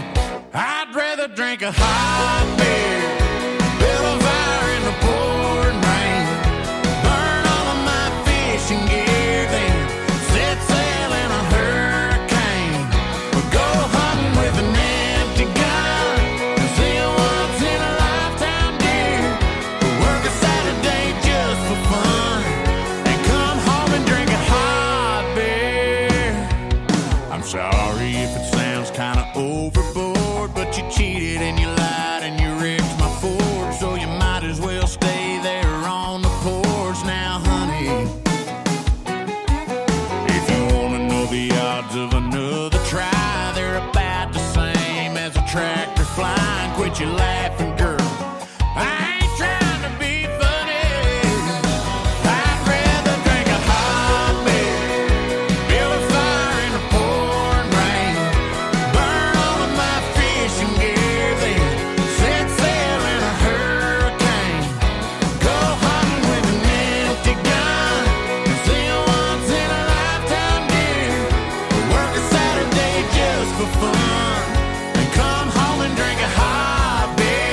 H: I'd rather drink a hot beer, build a fire in the pouring rain, burn all of my fishing gear, then set sail in a hurricane, or go hunting with an empty gun, and see once in a lifetime deer, or work a Saturday just for fun, and come home and drink a hot beer. I'm sorry if it sounds kinda overboard, but you cheated and you lied and you wrecked my Ford, so you might as well stay there on the porch now, honey. If you wanna know the odds of another try, they're about the same as a tractor flying. Quit your laughing, girl, I ain't trying to be funny. I'd rather drink a hot beer, build a fire in the pouring rain, burn all of my fishing gear, then set sail in a hurricane, go hunting with an empty gun, and see once in a lifetime deer, or work a Saturday just for fun, and come home and drink a hot beer.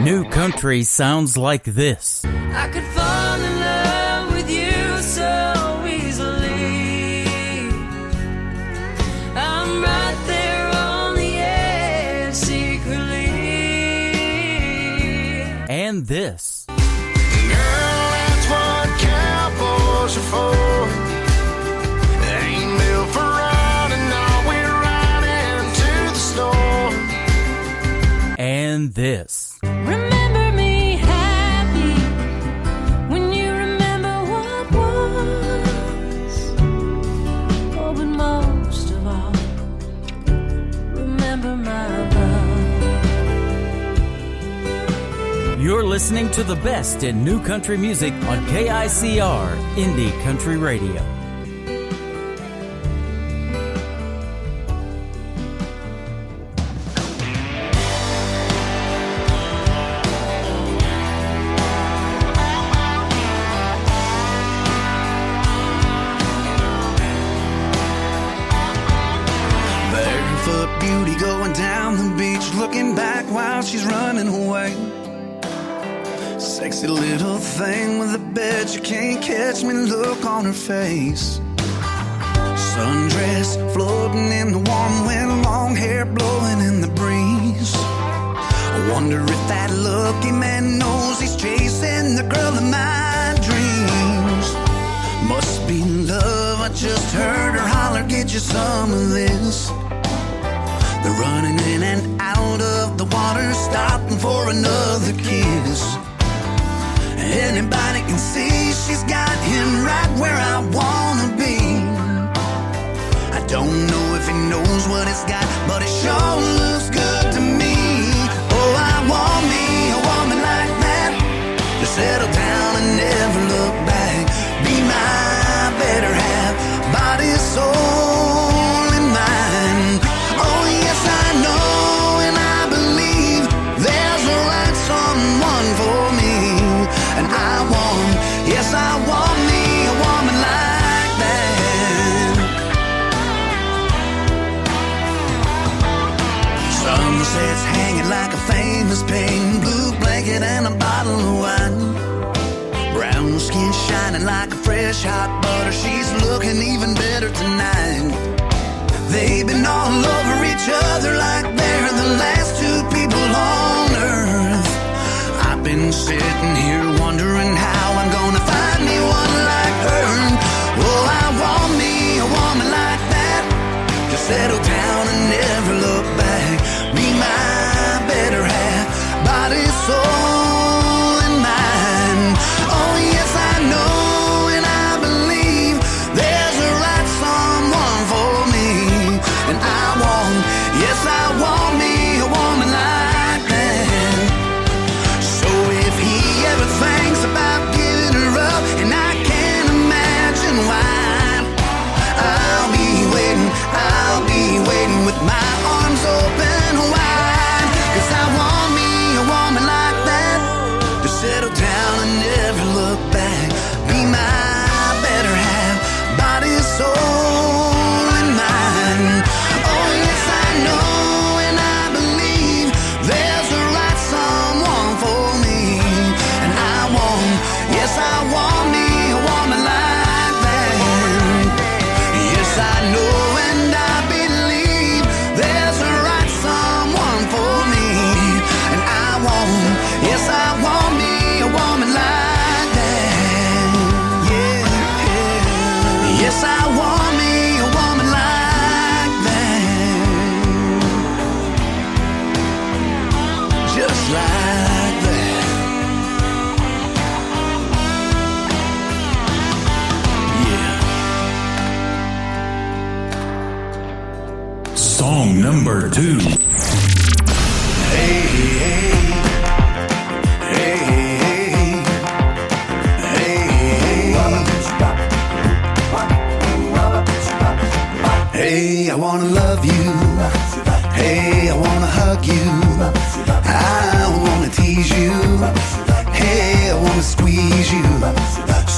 D: New country sounds like this.
A: I could fall in love with you so easily. I'm right there on the edge secretly.
D: And this.
E: Girl, that's what cowboys are for. They ain't built for riding, no, we're riding to the store.
D: And this.
A: Remember me happy when you remember what was. Oh, but most of all, remember my love.
D: You're listening to the best in new country music on KICR Indie Country Radio.
M: Barefoot beauty going down the beach, looking back while she's running away. Sexy little thing with a bet you can't catch me look on her face. Sundress floating in the warm wind, long hair blowing in the breeze. I wonder if that lucky man knows he's chasing the girl of my dreams. Must be love, I just heard her holler, get you some of this. They're running in and out of the water, stopping for another kiss. Anybody can see she's got him right where I wanna be. I don't know if he knows what he's got, but it sure looks good to me. Oh, I want me a woman like that, to settle down and never look back. Be my better half, body, soul, and mind. Oh yes, I know and I believe there's a right someone for me. And I want, yes I want me a woman like that. Sunsets hanging like a famous painting, blue blanket and a bottle of wine. Brown skin shining like a fresh hot butter, she's looking even better tonight. They've been all over each other like they're the last two people on earth. I've been sitting here wondering how I'm gonna find me one like her. Oh, I want me a woman like that, to settle down and never look back. Be my better half, body, soul, and mind. Oh yes, I know and I believe there's a right someone for me. And I want, yes I want me a woman like that. So if he ever thinks about giving her up, and I can't imagine why, I'll be waiting with my arms open wide. 'Cause I want me a woman like that, to settle down and never look back. Be my better half, body, soul, and mind. Oh yes, I know and I believe there's a right someone for me. And I want, yes I want me a woman like that. Yes I know and I believe there's a right someone for me. And I want, yes I want me a woman like that. Yeah, yeah. Yes I want me a woman like that. Just like that.
I: Song number 2.
M: Hey, hey, hey, hey, hey. Hey, I wanna love you. Hey, I wanna hug you. I wanna tease you. Hey, I wanna squeeze you.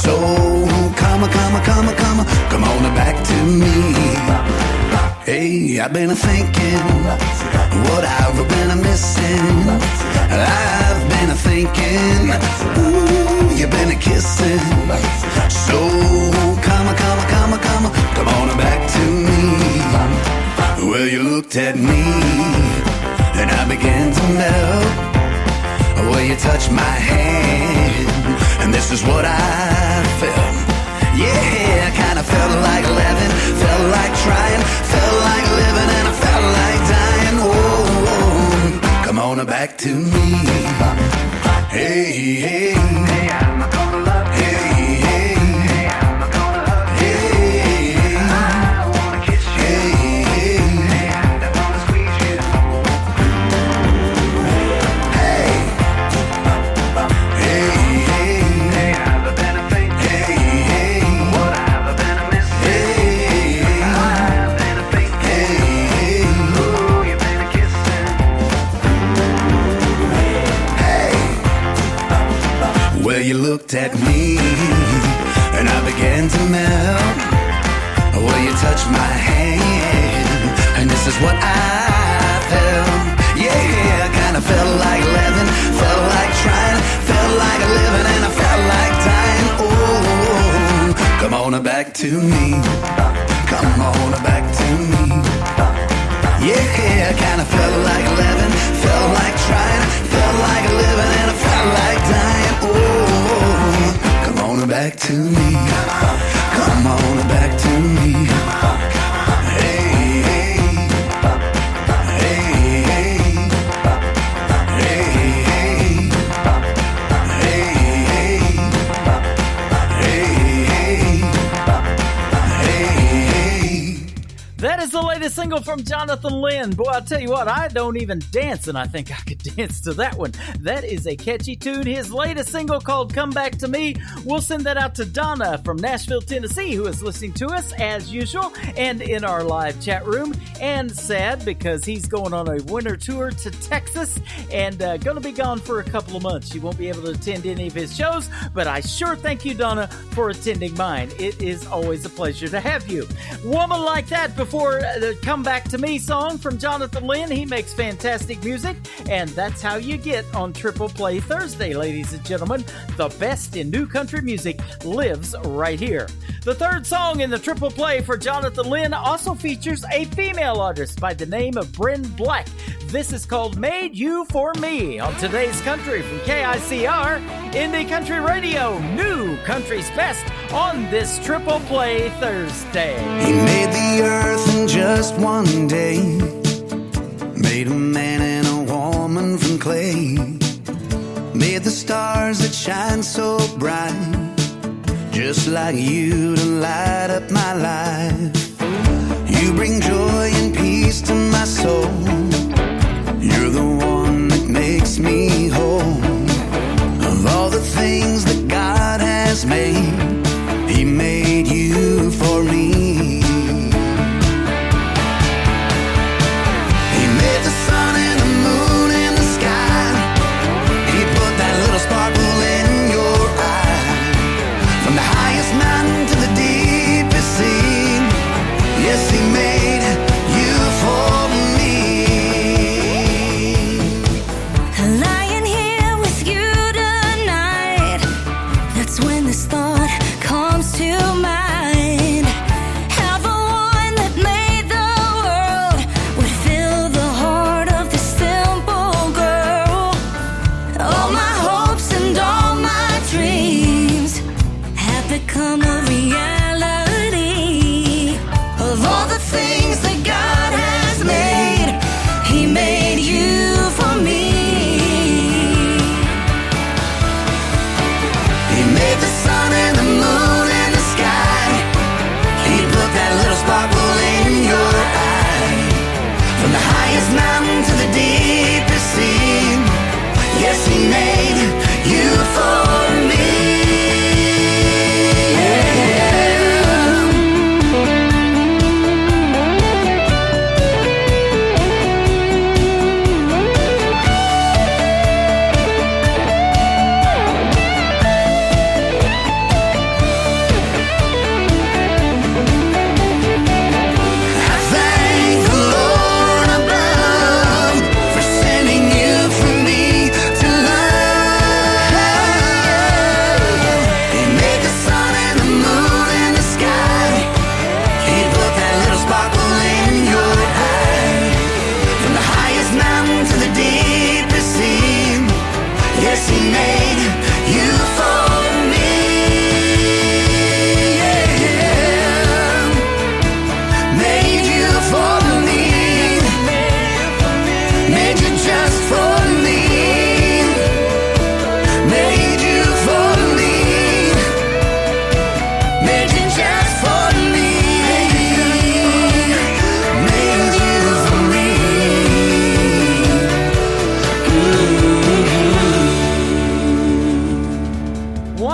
M: So come on back to me. Hey, I've been thinking what I've been missing. I've been thinking, ooh, you've been a kissing. So come on back to me. Well, you looked at me and I began to melt. Well, you touched my hand and this is what I felt. Yeah, I kinda felt like living, felt like trying, felt like living, and I felt like dying. Oh, come on back to me. Hey, hey, hey, I'm not gonna love you. Hey, hey, hey, I'm not gonna love you. Hey, hey, I wanna kiss you. Hey, hey, hey, I wanna squeeze you. Hey, hey, hey, hey, I've been a thing. Hey, hey, what I've been a miss. Hey, hey, I've been a thing. Hey, hey, ooh, you've been a kissing. Hey, well, you looked at me and I began to melt. Well, you touched my hand and this is what I felt. Yeah, I kinda felt like living, felt like trying, felt like living, and I felt like dying. Oh, come on back to me. Come on back to me. Yeah, I kinda felt like living, felt like trying, felt like living, and I felt like dying. Oh, come on back to me. Come on back to me. Hey, hey, hey, hey, hey, hey, hey.
C: That is the latest single from Jonathan Lynn. Boy, I'll tell you what, I don't even dance, and I think I could dance to that one. That is a catchy tune. His latest single called Come Back to Me. We'll send that out to Donna from Nashville, Tennessee, who is listening to us as usual and in our live chat room. And sad because he's going on a winter tour to Texas and going to be gone for a couple of months. You won't be able to attend any of his shows, but I sure thank you, Donna, for attending mine. It is always a pleasure to have you. Woman Like That before the Come Back to Me song from Jonathan Lynn. He makes fantastic music, and that's how you get on Triple Play Thursday, ladies and gentlemen. The best in new country music lives right here. The third song in the Triple Play for Jonathan Lynn also features a female artist by the name of Bryn Black. This is called Made You For Me on Today's Country from KICR, Indie Country Radio, New Country's Best on this Triple Play Thursday.
M: He made the earth in just one day, made a man and a woman from clay, made the stars that shine so bright, just like you to light up my life. You bring joy and peace to my soul. You're the one that makes me whole. Of all the things that God has made, He made you for me. He made the sun and the moon and the sky. He put that little sparkle in your eye. From the highest mountain to the deepest sea, yes, He made you for me.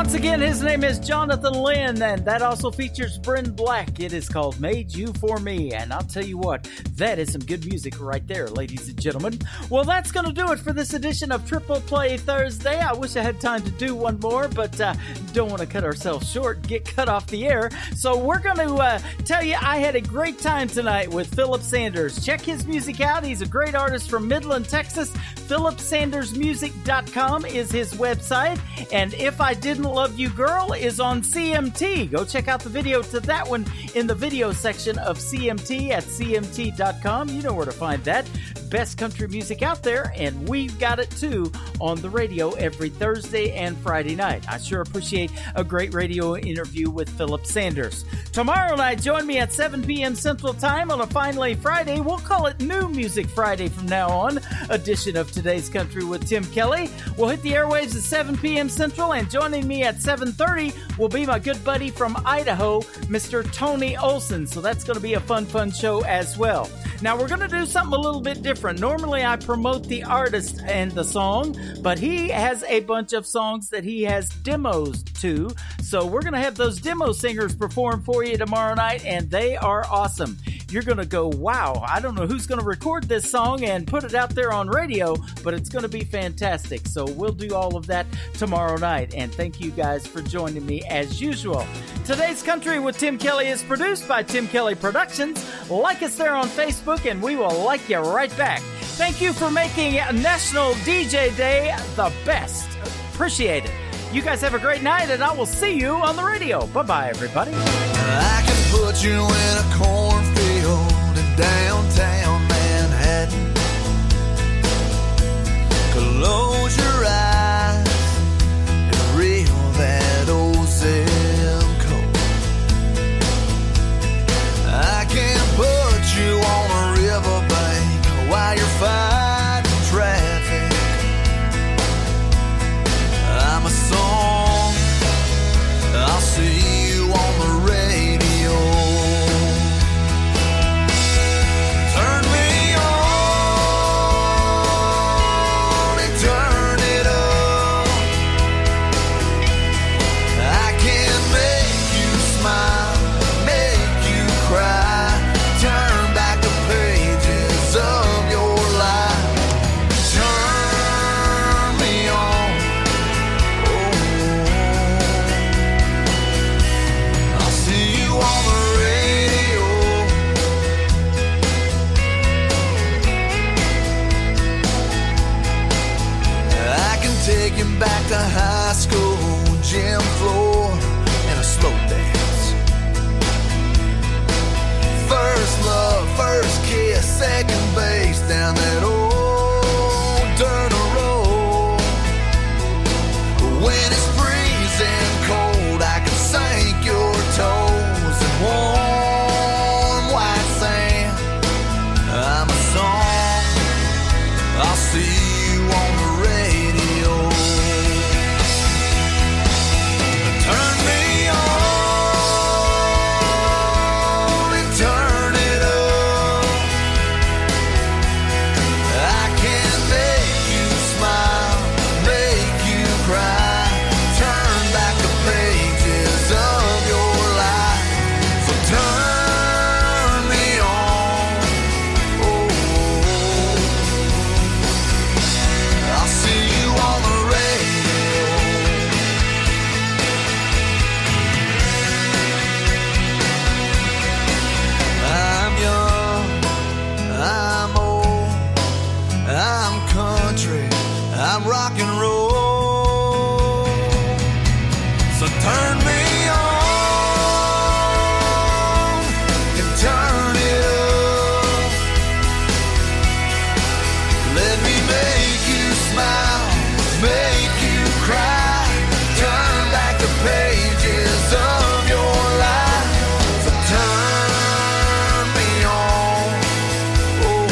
C: Once again, his name is Jonathan Lynn, and that also features Bryn Black. It is called Made You For Me, and I'll tell you what, that is some good music right there, ladies and gentlemen. Well, that's going to do it for this edition of Triple Play Thursday. I wish I had time to do one more, but don't want to cut ourselves short and get cut off the air. So we're going to tell you I had a great time tonight with Philip Sanders. Check his music out. He's a great artist from Midland, Texas. PhilipSandersMusic.com is his website, and If I Didn't Love You Girl is on CMT. Go check out the video to that one in the video section of CMT at CMT.com. You know where to find that. Best country music out there, and we've got it too on the radio every Thursday and Friday night. I sure appreciate a great radio interview with Philip Sanders. Tomorrow night, join me at 7 p.m. Central Time on a Finally Friday. We'll call it New Music Friday from now on, edition of Today's Country with Tim Kelly. We'll hit the airwaves at 7 p.m. Central, and joining me at 7:30 will be my good buddy from Idaho, Mr. Tony Olson. So that's going to be a fun show as well. Now, we're going to do something a little bit different. Normally, I promote the artist and the song, but he has a bunch of songs that he has demos to. So we're going to have those demo singers perform for you tomorrow night, and they are awesome. You're going to go, wow, I don't know who's going to record this song and put it out there on radio, but it's going to be fantastic. So we'll do all of that tomorrow night. And thank you guys for joining me as usual. Today's Country with Tim Kelly is produced by Tim Kelly Productions. Like us there on Facebook, and we will like you right back. Thank you for making National DJ Day the best. Appreciate it. You guys have a great night, and I will see you on the radio. Bye-bye, everybody.
M: I can put you in a cornfield in downtown Manhattan. Close your eyes and reel that old zip code. I can put you on a riverbank while you're fighting traffic. I'm a song, I'll see you on the radio. Turn me on and turn it up. I can make you smile, make you cry, turn back the pages of your life. Turn me on. I'll see you on the radio. I can take you back to high school, gym floor, and a slow dance. First love, first kiss, second base down that old dirt road. When it's freezing cold, I can sink your toes in warm white sand. I'm a song, I'll see you on the radio. Turn me on and turn it up. I can make you smile, make you cry, turn back the pages of your life. So turn me on. Oh, I'll see you on the radio. I'm young, I'm old, I'm country, I'm rock and roll. So turn me on and turn it up. Let me make you smile, make you cry, turn back the pages of your life. So turn me on. Oh,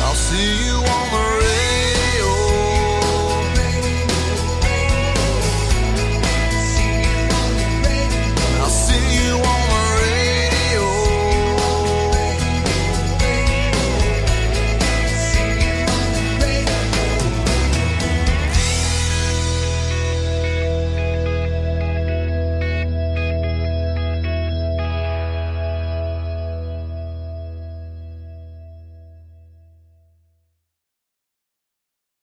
M: I'll see you